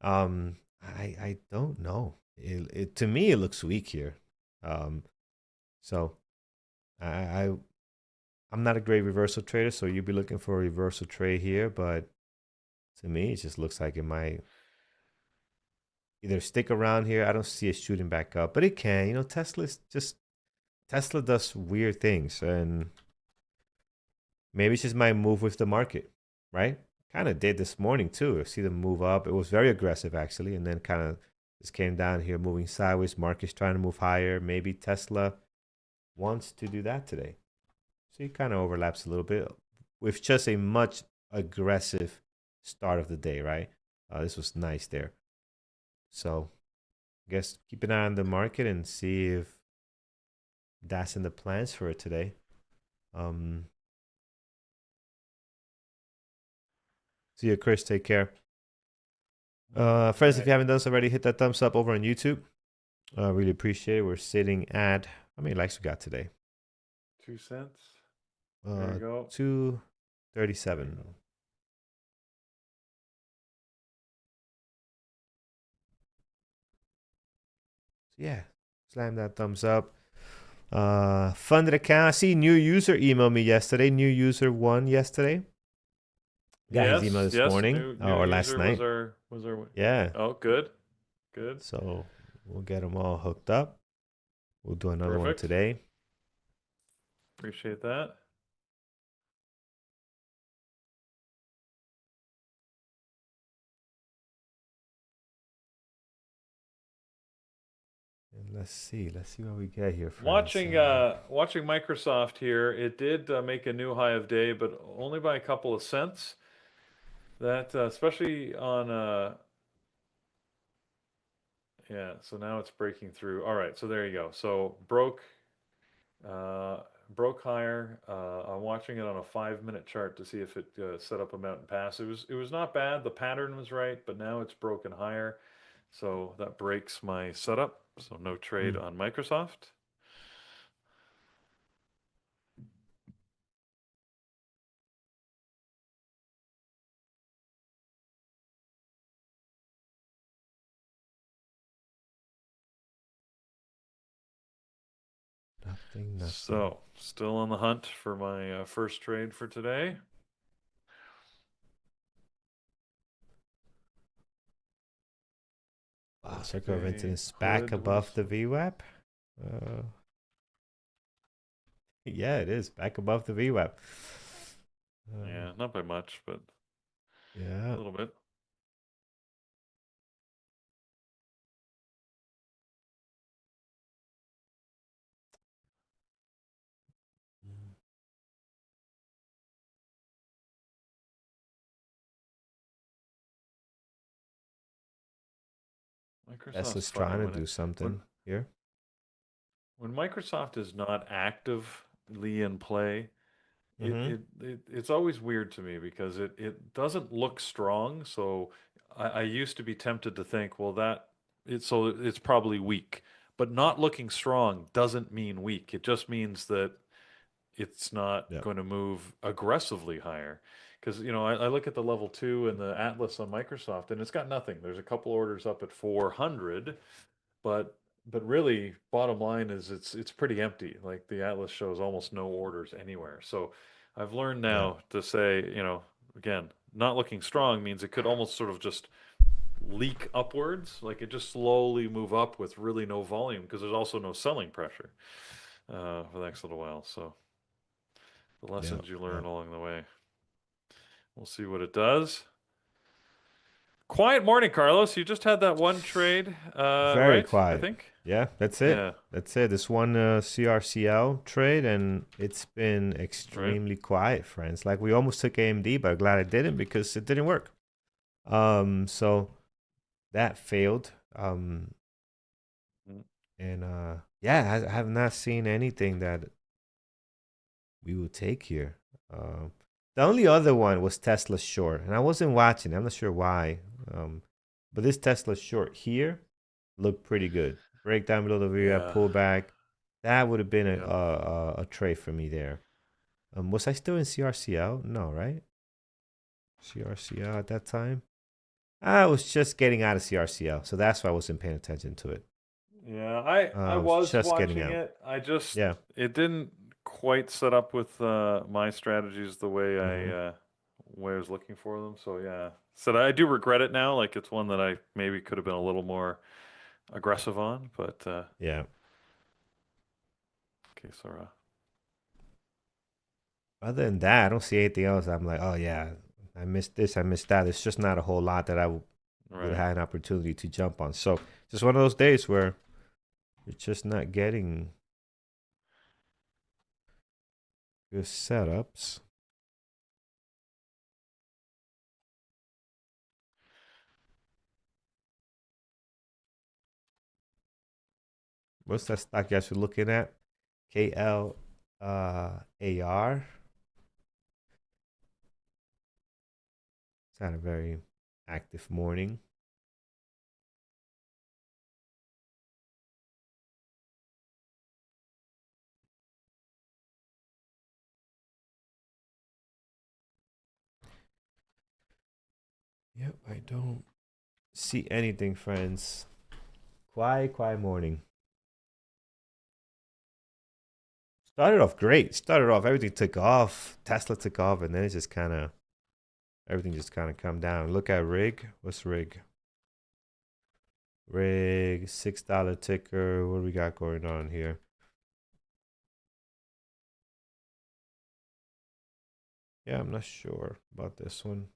I don't know. It to me it looks weak here. So I I'm not a great reversal trader, so you'll be looking for a reversal trade here, but to me it just looks like it might either stick around here. I don't see it shooting back up, but it can. Tesla does weird things, and maybe it's just my move with the market, right? Kind of did this morning too. I see them move up. It was very aggressive actually, and then kind of just came down here, moving sideways. Market's trying to move higher. Maybe Tesla wants to do that today. So it kind of overlaps a little bit with just a much aggressive start of the day, right? This was nice there. So I guess keep an eye on the market and see if that's in the plans for it today. See you, Chris. Take care. Friends, if Okay. you haven't done so already, hit that thumbs up over on YouTube. Really appreciate it. We're sitting at, how many likes we got today? 2 cents. There you go. 237. There you go. So yeah, slam that thumbs up. Funded account. I see new user emailed me yesterday. New user one yesterday. Got his email Yes, this yes. morning New or last user was night. our. Yeah. Oh, good, good, So we'll get them all hooked up. We'll do another one perfect. today. Appreciate that. And let's see. Let's see what we get here, friends. Watching Microsoft here, it did make a new high of day, but only by a couple of cents. That especially on yeah. So now it's breaking through. All right. So there you go. So uh, broke higher. I'm watching it on a 5 minute chart to see if it set up a mountain pass. It was not bad. The pattern was right, but now it's broken higher. So that breaks my setup. So no trade Mm. on Microsoft. Nothing, nothing. So still on the hunt for my first trade for today. Wow, circle of Workday incidence back hood above was the VWAP. Yeah, it is back above the VWAP. yeah, not by much, but a Yeah. little bit. Microsoft's Tesla's funny trying to when do when something here. when Microsoft is not actively in play, Mm-hmm. it's always weird to me because it doesn't look strong. So I used to be tempted to think, well, it's probably weak. But not looking strong doesn't mean weak. It just means that it's not Yep. going to move aggressively higher. Because, I look at the level two and the Atlas on Microsoft, and it's got nothing. There's a couple orders up at 400, but really, bottom line is it's pretty empty. Like the Atlas shows almost no orders anywhere. So I've learned Yeah. now to say, again, not looking strong means it could almost sort of just leak upwards, like it just slowly move up with really no volume because there's also no selling pressure for the next little while. So the Yep. lessons you learn Yep. along the way. We'll see what it does. Quiet morning, Carlos. You just had that one trade, Very right? I quiet. think. Yeah, that's it. Yeah. That's it. This one CRCL trade, and it's been Right. extremely quiet, friends. Like we almost took AMD, but glad I didn't because it didn't work. So that failed. Mm. And yeah, I have not seen anything that we will take here. The only other one was Tesla short, and I wasn't watching. I'm not sure why. But this Tesla short here looked pretty good. Breakdown below the VWAP, Yeah. pullback. That would have been Yep. a trade for me there. Was I still in CRCL? No, right? CRCL at that time. I was just getting out of CRCL, so that's why I wasn't paying attention to it. Yeah, I I was was just getting watching out. it. I just Yeah. it didn't quite set up with my strategies the way Mm-hmm. I was looking for them. So yeah. So I do regret it now. Like it's one that I maybe could have been a little more aggressive on, but Yeah. okay, Sarah. Other than that, I don't see anything else. I'm like, oh yeah, I missed this, I missed that. It's just not a whole lot that would Right. have an opportunity to jump on. So just one of those days where you're just not getting good setups. What's that stock you guys were looking at? KL AR. It's had a very active morning. don't see anything, friends. Quiet, quiet morning. Started off great. Started off, everything took off. Tesla took off, and then it just kind of, everything just kind of come down. Look at rig. What's rig? Rig, $6 ticker. What do we got going on here? Yeah, I'm not sure about this one.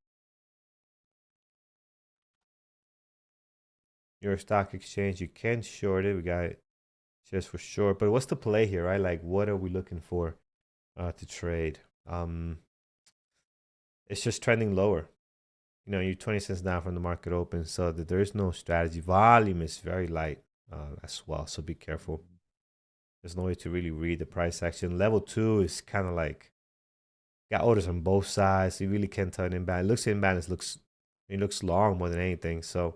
Your stock exchange, you can short it. We got shares for short. But what's the play here, right? Like, what are we looking for to trade? It's just trending lower. You know, you're 20 cents down from the market open, so that there is no strategy. Volume is very light as well, so be careful. There's no way to really read the price action. Level 2 is kind of like got orders on both sides. You really can't tell an imbalance. It looks imbalance. It looks long more than anything. So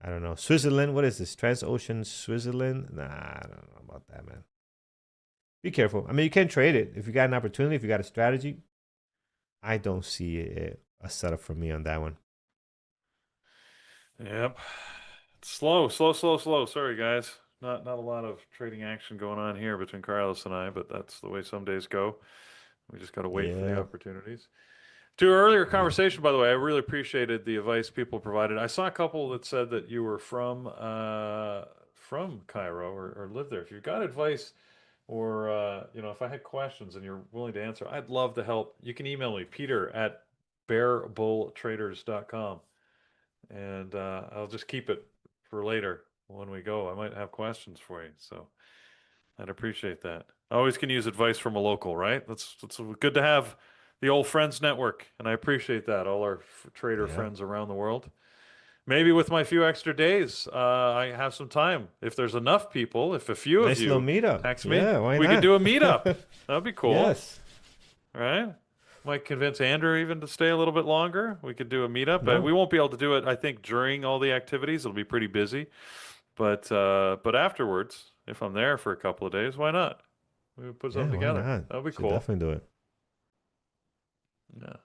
I don't know. Switzerland, what is this? Transocean Switzerland? Nah, I don't know about that, man. Be careful. I mean, you can trade it if you got an opportunity. If you got a strategy, I don't see a setup for me on that one. Yep. Slow, slow, slow, slow. Sorry, guys. Not a lot of trading action going on here between Carlos and I, but that's the way some days go. We just got to wait for the Yeah. opportunities. To our earlier Yeah. conversation, by the way, I really appreciated the advice people provided. I saw a couple that said that you were from Cairo or lived there. If you've got advice or if I had questions and you're willing to answer, I'd love to help. You can email me, Peter at bearbulltraders.com, and I'll just keep it for later when we go. I might have questions for you, so I'd appreciate that. I always can use advice from a local, right? That's good to have the old friends network, and I appreciate that. All our trader Yeah. friends around the world. Maybe with my few extra days, I have some time. If there's enough people, if a few of Nice little you meetup. text me, Yeah, why we could not? do a meetup. That'd be cool, Yes. right? Might convince Andrew even to stay a little bit longer. We could do a meetup, but No. we won't be able to do it, I think, during all the activities. It'll be pretty busy. But afterwards, if I'm there for a couple of days, why not? We would put something Yeah, why together. not? That would be Should cool. definitely do it. Yeah.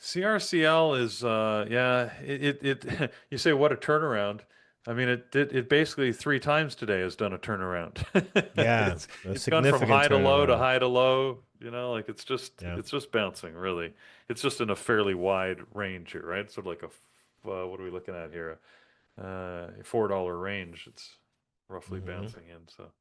CRCL is yeah, it you say what a turnaround. I mean it basically three times today has done a turnaround. Yeah, It's a it's gone from significant high to low to turnaround. high to low, like Yeah. it's just bouncing really. It's just in a fairly wide range here, right? Sort of like what are we looking at here? $4 range. It's roughly Hmm. bouncing in, so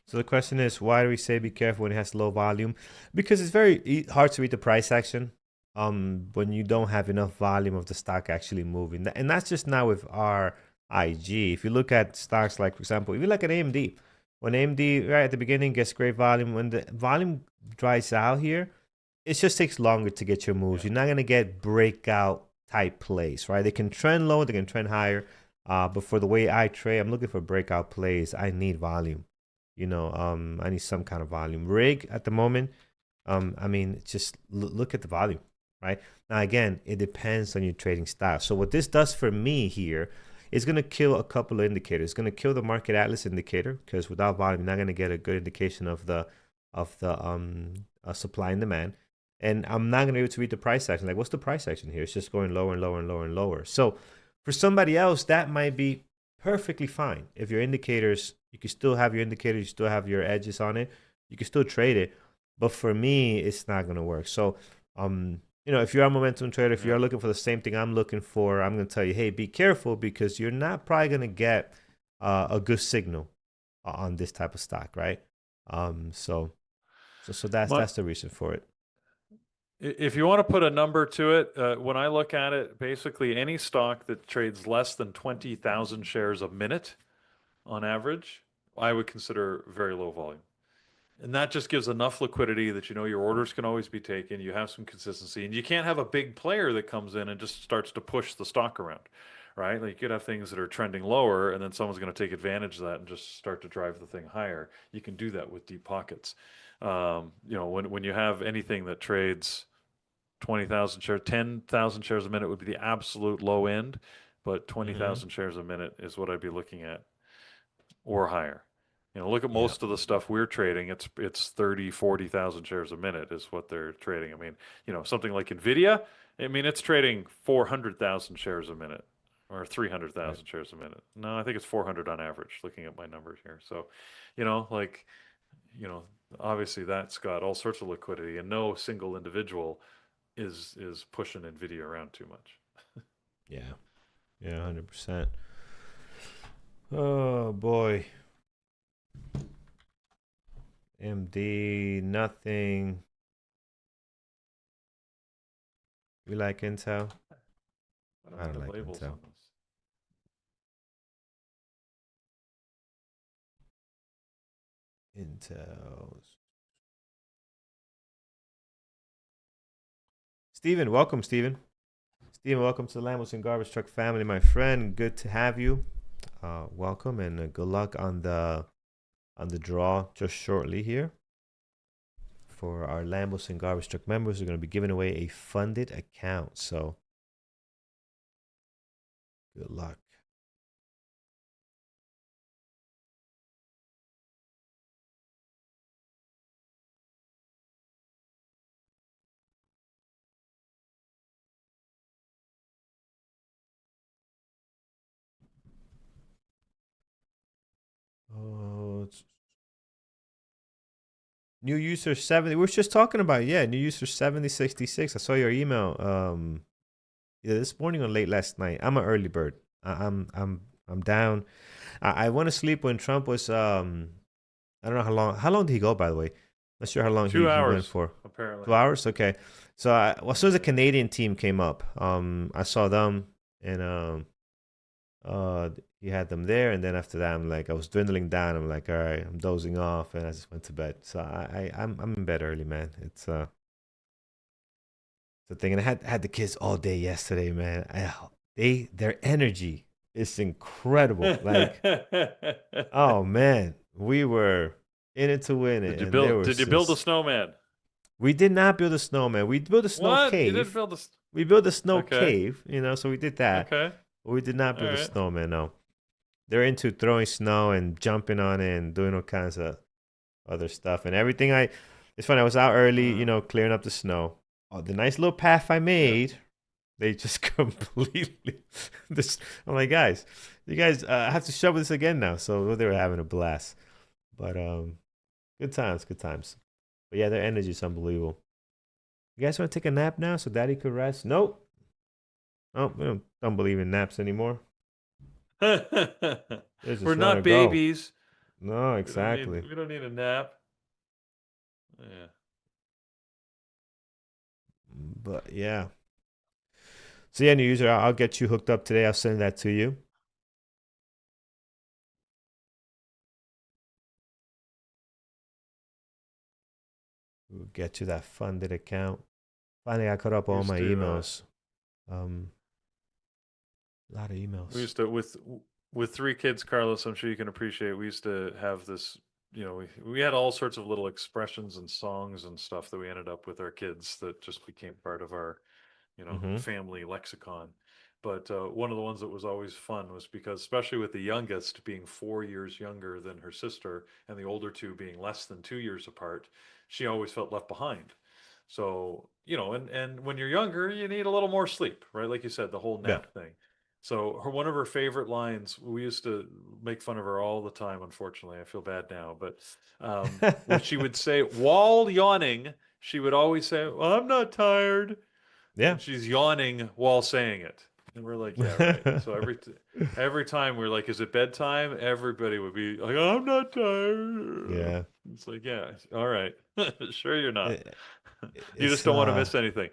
So the question is, why do we say be careful when it has low volume? Because it's very hard to read the price action when you don't have enough volume of the stock actually moving. And that's just not with our IG. If you look at stocks like, for example, if you look at AMD, when AMD right at the beginning gets great volume, when the volume dries out here, it just takes longer to get your moves. yeah. You're not gonna get breakout type plays, right? They can trend low, they can trend higher. But for the way I trade, I'm looking for breakout plays. I need volume. I need some kind of volume. Rig at the moment, I mean, just look at the volume, right? Now again, it depends on your trading style. So what this does for me here is going to kill a couple of indicators. It's going to kill the market atlas indicator because without volume, you're not going to get a good indication of the supply and demand. And I'm not going to be able to read the price action. Like, what's the price action here? It's just going lower and lower and lower and lower. So for somebody else, that might be perfectly fine. If your indicators, you can still have your indicators, you still have your edges on it, you can still trade it. But for me, it's not going to work. So, if you're a momentum trader, if Yeah. you're looking for the same thing I'm looking for, I'm going to tell you, hey, be careful because you're not probably going to get a good signal on this type of stock, right? So My, that's the reason for it. If you want to put a number to it, when I look at it, basically any stock that trades less than 20,000 shares a minute on average, I would consider very low volume. And that just gives enough liquidity that your orders can always be taken, you have some consistency, and you can't have a big player that comes in and just starts to push the stock around, right? Like you could have things that are trending lower, and then someone's going to take advantage of that and just start to drive the thing higher. You can do that with deep pockets. When you have anything that trades 20,000 shares, 10,000 shares a minute would be the absolute low end, but Mm-hmm. 20,000 shares a minute is what I'd be looking at or higher. Look at Yeah. most of the stuff we're trading. It's 30, 40,000 shares a minute is what they're trading. I mean, something like Nvidia, I mean, it's trading 400,000 shares a minute or Right. 300,000 shares a minute. No, I think it's 400 on average, looking at my numbers here. So, like, you know, obviously that's got all sorts of liquidity, and no single individual is pushing Nvidia around too much. Yeah. Yeah. 100%. Oh boy. MD. Nothing. We like Intel. I don't I don't have like labels Intel. on this. Intel. Steven, welcome, Steven. Steven, welcome to the Lambos and Garbage Truck family, my friend. Good to have you. Welcome and good luck on the draw just shortly here. For our Lambos and Garbage Truck members, we're going to be giving away a funded account. So good luck. Oh, new user 70. We were just talking about, yeah, new user 7066. I saw your email either this morning or late last night. I'm an early bird. I'm down. I went to sleep when Trump was I don't know how long did he go, by the way? Not sure how long Two he went hours, for. apparently. 2 hours? Okay. So as soon as the Yeah. Canadian team came up, I saw them and uh he had them there, and then after that I'm like I was dwindling down. I'm like, all right, I'm dozing off, and I just went to bed. So I'm in bed early, man. It's the thing. And I had the kids all day yesterday, man. Their energy is incredible. Like, oh man, we were in it to win it, Did you and there build? was Did you build a just snowman? we did not build a snowman. We built a snow What? You didn't cave. build a? We built a snow Okay. cave, so we did that. Okay. But we did not All build a right. snowman. No, they're into throwing snow and jumping on it and doing all kinds of other stuff and everything. It's funny. I was out early, Uh, clearing up the snow. Oh, the nice little path I yeah. made, they just completely. This, I'm like, guys, you guys have to shovel this again now. So they were having a blast. But good times, good times. But yeah, their energy is unbelievable. You guys want to take a nap now so daddy could rest? Nope. Oh, we don't believe in naps anymore. They just We're want to not go. babies. No, We don't need. exactly. We don't need a nap. Yeah. But yeah. So yeah, new user, I'll get you hooked up today. I'll send that to you. We'll get you that funded account. Finally, I caught up We all used my to. emails. Um, a lot of We emails. used to with three kids, Carlos. I'm sure you can appreciate. We used to have this. We had all sorts of little expressions and songs and stuff that we ended up with our kids that just became part of our Mm-hmm. family lexicon. But one of the ones that was always fun was because, especially with the youngest being 4 years younger than her sister, and the older two being less than 2 years apart, she always felt left behind. So, and when you're younger, you need a little more sleep, right? Like you said, the whole Yeah. nap thing. So one of her favorite lines, we used to make fun of her all the time, unfortunately. I feel bad now, but what she would say while yawning, she would always say, well, I'm not tired. Yeah. And she's yawning while saying it. And we're like, yeah, right. So every time we're like, is it bedtime? Everybody would be like, I'm not tired. Yeah. It's like, yeah, all right. Sure you're not. It, You it's just don't want to miss anything.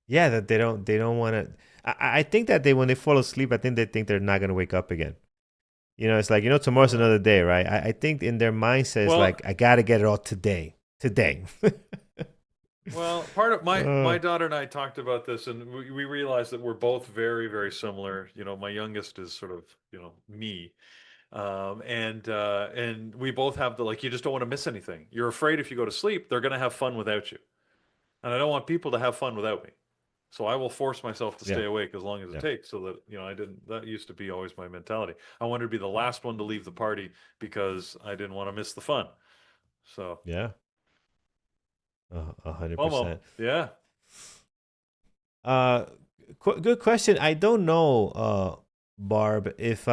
yeah, that they don't want to. I think that they when they fall asleep, I think they think they're not gonna wake up again. It's like tomorrow's Uh, another day, right? I think in their mindset is well, like I gotta get it all today, today. part of my uh, daughter and I talked about this, and we realized that we're both very, very similar. My youngest is sort of, me. And we both have the, like, you just don't want to miss anything. You're afraid if you go to sleep, they're going to have fun without you. And I don't want people to have fun without me. So I will force myself to stay Yeah. awake as long as it Yeah. takes, so that I didn't. That used to be always my mentality. I wanted to be the last one to leave the party because I didn't want to miss the fun. So Yeah. 100%. FOMO, yeah. Uh, good question. I don't know, Barb, if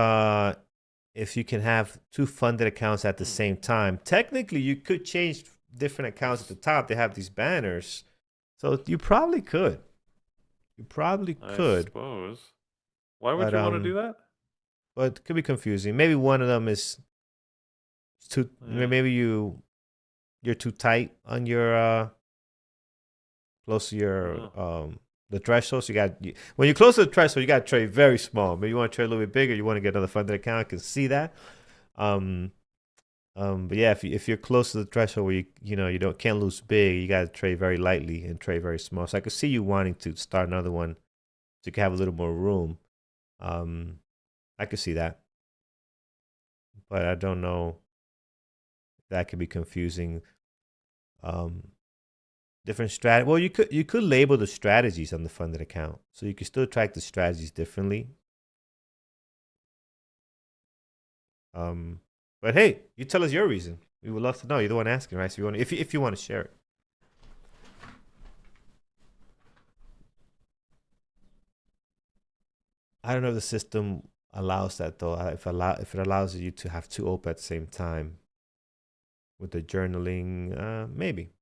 you can have two funded accounts at the same time. Technically, you could change different accounts at the top. They have these banners, so you probably could. You probably I could, suppose. Why would but you want to do that? but it could be confusing. Maybe one of them is too. Yeah. Maybe you're too tight on your close to your the threshold. So when you're close to the threshold, you got to trade very small. Maybe you want to trade a little bit bigger. You want to get another funded account. I can see that. But yeah, if you're close to the threshold where you don't can't lose big, you got to trade very lightly and trade very small. So I could see you wanting to start another one so you can have a little more room. I could see that, but I don't know. That could be confusing. Different strat. Well, you could label the strategies on the funded account, so you can still track the strategies differently. But hey, you tell us your reason. We would love to know. You're the one asking, right? So if you want to share it. I don't know if the system allows that though. If it allows you to have two open at the same time with the journaling, maybe.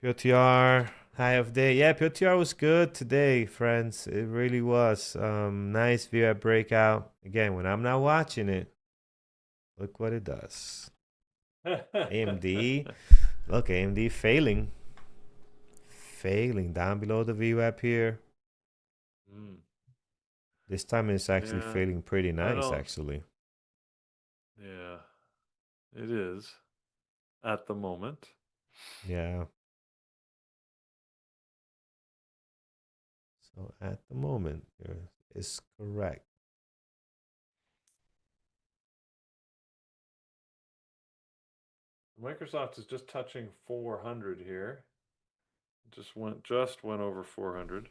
PLTR high of day. Yeah, PLTR was good today, friends. It really was. Nice view at breakout. Again, when I'm not watching it, look what it does. AMD. Look, AMD failing. Failing down below the VWAP here. This time it's actually failing pretty nice, actually. Yeah, it is at the moment. Yeah. So at the moment, is correct. Microsoft is just touching 400 here. Just went over 400.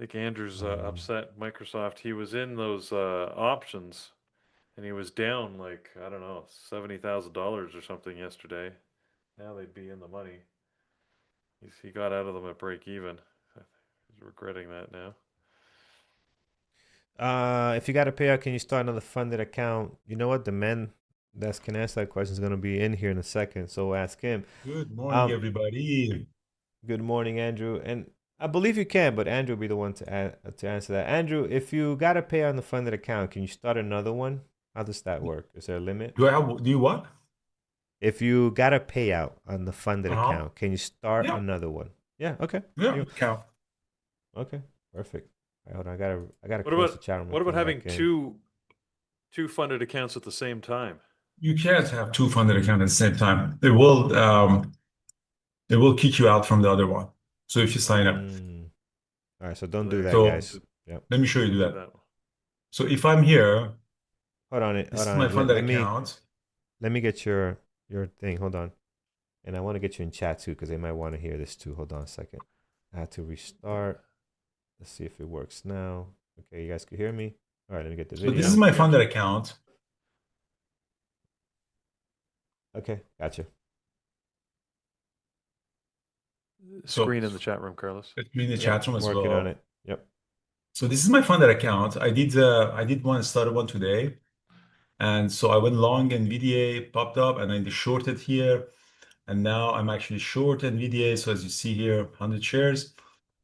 I think Andrew's upset Microsoft. He was in those options, and he was down like, I don't know, $70,000 or something yesterday. Now they'd be in the money. He got out of them at break even. He's regretting that now. If you got a payout, can you start another funded account? You know what? The man that can answer that question is going to be in here in a second, so we'll ask him. Good morning, everybody. Good morning, Andrew. And I believe you can, but Andrew will be the one to answer that. Andrew, if you got a payout on the funded account, can you start another one? How does that work? Is there a limit? Do you what? If you got a payout on the funded account, can you start another one? Yeah. Okay. Yeah. Count. Okay. Perfect. All right, hold on. I gotta close the chat room. What about having two funded accounts at the same time? You can't have two funded accounts at the same time. It will kick you out from the other one. So if you sign up. All right, so don't do that, guys. Yep. Let me show you that. So if I'm here, hold on. This is my funded account. Let me get your thing. Hold on. And I want to get you in chat too, because they might want to hear this too. Hold on a second. I had to restart. Let's see if it works now. Okay, you guys can hear me? All right, let me get the video. So this is my funded account. Okay, gotcha. Screen in the chat room, Carlos. Screen in the chat room as well. Working on it. Yep. So this is my funded account. I did started one today. And so I went long NVDA, popped up, and I shorted here. And now I'm actually short NVDA. So as you see here, 100 shares.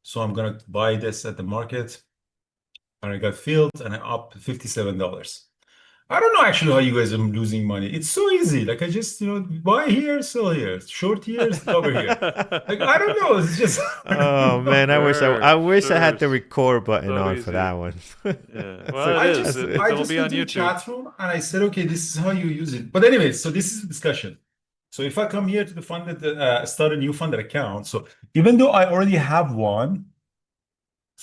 So I'm going to buy this at the market. And I got filled and I'm up $57. I don't know actually how you guys are losing money. It's so easy. Like I just, buy here, sell here, short here, cover here. Like I don't know. It's just. Oh man, I wish I had the record button on for that one. Yeah. Well, I just went to the chat room and I said, okay, this is how you use it. But anyway, so this is the discussion. So if I come here to the funded, start a new funded account. So even though I already have one,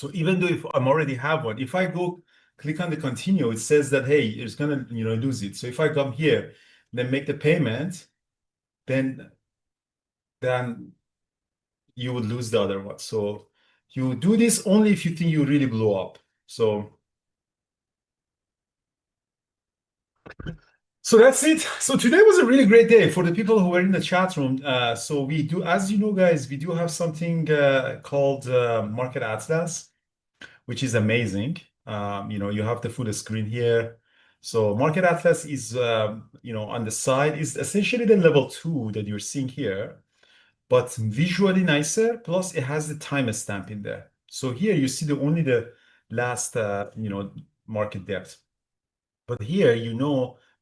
if I'm already have one, if I go click on the continue, it says that, hey, it's going to lose it. So if I come here, then make the payment, then you would lose the other one. So you do this only if you think you really blow up. So that's it. So today was a really great day for the people who were in the chat room. So we do, as you know, guys, we do have something called Market Atlas, which is amazing. You have the full screen here. So Market Atlas is, on the side is essentially the level 2 that you're seeing here, but visually nicer. Plus, it has the timestamp in there. So here you see only the last, market depth. But here,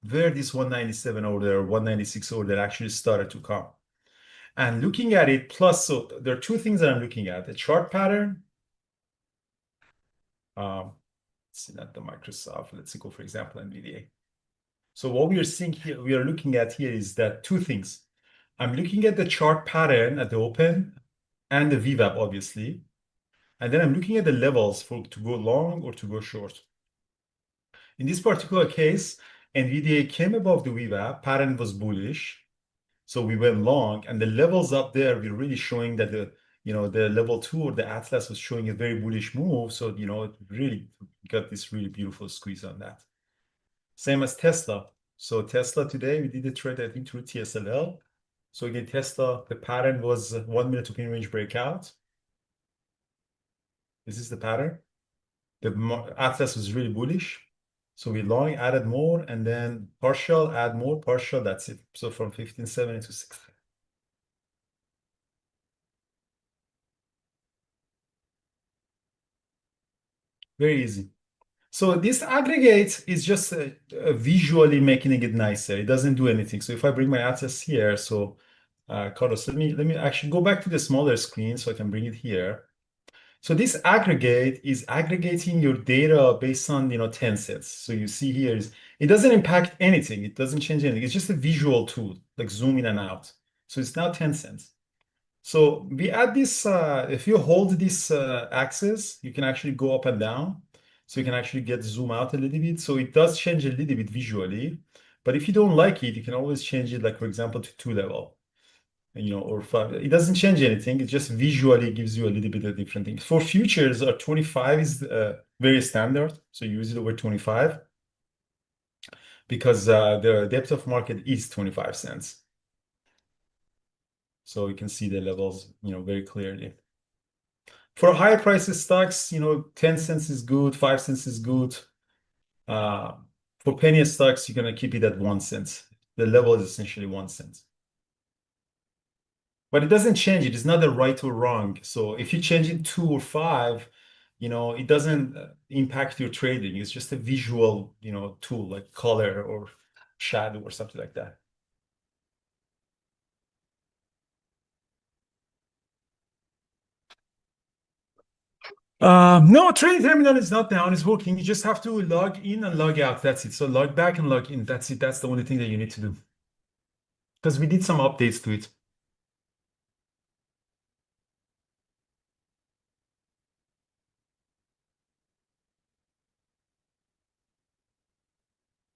where this 197 order, 196 order actually started to come. And looking at it, plus, so there are two things that I'm looking at: the chart pattern. Let's see, not the Microsoft. Let's go, for example, NVDA. So what we are seeing here, we are looking at here is that two things. I'm looking at the chart pattern at the open and the VWAP, obviously. And then I'm looking at the levels to go long or to go short. In this particular case, NVDA came above the VWAP, pattern was bullish. So we went long, and the levels up there were really showing that the level 2 or the Atlas was showing a very bullish move. So, it really got this really beautiful squeeze on that. Same as Tesla. So Tesla today, we did a trade, I think, through TSLA. So again, Tesla, the pattern was 1 minute opinion range breakout. This is the pattern. The Atlas was really bullish. So we long, added more, and then partial, add more, partial, that's it. So from 1570 to 16. Very easy. So this aggregate is just visually making it nicer. It doesn't do anything. So if I bring my Atlas here, so Carlos, let me actually go back to the smaller screen so I can bring it here. So this aggregate is aggregating your data based on 10 sets. So you see here is it doesn't impact anything. It doesn't change anything. It's just a visual tool, like zoom in and out. So it's now 10 cents. So we add this, if you hold this axis, you can actually go up and down. So you can actually zoom out a little bit. So it does change a little bit visually. But if you don't like it, you can always change it, like, for example, to 2 level. Or 5. It doesn't change anything. It just visually gives you a little bit of different things. For futures, 25 is very standard. So you use it over 25 because the depth of market is 25 cents. So you can see the levels, very clearly. For higher prices stocks, 10 cents is good, 5 cents is good. For penny stocks, you're going to keep it at 1 cent. The level is essentially 1 cent. But it doesn't change it. It's not a right or wrong. So if you change it 2 or 5, it doesn't impact your trading. It's just a visual, tool like color or shadow or something like that. No, trading terminal is not down. It's working. You just have to log in and log out. That's it. So log back and log in. That's it. That's the only thing that you need to do. Because we did some updates to it.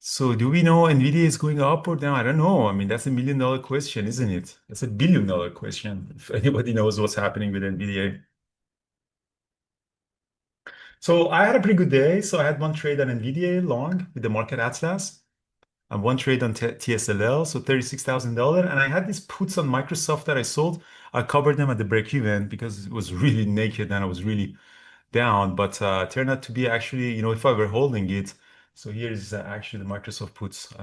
So do we know NVIDIA is going up or down? I don't know. I mean, that's $1 million question, isn't it? That's $1 billion question. If anybody knows what's happening with NVIDIA. So I had a pretty good day. So I had one trade on NVIDIA long with the market atlas and one trade on TSLA, so $36,000. And I had these puts on Microsoft that I sold. I covered them at the break even because it was really naked and I was really down. But turned out to be actually, if I were holding it. So here is actually the Microsoft puts.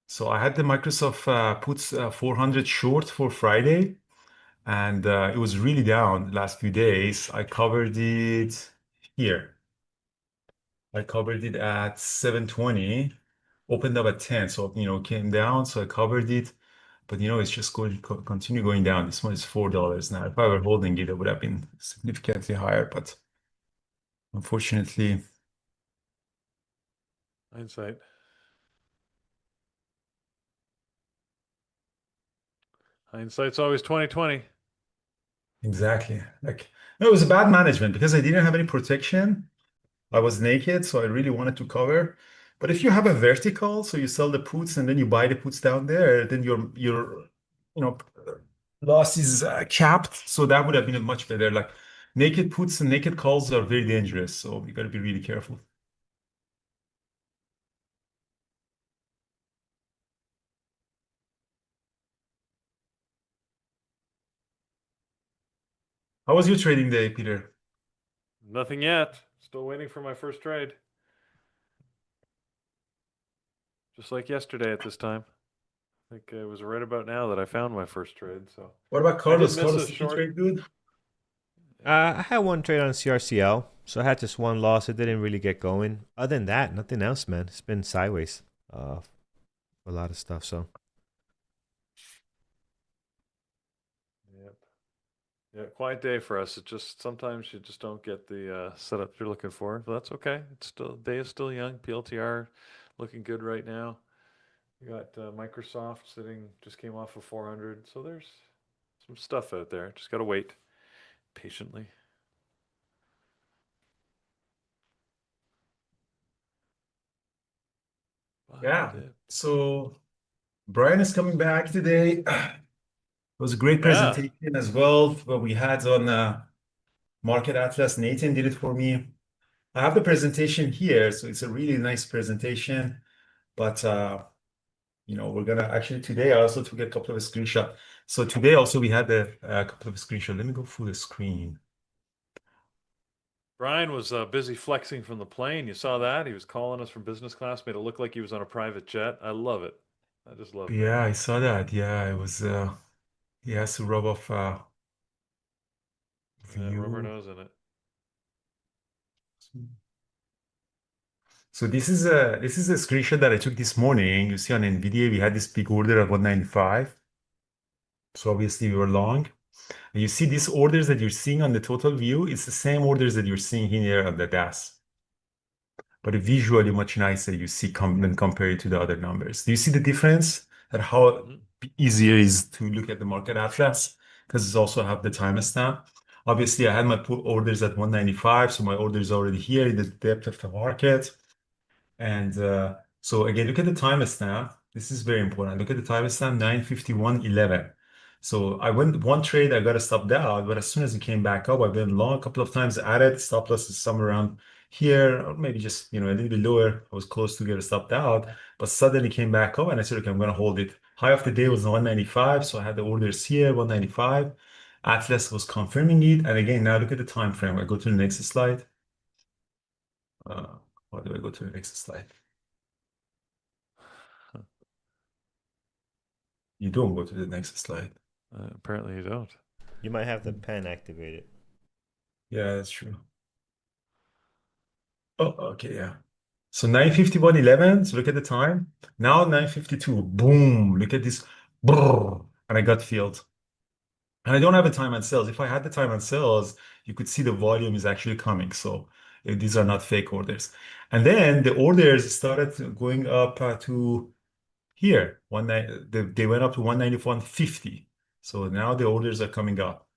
So I had the Microsoft puts 400 short for Friday, and it was really down the last few days. I covered it here. I covered it at 720, opened up at 10, so came down. So I covered it, but it's just going to continue going down. This one is $4 now. If I were holding it, it would have been significantly higher, but unfortunately, Hindsight. Hindsight's always 2020. exactly. Like, no, it was a bad management because I didn't have any protection. I was naked, so I really wanted to cover. But if you have a vertical, so you sell the puts and then you buy the puts down there, then your you know loss is capped. So that would have been much better. Like naked puts and naked calls are very dangerous. So you got to be really careful. How was your trading day, Peter? Nothing yet. Still waiting for my first trade. Just like yesterday at this time. I think it was right about now that I found my first trade. So What about I did Carlos? miss Carlos, a did you short. trade good? I had one trade on CRCL, so I had just one loss. It didn't really get going. Other than that, nothing else, man. It's been sideways for a lot of stuff. So Yep. Yeah, quiet day for us. It just sometimes you just don't get the setup you're looking for. But that's okay. It's still day is still young. PLTR looking good right now. You got Microsoft sitting just came off of 400. So there's some stuff out there. Just gotta wait patiently. Yeah. But So Brian is coming back today. It was a great yeah, presentation as well. What we had on Market Atlas. Nathan did it for me. I have the presentation here, so it's a really nice presentation. But we're gonna actually today I also took a couple of screenshots. So today also we had a couple of screenshots. Let me go full screen. Brian was busy flexing from the plane. You saw that? He was calling us from business class, made it look like he was on a private jet. I love it. I just love it. Yeah, I saw that. Yeah, it was he has to rub off Rubber view. nose in it. So this is a screenshot that I took this morning. You see on NVDA we had this big order at 195. So obviously we were long. And you see these orders that you're seeing on the total view, it's the same orders that you're seeing here on the DAS. But visually much nicer you see when compared to the other numbers. Do you see the difference? And how Hmm. easier it is to look at the market atlas? Because it's also have the timestamp. Obviously, I had my put orders at 195, so my order is already here in the depth of the market. And so again, look at the timestamp. This is very important. Look at the timestamp, 9:51:11. So I went one trade, I got a stop out, but as soon as it came back up, I went long a couple of times, added stop loss is somewhere around here, or maybe just a little bit lower. I was close to get a stopped out, but suddenly came back up and I said, okay, I'm gonna hold it. High of the day was 195, so I had the orders here, 195. Atlas was confirming it. And again, now look at the time frame. I go to the next slide. Uh, how do I go to the next slide? You don't go to the next slide. Apparently you don't. you might have the pen activated. Yeah, that's true. Oh, okay, yeah. So 9:51:11. So look at the time. Now 9:52. Boom. Look at this. Brrr, and I got filled. And I don't have a time on sales. If I had the time on sales, you could see the volume is actually coming. So these are not fake orders. And then the orders started going up to here. They went up to 191.50. So now the orders are coming up.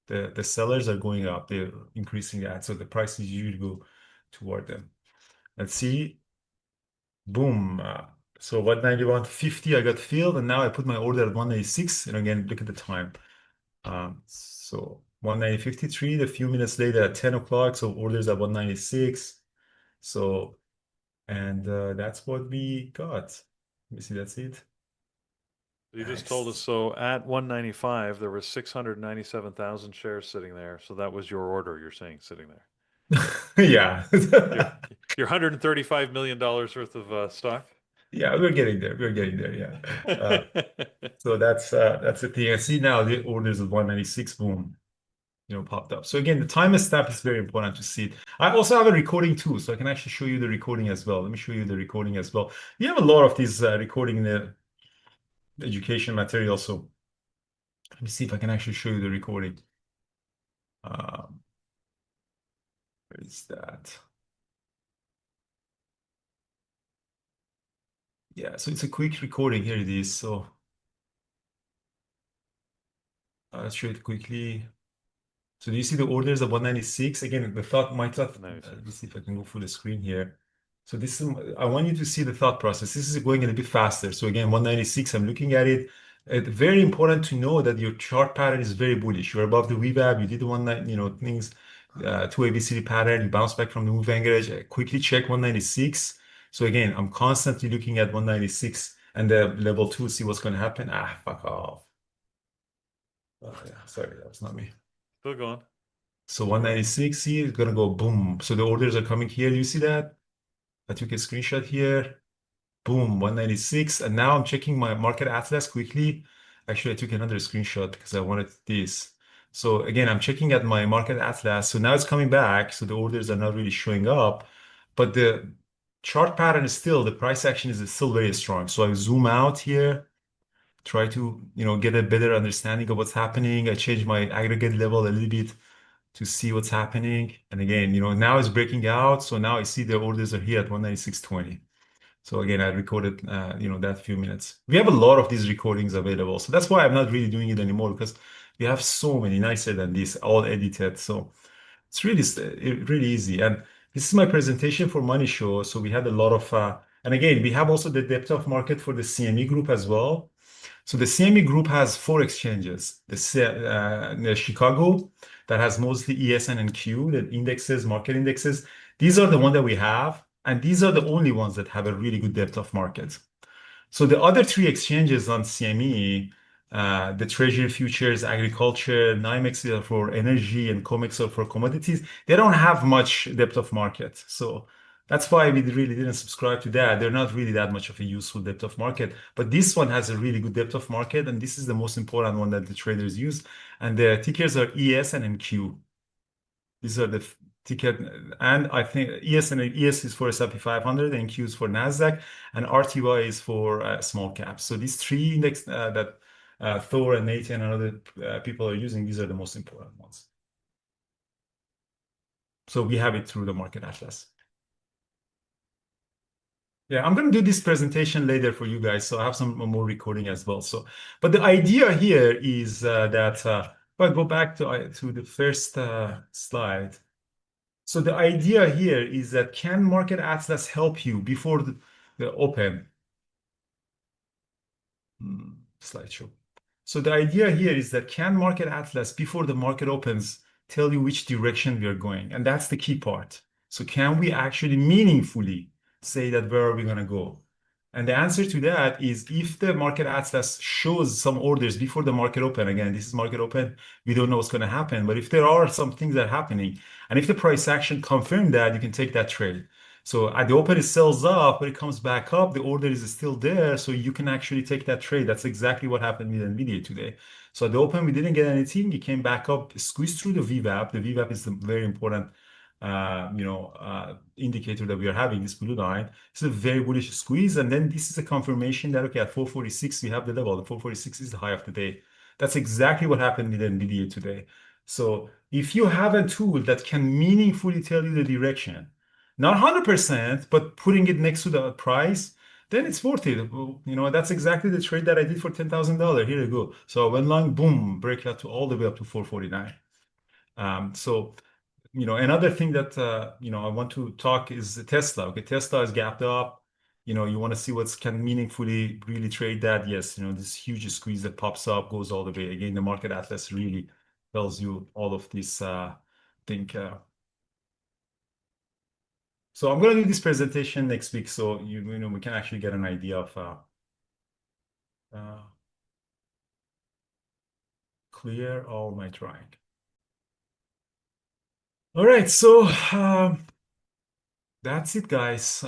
The sellers are going up. They're increasing that. So the prices usually go toward them. Let's see. Boom. So 191.50 I got filled, and now I put my order at 196. And again, look at the time. So 190.53, a few minutes later at 10 o'clock. So orders at 196. So, and that's what we got. Let me see, that's it. You just told us Next. so at 195 there was 697,000 shares sitting there. So that was your order, you're saying, sitting there. Yeah. Your your $135 million worth of stock. Yeah, we're getting there. We're getting there. Yeah. So that's the thing. I see now the orders of 196, boom, popped up. So again, the time step is very important to see it. I also have a recording too, so I can actually show you the recording as well. Let me show you the recording as well. We have a lot of these recording in the education material. So let me see if I can actually show you the recording. Um, where is that? Yeah, so it's a quick recording. Here it is. So I'll show it quickly. So do you see the orders of 196? Again, my thought, let me 96. see if I can go full screen here. So this is, I want you to see the thought process. This is going a little bit faster. So again, 196, I'm looking at it. It's very important to know that your chart pattern is very bullish. You're above the VWAP. You did the one night, things, 2 ABCD pattern. You bounce back from the move average. Quickly check 196. So again, I'm constantly looking at 196 and the level 2, see what's going to happen. Fuck off. Oh, yeah, sorry, that was not me. Still going. So 196, see, it's going to go boom. So the orders are coming here. You see that? I took a screenshot here. Boom, 196. And now I'm checking my market atlas quickly. Actually, I took another screenshot because I wanted this. So again, I'm checking at my market atlas. So now it's coming back. So the orders are not really showing up, but the chart pattern is still, the price action is still very strong. So I zoom out here, try to, get a better understanding of what's happening. I change my aggregate level a little bit to see what's happening. And again, now it's breaking out. So now I see the orders are here at 196.20. So again, I recorded, that few minutes. We have a lot of these recordings available. So that's why I'm not really doing it anymore, because we have so many nicer than this, all edited. So it's really easy. And this is my presentation for Money Show. So we had a lot of, and again, we have also the depth of market for the CME group as well. So the CME group has 4 exchanges. The Chicago, that has mostly ES and Q, the indexes, market indexes. These are the ones that we have, and these are the only ones that have a really good depth of market. So the other 3 exchanges on CME, the Treasury Futures, Agriculture, NYMEX are for energy, and COMEX are for commodities. They don't have much depth of market. So that's why we really didn't subscribe to that. They're not really that much of a useful depth of market. But this one has a really good depth of market, and this is the most important one that the traders use. And the tickers are ES and MQ. These are the ticket, and I think ES is for S&P 500, and Q is for Nasdaq, and RTY is for small caps. So these 3 index that Thor and Nathan and other people are using, these are the most important ones. So we have it through the market atlas. Yeah, I'm going to do this presentation later for you guys, so I have some more recording as well. So, but the idea here is that if I go back to the first slide. So the idea here is that can Market Atlas help you before the open slideshow? So the idea here is that can Market Atlas before the market opens tell you which direction we are going? And that's the key part. So can we actually meaningfully say that where are we going to go? And the answer to that is if the Market Atlas shows some orders before the market open, again, this is market open, we don't know what's going to happen. But if there are some things that are happening, and if the price action confirm that, you can take that trade. So at the open, it sells off, but it comes back up. The order is still there. So you can actually take that trade. That's exactly what happened with Nvidia today. So at the open, we didn't get anything. It came back up, squeezed through the VWAP. The VWAP is the very important indicator that we are having, this blue line. It's a very bullish squeeze. And then this is a confirmation that, okay, at 446, we have the level. The 446 is the high of the day. That's exactly what happened with NVDA today. So if you have a tool that can meaningfully tell you the direction, not 100%, but putting it next to the price, then it's worth it. That's exactly the trade that I did for $10,000. Here you go. So I went long, boom, breakout to all the way up to 449. So another thing that I want to talk is Tesla. Okay, Tesla is gapped up. You want to see what's can meaningfully really trade that. Yes, this huge squeeze that pops up goes all the way. Again, the market atlas really tells you all of this thing. So I'm going to do this presentation next week, so we can actually get an idea of clear all my drawing. All right, so that's it, guys. So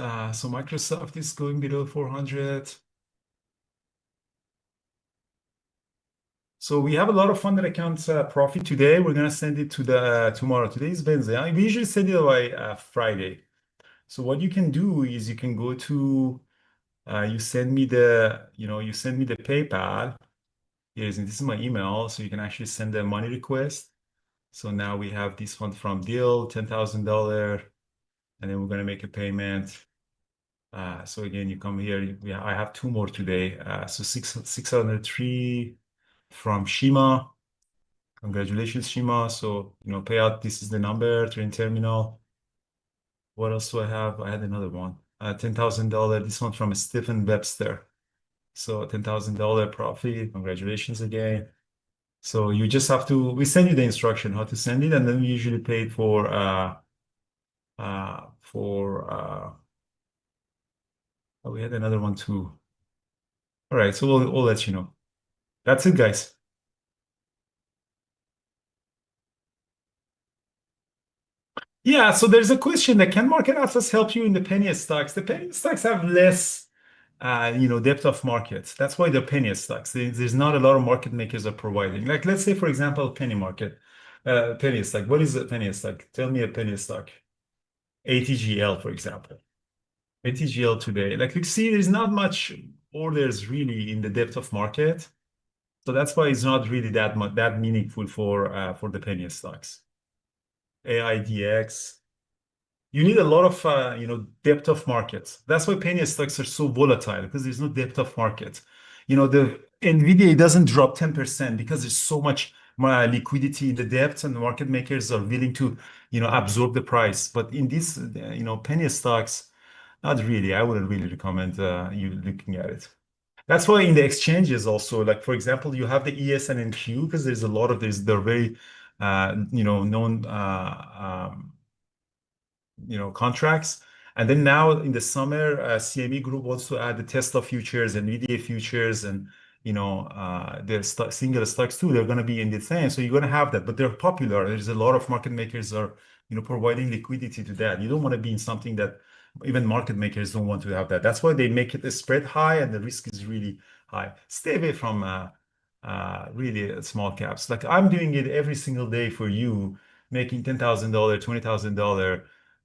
Microsoft is going below 400. So we have a lot of funded accounts profit today. We're gonna send it to the tomorrow. Today is Wednesday. We usually send it by Friday. So what you can do is you can go to you send me the PayPal. Yes, and this is my email, so you can actually send a money request. So now we have this one from Deal, $10,000, and then we're gonna make a payment. So again, you come here. I have 2 more today. So 603 from Shima. Congratulations, Shima. So payout. This is the number. Train terminal. What else do I have? I had another one. $10,000. This one from Stephen Webster. So $10,000 profit. Congratulations again. So you just have to, we send you the instruction how to send it, and then we usually pay it oh, we had another one too. All right, so we'll let you know. That's it, guys. Yeah, so there's a question that can market access help you in the penny stocks? The penny stocks have less, depth of markets. That's why they're penny stocks. There's not a lot of market makers are providing. Like, let's say, for example, penny market, penny stock. What is a penny stock? Tell me a penny stock. ATGL, for example. ATGL today. Like, you see, there's not much orders really in the depth of market. So that's why it's not really that meaningful for the penny stocks. AIDX. You need a lot of depth of markets. That's why penny stocks are so volatile, because there's no depth of market. The Nvidia doesn't drop 10% because there's so much liquidity in the depth, and the market makers are willing to absorb the price. But in this penny stocks, not really. I wouldn't really recommend you looking at it. That's why in the exchanges also, like for example, you have the ES and NQ, because there's a lot of this. They're very known contracts. And then now in the summer, CME Group wants to add the Tesla futures, NVDA futures, and the single stocks too. They're going to be in the same. So you're going to have that, but they're popular. There's a lot of market makers are providing liquidity to that. You don't want to be in something that even market makers don't want to have that. That's why they make it a spread high, and the risk is really high. Stay away from really small caps. Like I'm doing it every single day for you, making $10,000, $20,000.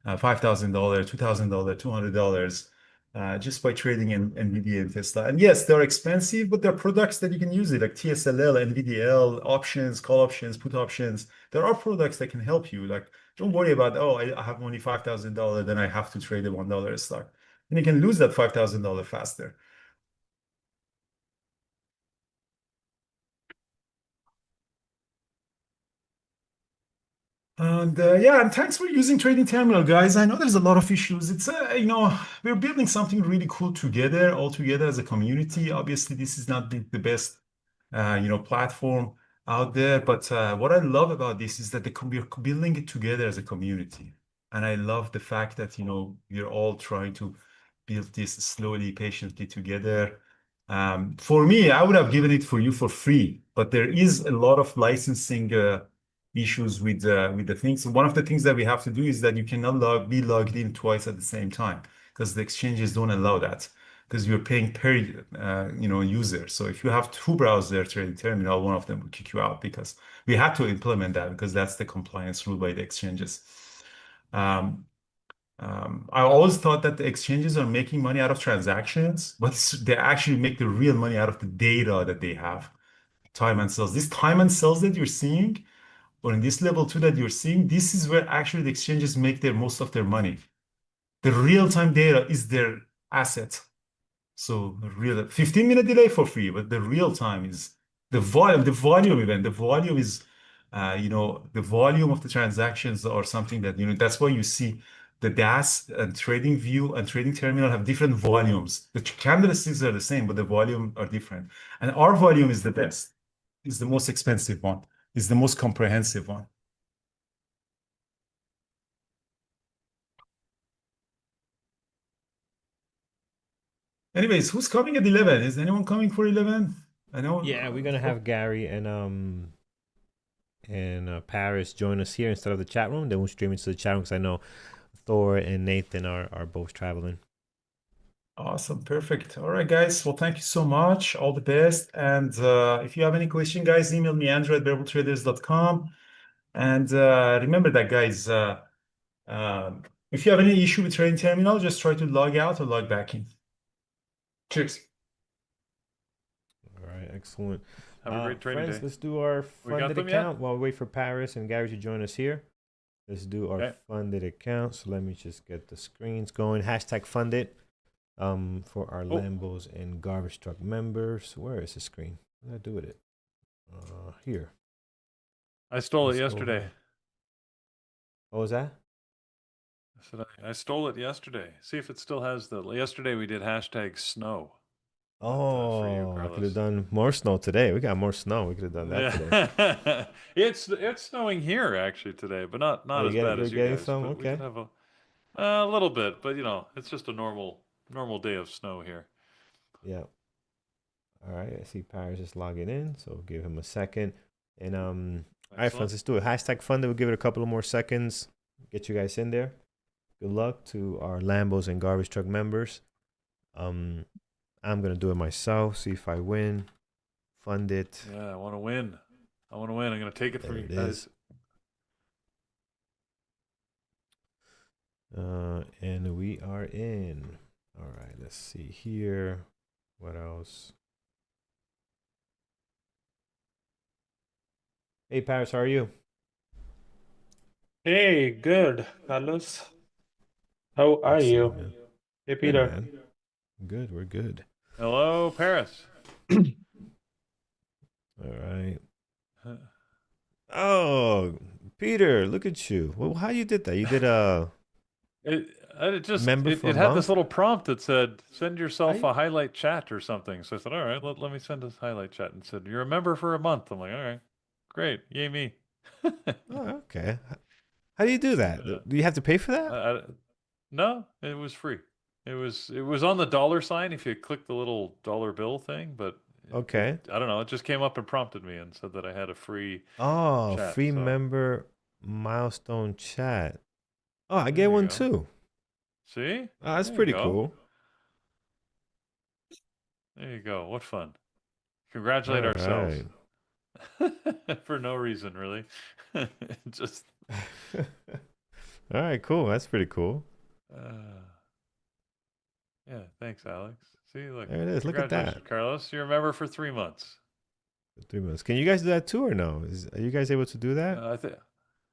$5,000, $2,000, $200, just by trading in NVIDIA and Tesla. And yes, they're expensive, but they're products that you can use it, like TSLA, NVDA, options, call options, put options. There are products that can help you. Like, don't worry about, oh, I have only $5,000, then I have to trade a $1 stock. And you can lose that $5,000 faster. And yeah, and thanks for using Trading Terminal, guys. I know there's a lot of issues. It's we're building something really cool together, all together as a community. Obviously, this is not the best platform out there, but what I love about this is that we're building it together as a community, and I love the fact that we're all trying to build this slowly, patiently together. For me, I would have given it for you for free, but there is a lot of licensing issues with the things. One of the things that we have to do is that you cannot be logged in twice at the same time, because the exchanges don't allow that, because you're paying per user. So if you have two browser trading terminal, one of them will kick you out, because we had to implement that because that's the compliance rule by the exchanges. I always thought that the exchanges are making money out of transactions, but they actually make the real money out of the data that they have. Time and sales. This time and sales that you're seeing, or in this level two that you're seeing, this is where actually the exchanges make most of their money. The real-time data is their asset. So the real 15-minute delay for free, but the real time is the volume, event. The volume is, the volume of the transactions or something that, that's why you see the DAS and Trading View and Trading Terminal have different volumes. The candlesticks are the same, but the volume are different. And our volume is the best. It's the most expensive one. It's the most comprehensive one. Anyways, who's coming at 11? Is anyone coming for 11? I know. Yeah, we're gonna have Gary and Paris join us here instead of the chat room. Then we'll stream into the chat room because I know Thor and Nathan are both traveling. Awesome. Perfect. All right, guys. Well, thank you so much. All the best. And if you have any question, guys, email me, andrew@bearbletraders.com. And remember that, guys, if you have any issue with Trading Terminal, just try to log out or log back in. Cheers. All right, excellent. Have a great trading friends, day. let's do our We got funded them account yet? while we wait for Paris and Gary to join us here. Let's do our Okay. funded account. So let me just get the screens going. Hashtag funded for our Lambos and garbage truck members. Where is the screen? What did I do with it? Here. I stole Let's it go yesterday. ahead. What was that? I said I stole it yesterday. See if it still has the. Yesterday we did hashtag snow. But, for you, Oh, I could have Carlos. done more snow today. We got more snow. We could have done that today. Yeah, it's snowing here actually today, but not Oh, not as bad you're as you getting guys. some? But we could Okay. have a little bit. But it's just a normal day of snow here. Yeah. All right. I see Paris is logging in, so give him a second. And all right, friends, Excellent. let's do it. Hashtag funded. We'll give it a couple of more seconds. Get you guys in there. Good luck to our Lambos and garbage truck members. I'm gonna do it myself. See if I win. Fund it. Yeah, I want to win. I'm gonna take it from There you it guys. is. And we are in. All right, let's see here. What else? Hey, Paris, how are you? Hey, good, Carlos. How are Excellent, you? man. Hey, Good, Peter. man. Good, we're good. Hello, Paris. All right. Oh, Peter, look at you. Well, how you did that? You did a member for a It had this month? little prompt that said send yourself How a highlight chat or something. So I said, all right, let me send this highlight chat, and said you're a member for a month. I'm like, all right, great, yay me. Oh, okay. How do you do that? Do you have to pay for that? No, it was free. It was on the dollar sign if you click the little dollar bill thing, but Okay. I don't know. It just came up and prompted me and said that I had a free Oh, chat. free So member milestone chat. Oh, I there get you one go. too. See? Oh, that's There you pretty go. cool. There you go. What fun. Congratulate All ourselves. right. For no reason, really. Just All right, cool. That's pretty cool. yeah, thanks, Alex. See, look. There it is. Look at Congratulations, that. Carlos. You're a member for 3 months. 3 months. Can you guys do that too or no? Are you guys able to do that? I think.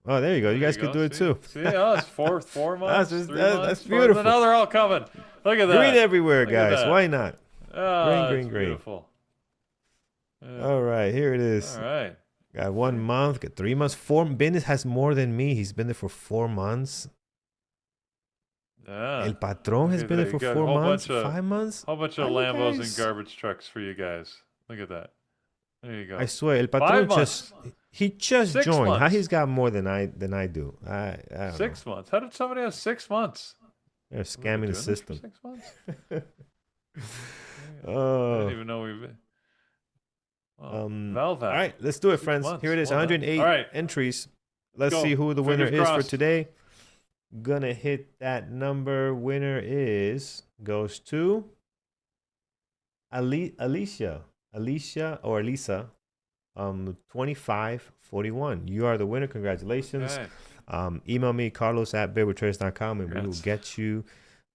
Oh, there you go. You There you guys could go. do it See, too. oh, it's four months, 3 months. That's 4. beautiful. Now they're all coming. Look at Green that. everywhere, Look at guys. that. Why not? Oh, Green, it's green. beautiful. Yeah. All right, here it All is. right. Got 1 month, got 3 months. Bendis has more than me. He's been there for 4 months. Yeah. El Patron Look has at been that. there You for got a 4 whole months, bunch of 5 months. How you Lambos and guys? garbage trucks for you guys. Look at that. There you go. I swear, El 5 Patron months. he just 6 joined. How months. he's got more than I do? I don't know. 6 months. How did somebody have 6 months? They're Have we been scamming the doing this for system. 6 months? I Oh. didn't even know we've. Well, All Valvat. right, let's do it, 6 friends. months. Here it is, Well done. 108 All right. entries. Let's Go. see who the winner Fingers is for crossed. today. Gonna hit that number. Winner goes to Alicia. Alicia. 2541. You are the winner. Congratulations. Okay. Email me, carlos@bearwithtraders.com, and we will Congrats. get you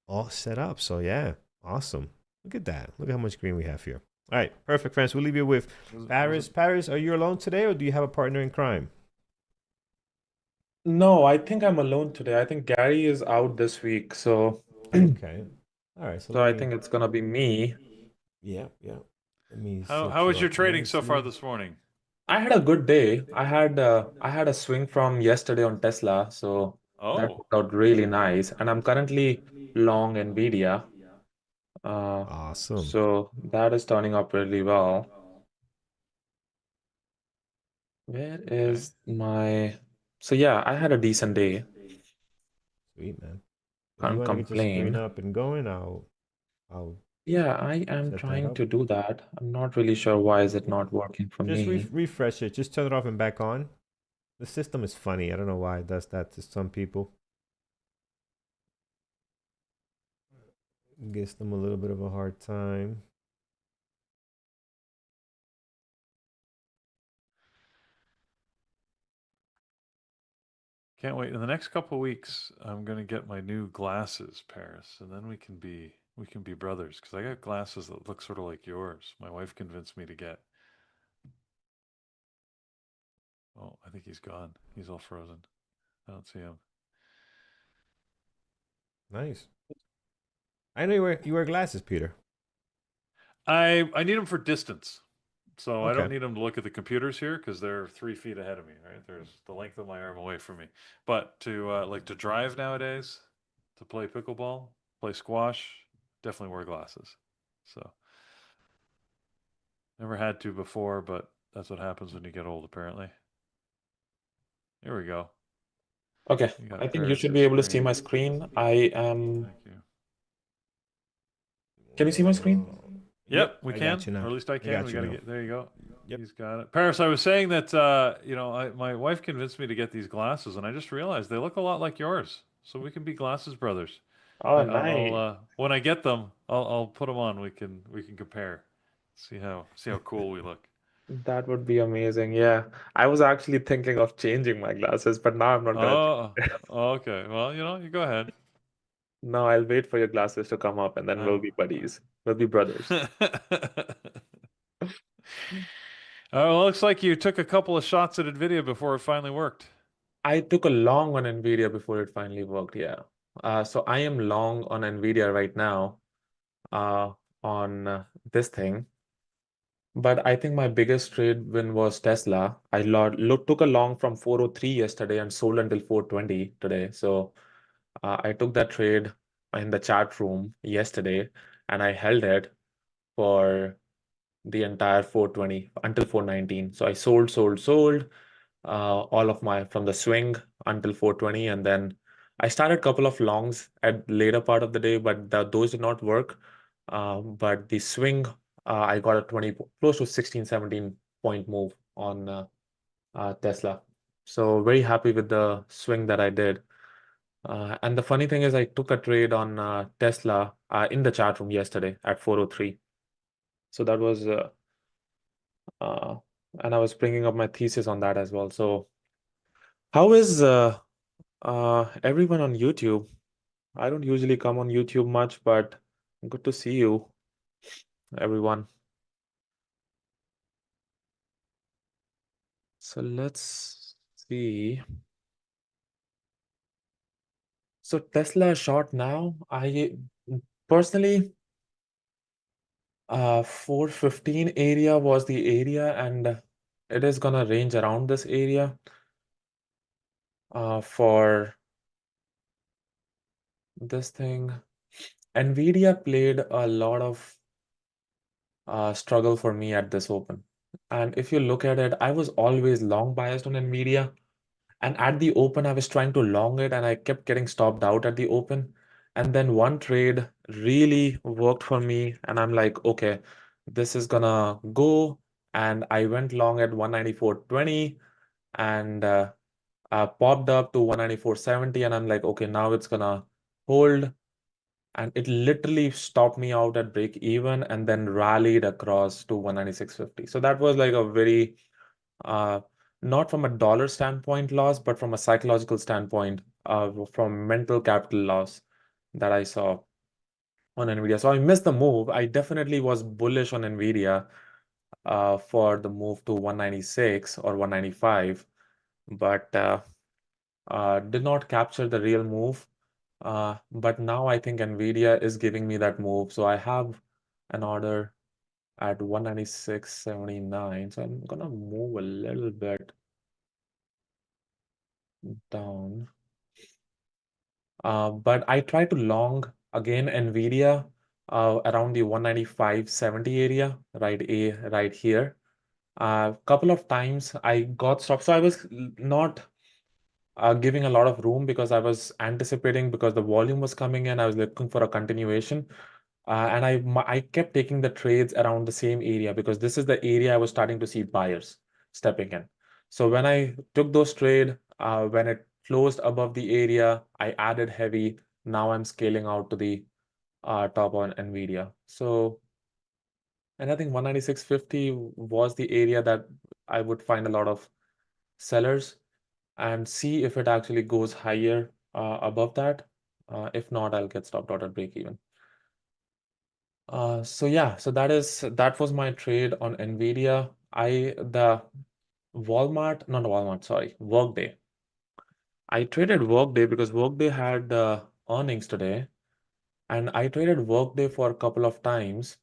all set up. So yeah, awesome. Look at that. Look at how much green we have here. All right, perfect, friends. We'll leave you with Paris. Paris, are you alone today, or do you have a partner in crime? No, I think I'm alone today. I think Gary is out this week, so Okay. All right. So so let I me. think it's gonna be me. Yeah. Let me How set you was your up trading so far nicely. this morning? I had a good day. I had a swing from yesterday on Tesla, so that Oh, worked out really nice. And I'm currently long Nvidia. Awesome. So that is turning up really well. Where okay. is my so yeah, I had a decent day. Sweet, man. If you Can't want to get your screen complain. up and going, I'll Yeah, I am set that trying up. to do that. I'm not really sure why is it not working for Just me. refresh it. Just turn it off and back on. The system is funny. I don't know why it does that to some people. Gives them a little bit of a hard time. Can't wait. In the next couple of weeks, I'm gonna get my new glasses, Paris, and then we can be brothers. Because I got glasses that look sort of like yours. My wife convinced me to get. Oh, I think he's gone. He's all frozen. I don't see him. Nice. I know you wear glasses, Peter. I need them for distance. So I Okay. don't need them to look at the computers here because they're 3 feet ahead of me, right? There's the length of my arm away from me. But to like to drive nowadays, to play pickleball, play squash, definitely wear glasses. So never had to before, but that's what happens when you get old, apparently. Here we go. Okay, You got I think you pairs should of be able to see screen. my screen. I am. Thank you. Can you see my screen? Yep, we I can, got you now. or at least I I can. got We you got to now. get there. You go. Yep. He's got it. Paris, I was saying that my wife convinced me to get these glasses, and I just realized they look a lot like yours. So we can be glasses brothers. Oh, I'll nice. when I get them, I'll put them on. We can compare, see how cool we look. That would be amazing. Yeah, I was actually thinking of changing my glasses, but now I'm not gonna Oh, change. okay. Well, you go ahead. No, I'll wait for your glasses to come up and then we'll I'm. be buddies. We'll be brothers. Well, looks like you took a couple of shots at Nvidia before it finally worked. I took a long on Nvidia before it finally worked. Yeah. So I am long on Nvidia right now, uh, on this thing. But I think my biggest trade win was Tesla. I took a long from 403 yesterday and sold until 420 today. So I took that trade in the chat room yesterday and I held it for the entire 420 until 419. So I sold all of my from the swing until 420, and then I started a couple of longs at later part of the day, but those did not work. But the swing, I got a 20 close to 16, 17 point move on Tesla. So very happy with the swing that I did. And the funny thing is, I took a trade on Tesla in the chat room yesterday at 403. So that was uh, and I was bringing up my thesis on that as well. So how is everyone on YouTube? I don't usually come on YouTube much, but good to see you, everyone. So let's see. So Tesla short now. I personally, 415 area was the area, and it is gonna range around this area for this thing. Nvidia played a lot of struggle for me at this open. And if you look at it, I was always long biased on Nvidia. And at the open, I was trying to long it and I kept getting stopped out at the open. And then one trade really worked for me. And I'm like, okay, this is gonna go. And I went long at 194.20 and popped up to 194.70. And I'm like, okay, now it's gonna hold. And it literally stopped me out at break even and then rallied across to 196.50. So that was like a very uh, not from a dollar standpoint loss, but from a psychological standpoint, from mental capital loss that I saw on Nvidia. So I missed the move. I definitely was bullish on Nvidia for the move to 196 or 195, but did not capture the real move. But now I think Nvidia is giving me that move. So I have an order at 196.79. So I'm gonna move a little bit down. But I try to long again Nvidia around the 195.70 area, right here. A couple of times I got stopped. So I was not giving a lot of room because I was anticipating because the volume was coming in. I was looking for a continuation. And I kept taking the trades around the same area because this is the area I was starting to see buyers stepping in. So when I took those trade, when it closed above the area, I added heavy. Now I'm scaling out to the top on Nvidia. So, and I think 196.50 was the area that I would find a lot of sellers and see if it actually goes higher above that. If not, I'll get stopped out at break even. So yeah, so that was my trade on Nvidia. The not Walmart, sorry, Workday. I traded Workday because Workday had earnings today, and I traded Workday for a couple of times.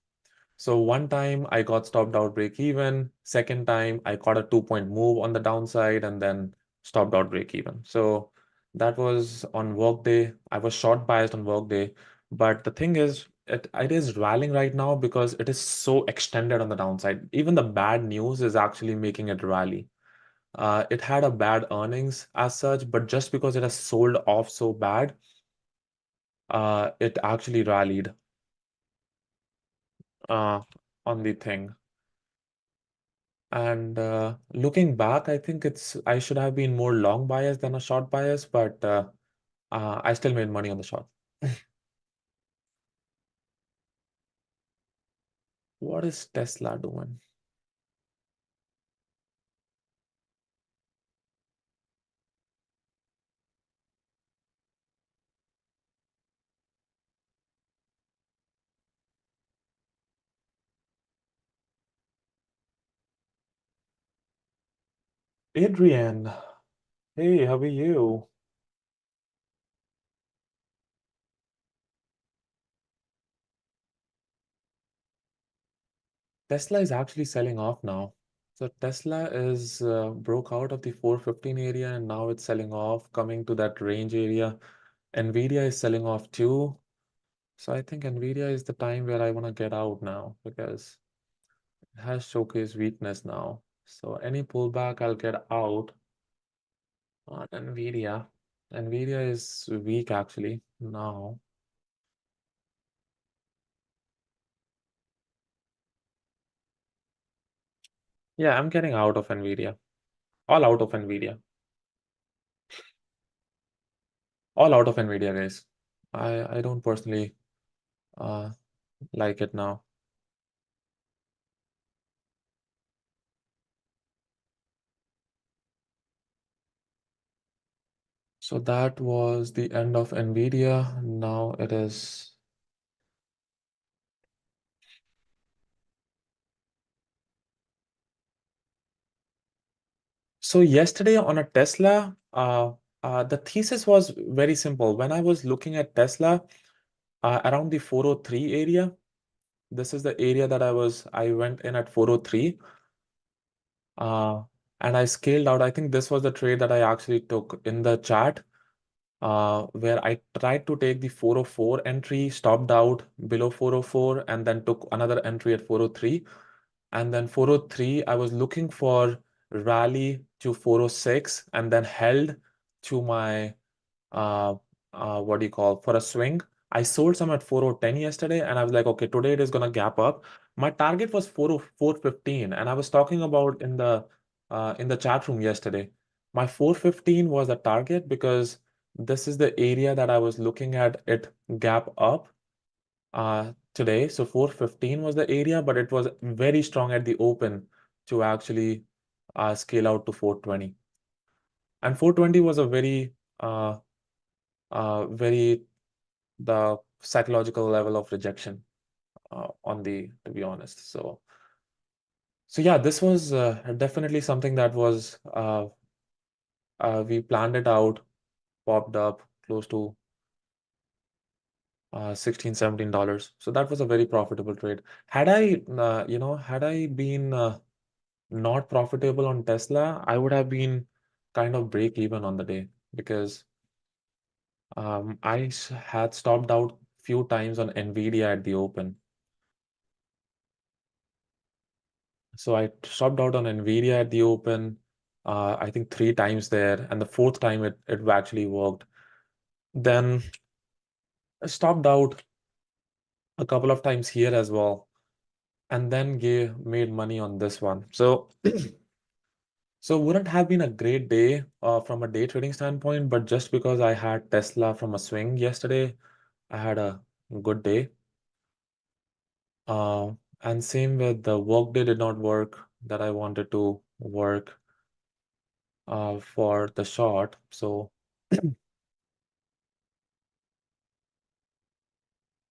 So one time I got stopped out break even. Second time I caught a 2 point move on the downside and then stopped out break even. So That was on Workday. I was short biased on Workday, but the thing is, it is rallying right now because it is so extended on the downside. Even the bad news is actually making it rally. It had a bad earnings as such, but just because it has sold off so bad, it actually rallied on the thing. And looking back, I think I should have been more long bias than a short bias, but I still made money on the short. What is Tesla doing? Adrian, hey, how are you? Tesla is actually selling off now. So Tesla is broke out of the 415 area and now it's selling off, coming to that range area. Nvidia is selling off too. So I think Nvidia is the time where I want to get out now because it has showcased weakness now. So any pullback, I'll get out on Nvidia. Nvidia is weak actually now. Yeah, I'm getting out of Nvidia. All out of Nvidia. All out of Nvidia, guys. I don't personally uh, like it now. So that was the end of Nvidia. Now it is. So yesterday on a Tesla, the thesis was very simple. When I was looking at Tesla around the 403 area, this is the area that I went in at 403. And I scaled out. I think this was the trade that I actually took in the chat, where I tried to take the 404 entry, stopped out below 404, and then took another entry at 403. And then 403, I was looking for rally to 406 and then held to my uh, what do you call, for a swing. I sold some at 4010 yesterday, and I was like, okay, today it is gonna gap up. My target was 415, and I was talking about in the chat room yesterday. My 415 was the target because this is the area that I was looking at it gap up today. So 415 was the area, but it was very strong at the open to actually scale out to 420. And 420 was a very the psychological level of rejection to be honest. So yeah, this was definitely something that was we planned it out, popped up close to $16-17. So that was a very profitable trade. Had I been not profitable on Tesla, I would have been kind of break even on the day because I had stopped out few times on Nvidia at the open. So I stopped out on Nvidia at the open, I think 3 times there, and the fourth time it actually worked. Then I stopped out a couple of times here as well, and then made money on this one. So so wouldn't have been a great day from a day trading standpoint, but just because I had Tesla from a swing yesterday, I had a good day. And same with the Workday did not work that I wanted to work for the short. So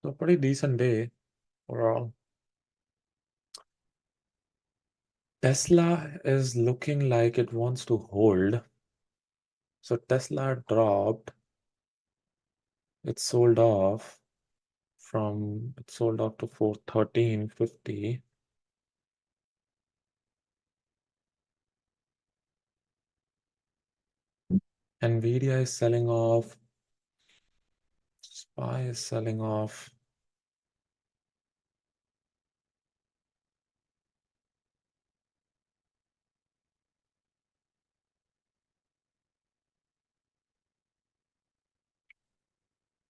so pretty decent day overall. Tesla is looking like it wants to hold. So Tesla dropped. It sold off to 413.50. Nvidia is selling off. SPY is selling off.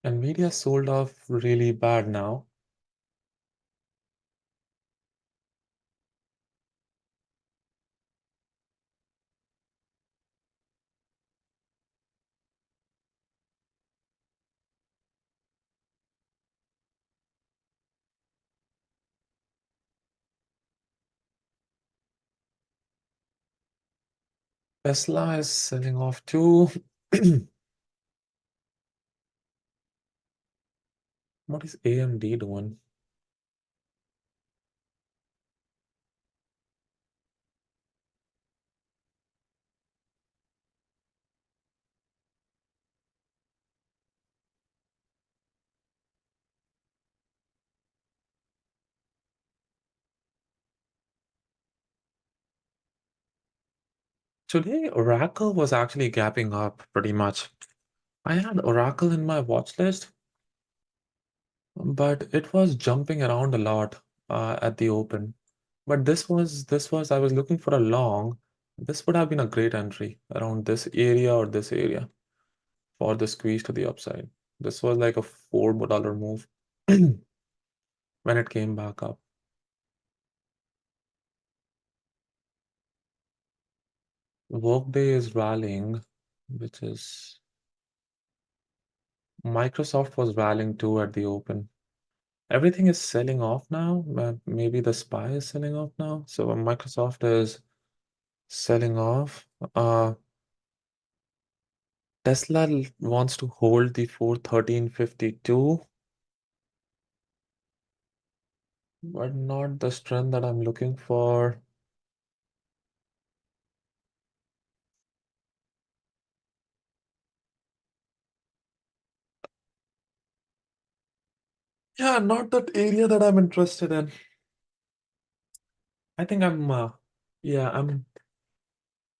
Nvidia sold off really bad now. Tesla is selling off too. What is AMD doing? Today, Oracle was actually gapping up pretty much. I had Oracle in my watch list, but it was jumping around a lot at the open. But this was I was looking for a long. This would have been a great entry around this area or this area for the squeeze to the upside. This was like a $4 move when it came back up. Workday is rallying, which is Microsoft was rallying too at the open. Everything is selling off now. Maybe the SPY is selling off now. So Microsoft is selling off. Tesla wants to hold the 413.52, but not the strength that I'm looking for. Yeah, not that area that I'm interested in. I think yeah, I'm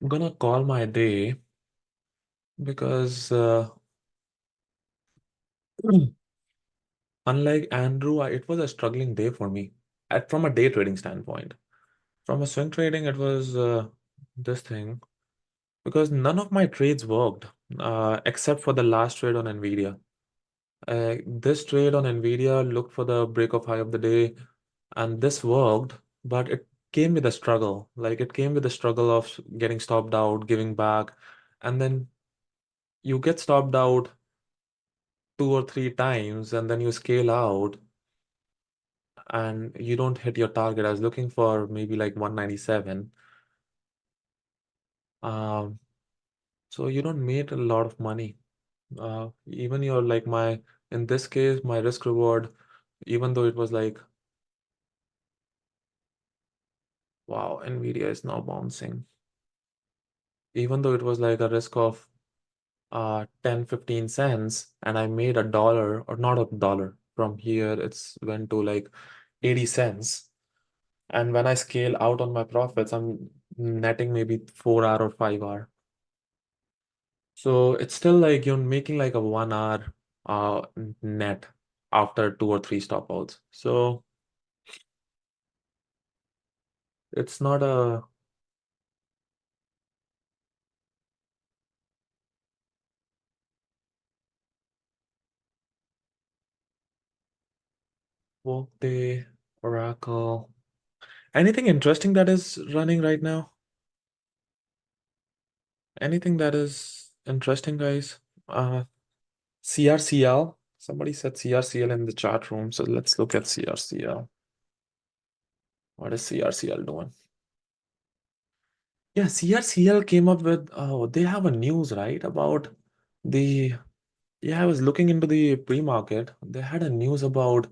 gonna call my day because unlike Andrew, it was a struggling day for me from a day trading standpoint. From a swing trading, it was this thing because none of my trades worked except for the last trade on Nvidia. This trade on Nvidia looked for the break of high of the day, and this worked, but it came with a struggle. Like it came with a struggle of getting stopped out, giving back, and then you get stopped out 2 or 3 times, and then you scale out and you don't hit your target. I was looking for maybe like 197. Um, so you don't make a lot of money. Even your like in this case, my risk reward, even though it was like, wow, Nvidia is now bouncing. Even though it was like a risk of 10, 15 cents, and I made $1 or not $1 from here, it's went to like 80 cents. And when I scale out on my profits, I'm netting maybe 4 hour or 5 hour. So it's still like you're making like a 1 hour net after 2 or 3 stop outs. So it's not a Workday, Oracle. Anything interesting that is running right now? Anything that is interesting, guys? CRCL. Somebody said CRCL in the chat room, so let's look at CRCL. What is CRCL doing? Yeah, CRCL came up with, oh, they have a news, right? About the, yeah, I was looking into the pre-market. They had a news about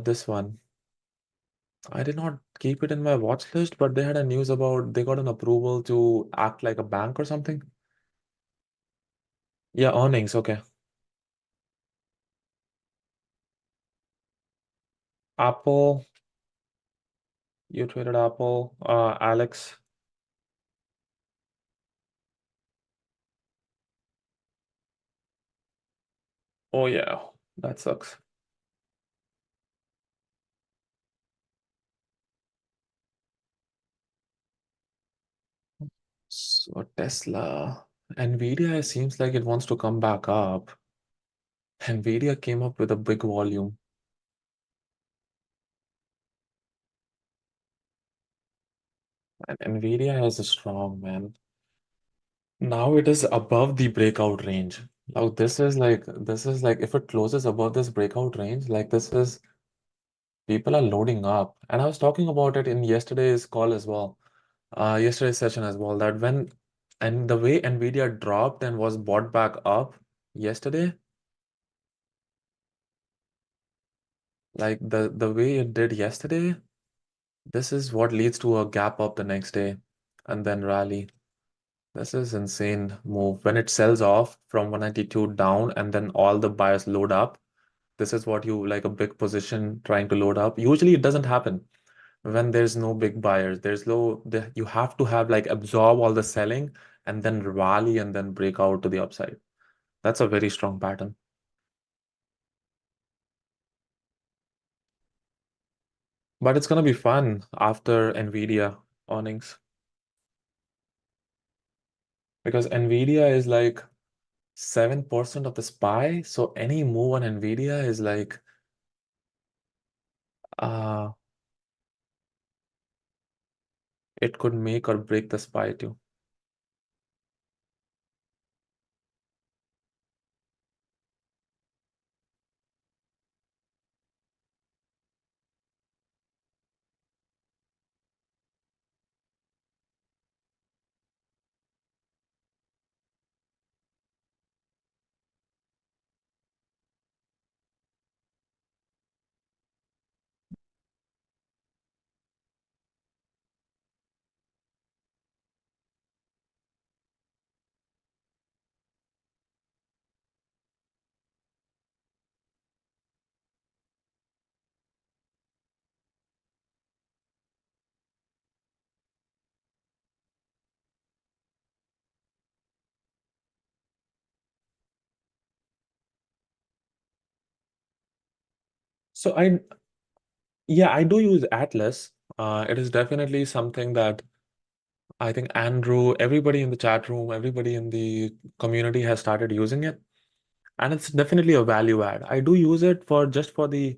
this one. I did not keep it in my watch list, but they had a news about they got an approval to act like a bank or something. Yeah, earnings, okay. Apple, you traded Apple. Alex, Oh yeah, that sucks. So Tesla, Nvidia seems like it wants to come back up. Nvidia came up with a big volume. And Nvidia is a strong, man. Now it is above the breakout range. Now this is like if it closes above this breakout range, like this is people are loading up. And I was talking about it in yesterday's call as well, yesterday's session as well, that when and the way Nvidia dropped and was bought back up yesterday, like the way it did yesterday, this is what leads to a gap up the next day and then rally. This is insane move. When it sells off from 192 down and then all the buyers load up, this is what you like a big position trying to load up. Usually it doesn't happen when there's no big buyers. You have to have like absorb all the selling and then rally and then break out to the upside. That's a very strong pattern. But it's gonna be fun after Nvidia earnings because Nvidia is like 7% of the SPY. So any move on Nvidia is like uh it could make or break the SPY too. So I do use Atlas. It is definitely something that I think Andrew, everybody in the chat room, everybody in the community has started using it. And it's definitely a value add. I do use it for just for the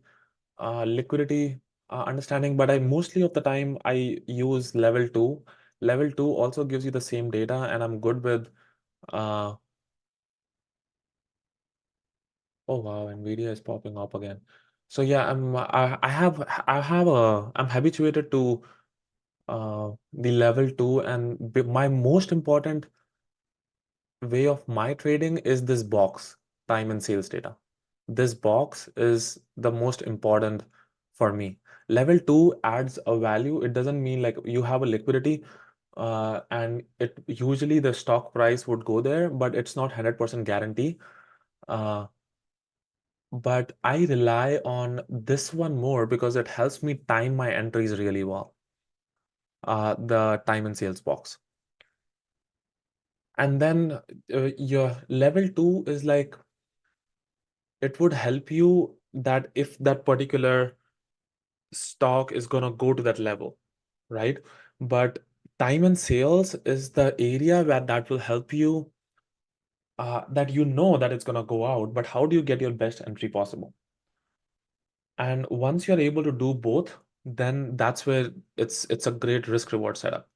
liquidity understanding, but I mostly of the time I use level two. Level two also gives you the same data, and I'm good with uh oh wow, Nvidia is popping up again. So yeah, I'm habituated to the level two, and my most important way of my trading is this box, time and sales data. This box is the most important for me. Level two adds a value. It doesn't mean like you have a liquidity, and it usually the stock price would go there, but it's not 100% guarantee. Uh, but I rely on this one more because it helps me time my entries really well. The time and sales box. And then your level two is like it would help you that if that particular stock is gonna go to that level, right? But time and sales is the area where that will help you that you know that it's gonna go out, but how do you get your best entry possible? And once you're able to do both, then that's where it's a great risk reward setup.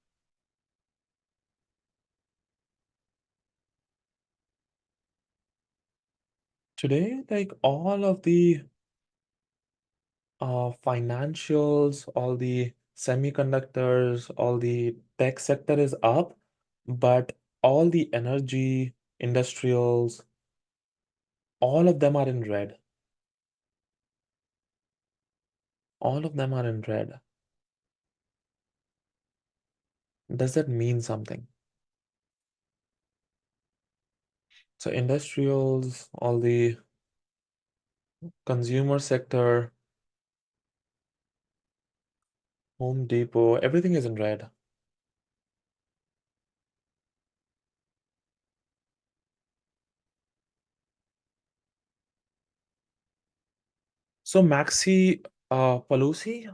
Today, like all of the financials, all the semiconductors, all the tech sector is up, but all the energy, industrials, all of them are in red. All of them are in red. Does that mean something? So industrials, all the consumer sector, Home Depot, everything is in red. So Maxi Pelosi,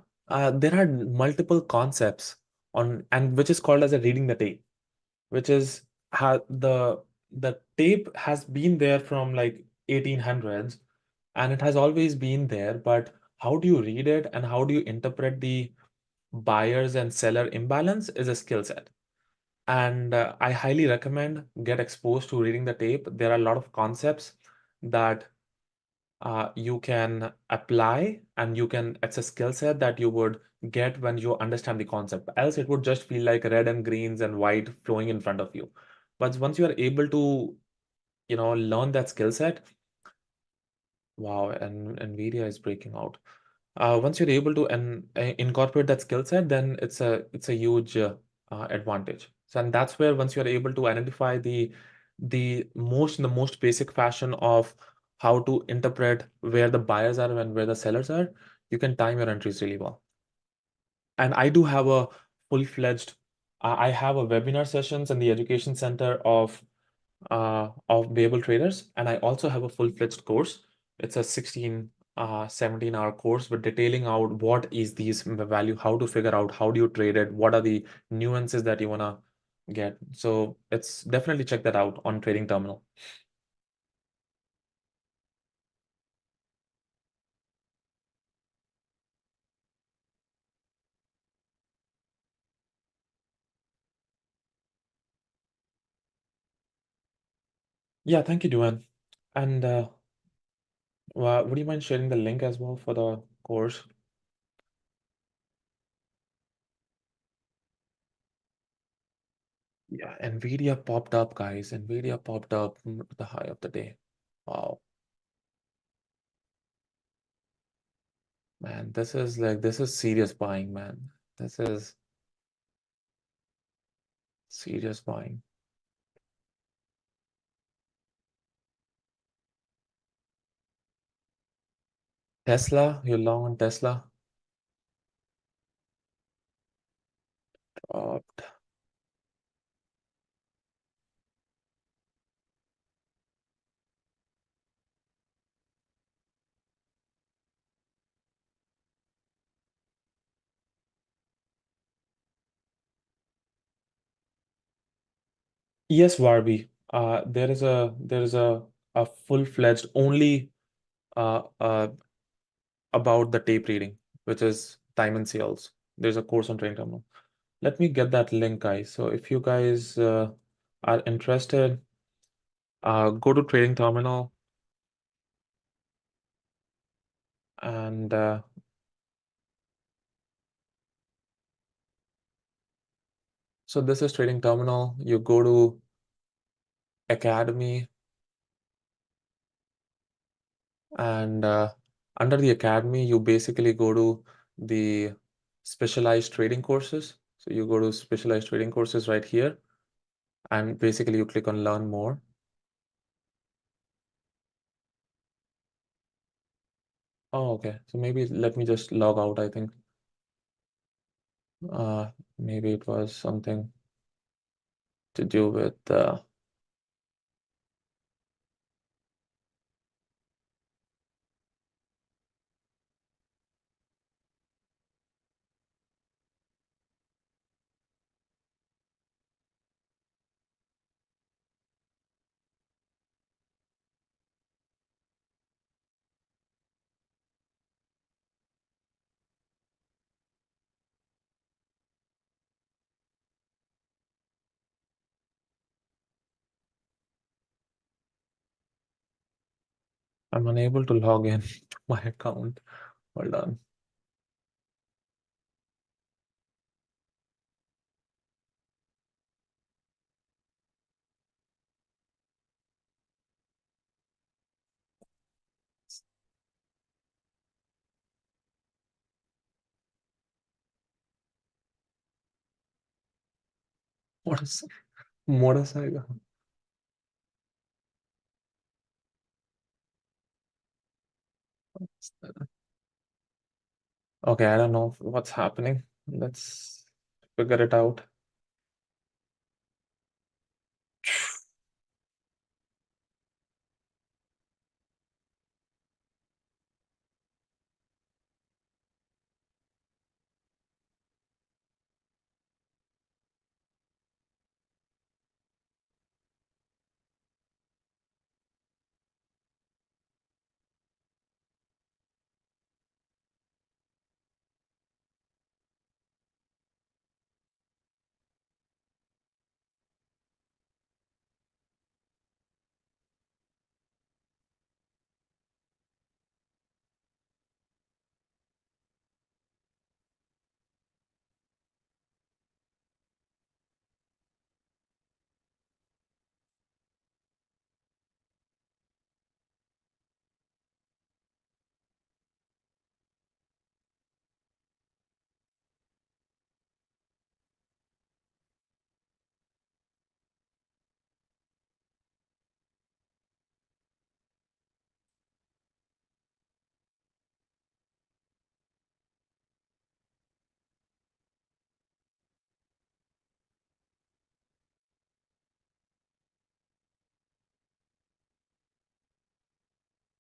there are multiple concepts on, and which is called as a reading the tape, which is how the tape has been there from like 1800s, and it has always been there, but how do you read it and how do you interpret the buyers and seller imbalance is a skill set. And I highly recommend get exposed to reading the tape. There are a lot of concepts that you can apply, and you can, it's a skill set that you would get when you understand the concept. Else it would just feel like red and greens and white flowing in front of you. But once you are able to, learn that skill set, wow, and Nvidia is breaking out. Once you're able to incorporate that skill set, then it's a huge advantage. So, and that's where once you're able to identify the most basic fashion of how to interpret where the buyers are and where the sellers are, you can time your entries really well. And I do have a full-fledged, I have a webinar sessions in the education center of Babel traders, and I also have a full-fledged course. It's a 17-hour course with detailing out what is these value, how to figure out how do you trade it, what are the nuances that you wanna get. So it's definitely check that out on Trading Terminal. Yeah, thank you, Duan. And would you mind sharing the link as well for the course? Yeah, Nvidia popped up, guys. Nvidia popped up the high of the day. Wow, man, this is serious buying, man. This is serious buying. Tesla, you're long on Tesla? Dropped. Yes, Barbie. There is a full-fledged only uh, uh about the tape reading, which is time and sales. There's a course on Trading Terminal. Let me get that link, guys. So if you guys are interested, go to Trading Terminal and so this is Trading Terminal. You go to Academy, and under the Academy, you basically go to the specialized trading courses. So you go to specialized trading courses right here, and basically you click on learn more. Oh, okay. So maybe let me just log out, I think. Maybe it was something to do with I'm unable to log in to my account. Hold on. What is motorcycle? Okay, I don't know what's happening. Let's figure it out.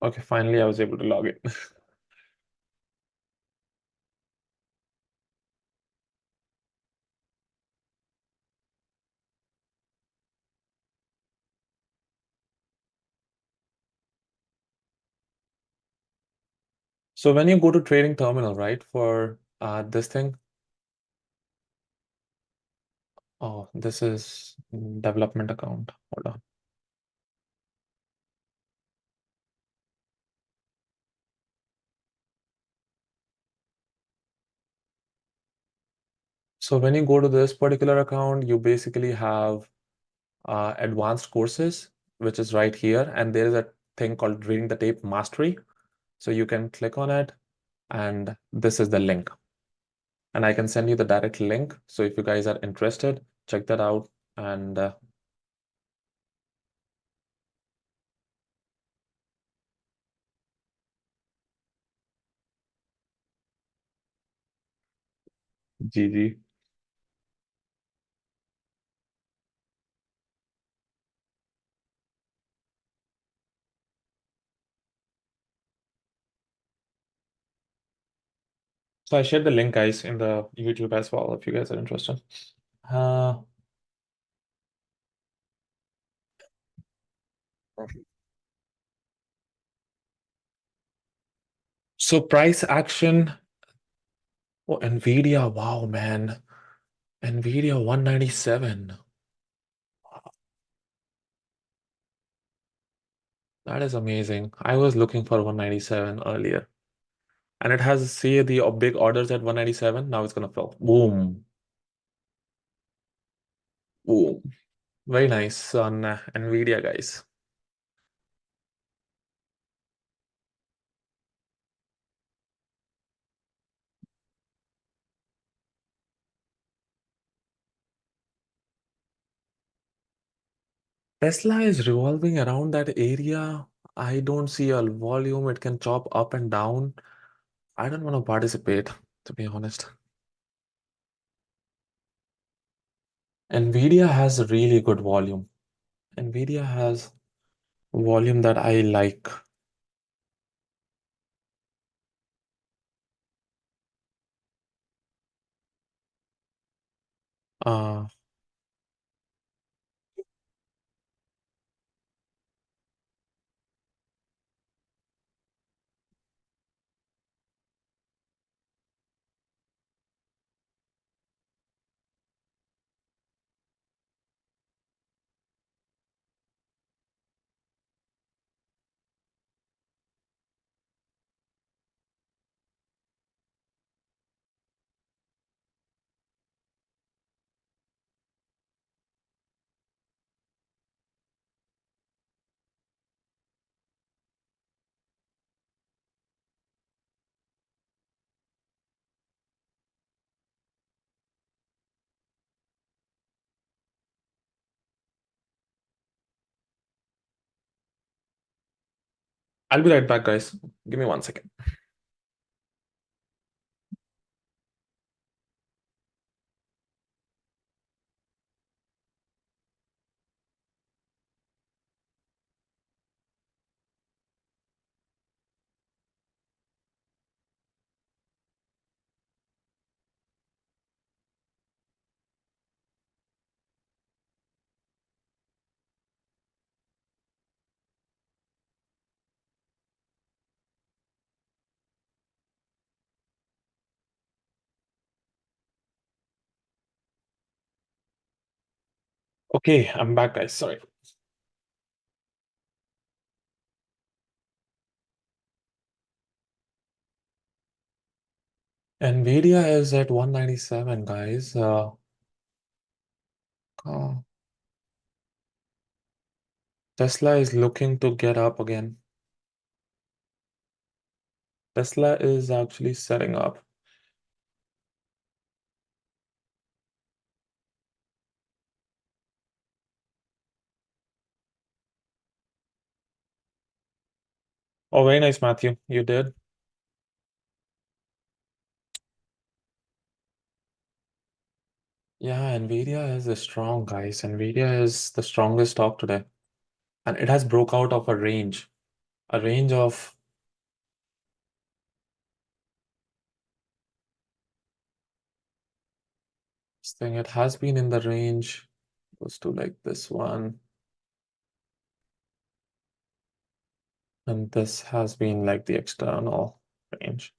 Okay, finally I was able to log in. So when you go to trading terminal, right, for this thing, oh, this is development account. Hold on. So when you go to this particular account, you basically have advanced courses, which is right here. And there is a thing called Reading the Tape Mastery. So you can click on it, and this is the link. And I can send you the direct link. So if you guys are interested, check that out. And GG. So I shared the link, guys, in the YouTube as well, if you guys are interested. Uh, so price action. Oh, Nvidia. Wow, man. Nvidia 197. That is amazing. I was looking for 197 earlier. And it has, see, the big orders at 197. Now it's gonna fill. Boom. Boom. Very nice on Nvidia, guys. Tesla is revolving around that area. I don't see a volume. It can chop up and down. I don't want to participate, to be honest. Nvidia has really good volume. Nvidia has volume that I like. Uh, I'll be right back, guys. Give me 1 second. Okay, I'm back, guys. Sorry. Nvidia is at 197, guys. Uh, Tesla is looking to get up again. Tesla is actually setting up. Oh, very nice, Matthew. You did. Yeah, Nvidia is strong, guys. Nvidia is the strongest stock today. And it has broke out of a range. a range of this thing. It has been in the range goes to like this one, and this has been like the external range.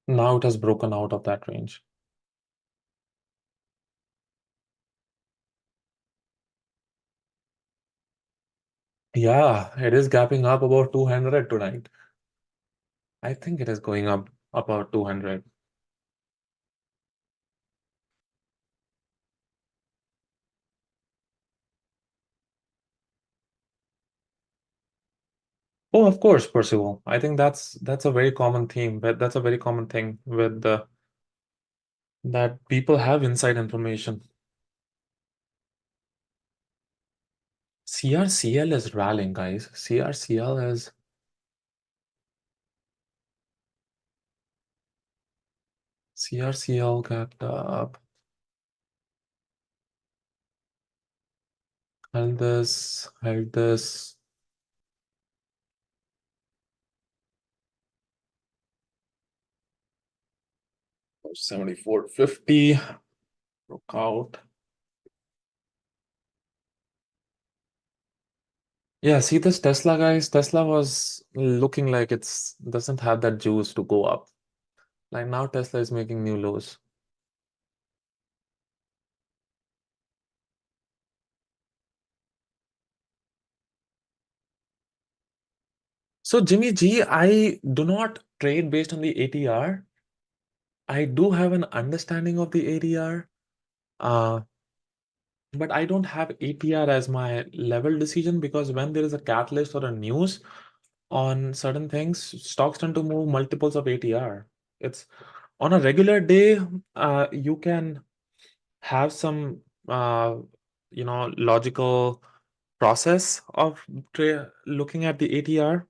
Now it has broken out of that range. Yeah, it is gapping up about 200 tonight. I think it is going up about 200. Oh, of course, Percival. I think that's a very common theme, but that's a very common thing with the that people have inside information. CRCL is rallying, guys. CRCL got up. Held this, held this. $74.50 broke out. Yeah, see this Tesla, guys. Tesla was looking like it's doesn't have that juice to go up. Like now Tesla is making new lows. So Jimmy G, I do not trade based on the ATR. I do have an understanding of the ATR, but I don't have ATR as my level decision because when there is a catalyst or a news on certain things, stocks tend to move multiples of ATR. It's on a regular day, you can have some logical process of looking at the ATR,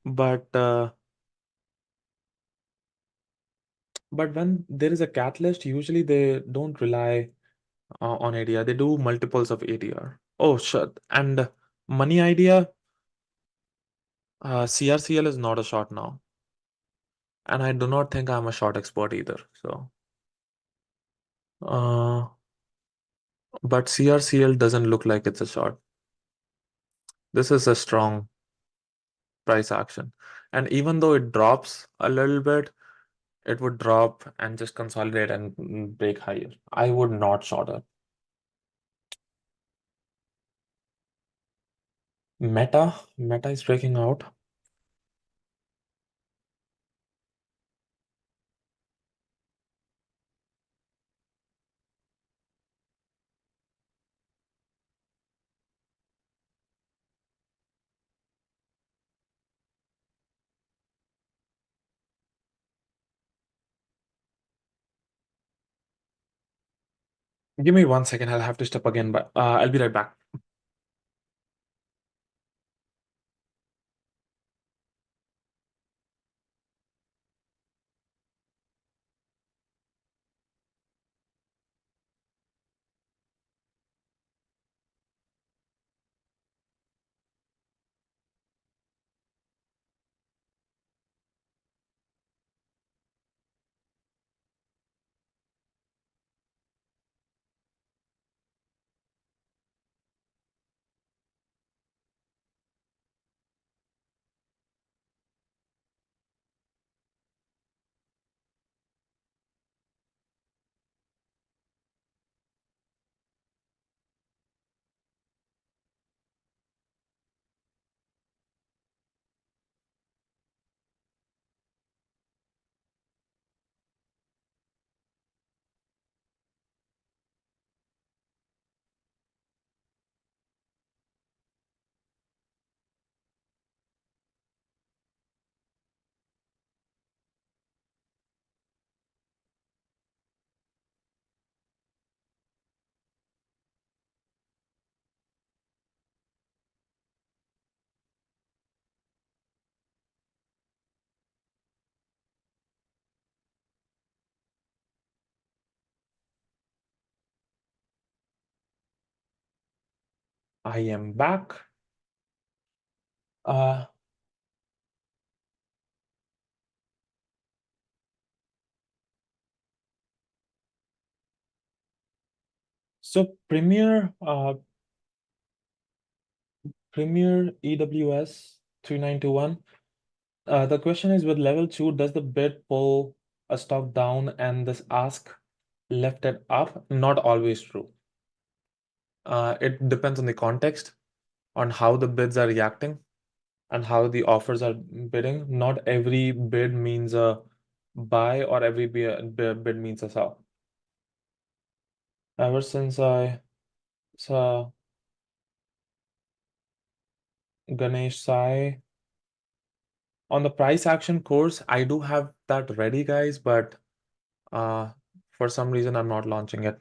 but when there is a catalyst, usually they don't rely on ATR. They do multiples of ATR. Oh, shit. And money idea, CRCL is not a short now. And I do not think I'm a short expert either. So, but CRCL doesn't look like it's a short. This is a strong price action. And even though it drops a little bit, it would drop and just consolidate and break higher. I would not short it. Meta is breaking out. Give me 1 second. I'll have to step again, but I'll be right back. I am back. Uh, so Premier EWS 3921. The question is, with level 2, does the bid pull a stock down and this ask left it up? Not always true. It depends on the context, on how the bids are reacting, and how the offers are bidding. Not every bid means a buy or every bid means a sell. Ever since I saw Ganesh Sai on the price action course, I do have that ready, guys, but for some reason I'm not launching it.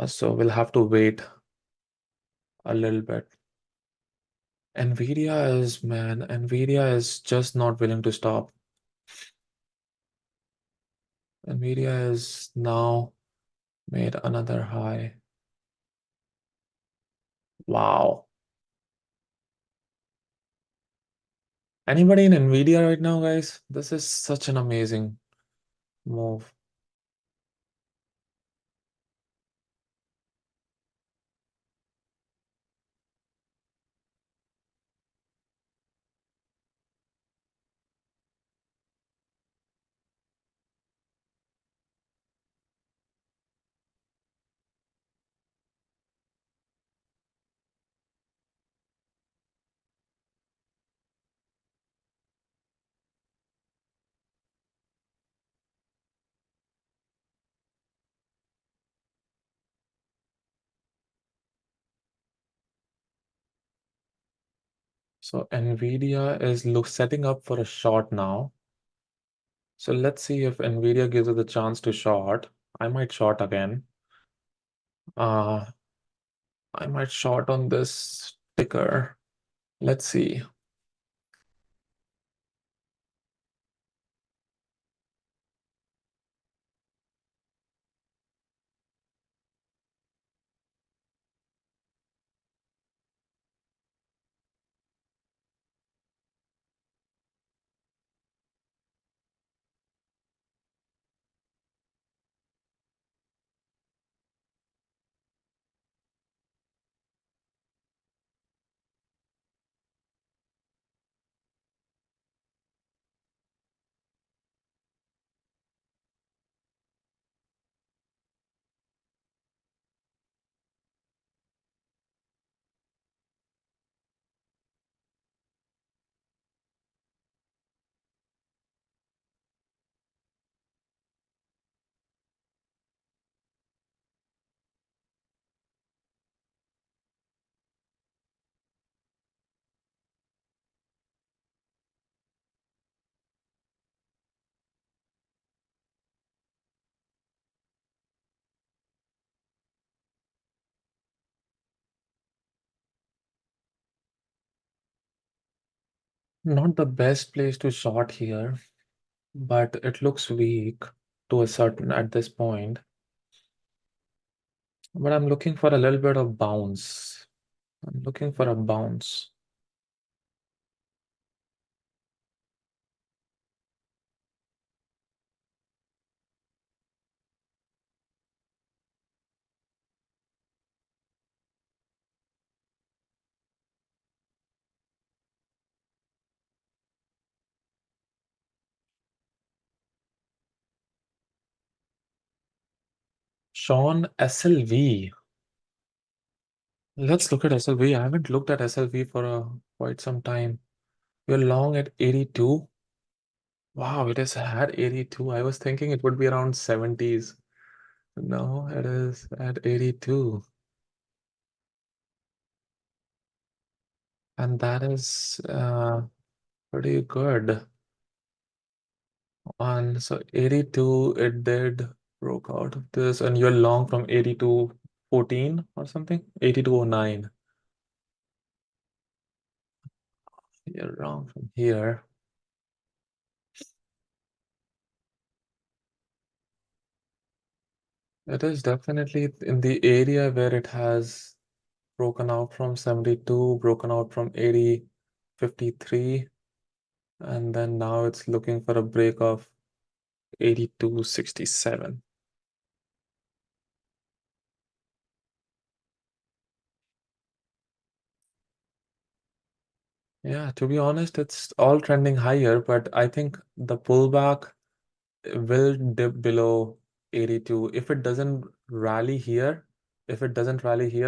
So we'll have to wait a little bit. Nvidia is just not willing to stop. Nvidia is now made another high. Wow. Anybody in Nvidia right now, guys? This is such an amazing move. So Nvidia is setting up for a short now. So let's see if Nvidia gives us the chance to short. I might short again. I might short on this ticker. Let's see. Not the best place to short here, but it looks weak to a certain at this point. But I'm looking for a little bit of bounce. I'm looking for a bounce. Sean, SLV. Let's look at SLV. I haven't looked at SLV for quite some time. We're long at 82. Wow, it is at 82. I was thinking it would be around 70s. No, it is at 82. And that is pretty good. And so 82, it did broke out of this, and you're long from 82.14 or something? 82.09. You're wrong from here. It is definitely in the area where it has broken out from 72, broken out from 80, 53, and then now it's looking for a break of 82.67. Yeah, to be honest, it's all trending higher, but I think the pullback will dip below 82. If it doesn't rally here,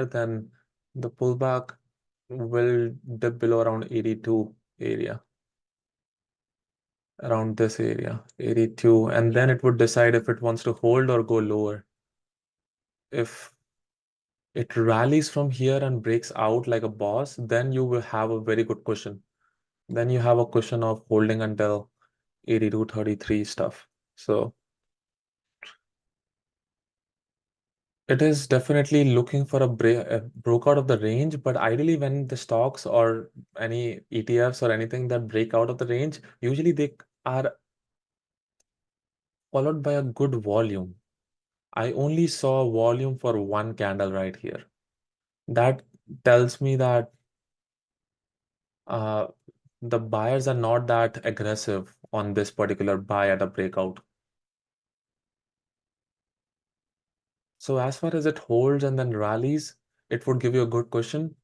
then the pullback will dip below around 82 area, around this area, 82, and then it would decide if it wants to hold or go lower. If it rallies from here and breaks out like a boss, then you will have a very good cushion. Then you have a cushion of holding until 82.33 stuff. So it is definitely looking for a broke out of the range, but ideally when the stocks or any ETFs or anything that break out of the range, usually they are followed by a good volume. I only saw volume for one candle right here. That tells me that uh, the buyers are not that aggressive on this particular buy at a breakout. So as far as it holds and then rallies, it would give you a good cushion,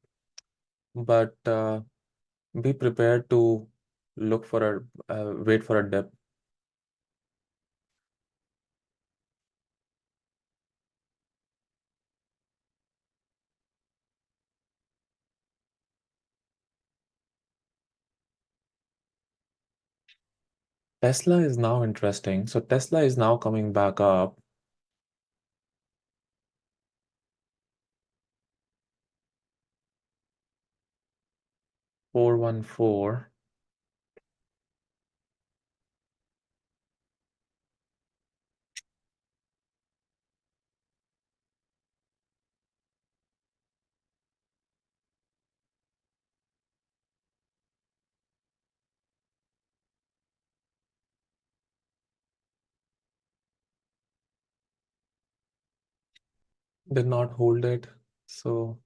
but be prepared to look for wait for a dip. Tesla is now interesting. So Tesla is now coming back up. $414. Did not hold it. So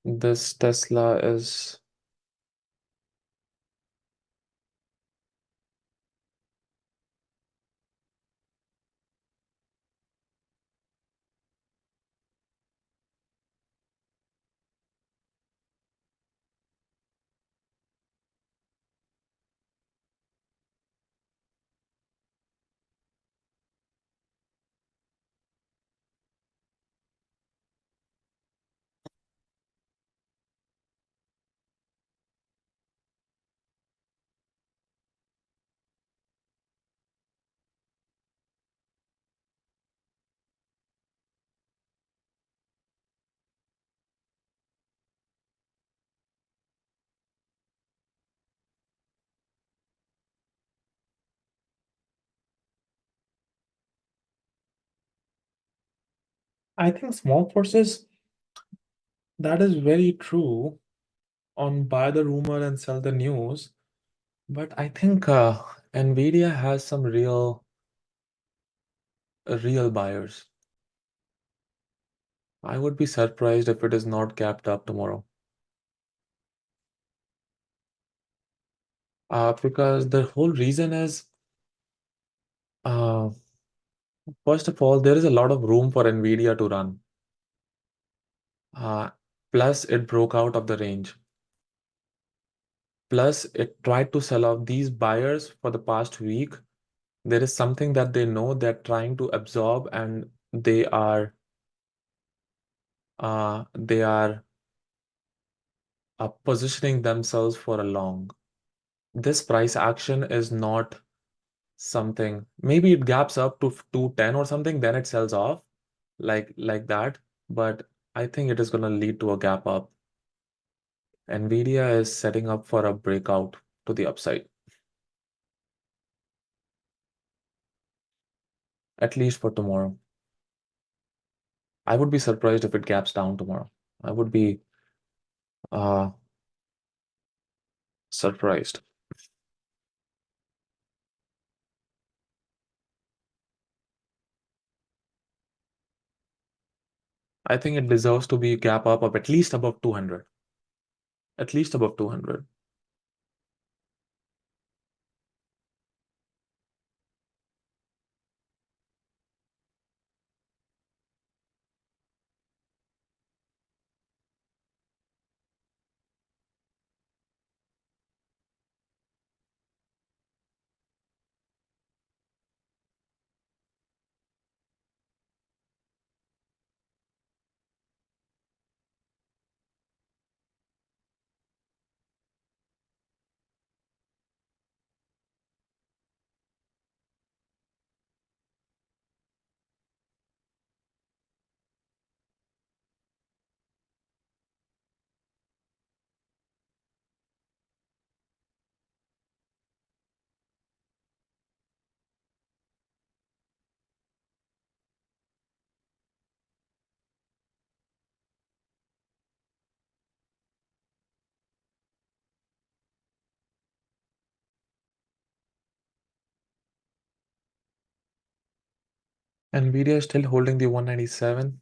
this Tesla is I think small forces, that is very true on buy the rumor and sell the news. But I think Nvidia has some real buyers. I would be surprised if it is not capped up tomorrow. Because the whole reason is, uh, first of all, there is a lot of room for Nvidia to run. Plus, it broke out of the range. Plus, it tried to sell off these buyers for the past week. There is something that they know they're trying to absorb, and they are positioning themselves for a long. This price action is not something. Maybe it gaps up to 210 or something, then it sells off like that. But I think it is going to lead to a gap up. Nvidia is setting up for a breakout to the upside, at least for tomorrow. I would be surprised if it gaps down tomorrow. I would be uh, surprised. I think it deserves to be gap up of at least above 200. At least above 200. Nvidia is still holding the 197.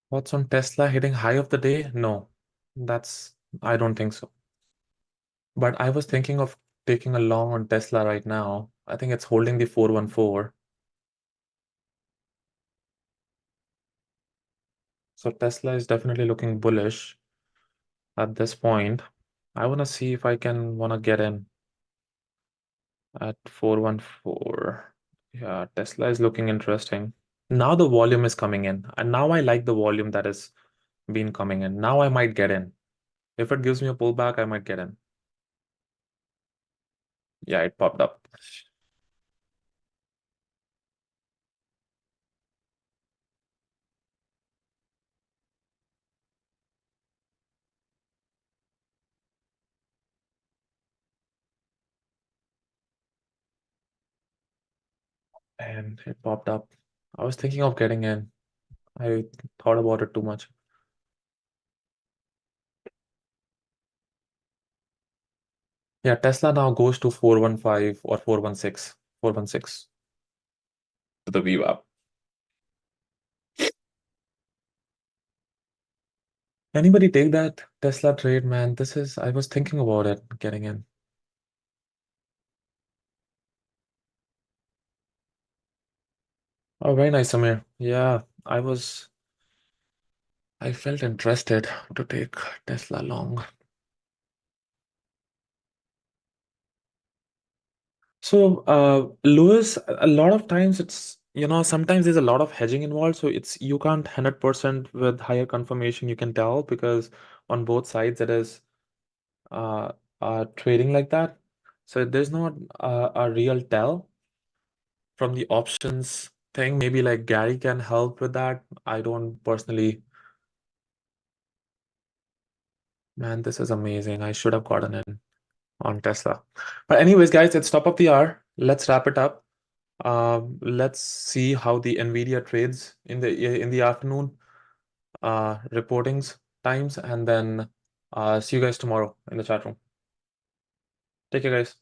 What's on Tesla hitting high of the day? No, I don't think so. But I was thinking of taking a long on Tesla right now. I think it's holding the 414. So Tesla is definitely looking bullish at this point. I want to see if I want to get in at 414. Yeah, Tesla is looking interesting. Now the volume is coming in, and now I like the volume that has been coming in. Now I might get in. If it gives me a pullback, I might get in. Yeah, it popped up. And it popped up. I was thinking of getting in. I thought about it too much. Yeah, Tesla now goes to 415 or 416. 416 to the VWAP. Anybody take that Tesla trade, man? I was thinking about it, getting in. Oh, very nice, Samir. Yeah, I felt interested to take Tesla long. So, Lewis, a lot of times sometimes there's a lot of hedging involved. So you can't 100% with higher confirmation, you can tell because on both sides it is uh, trading like that. So there's not a real tell from the options thing. Maybe like Gary can help with that. I don't personally. Man, this is amazing. I should have gotten in on Tesla. But anyways, guys, it's top of the hour. Let's wrap it up. Let's see how the Nvidia trades in the afternoon reportings times, and then see you guys tomorrow in the chat room. Take care, guys.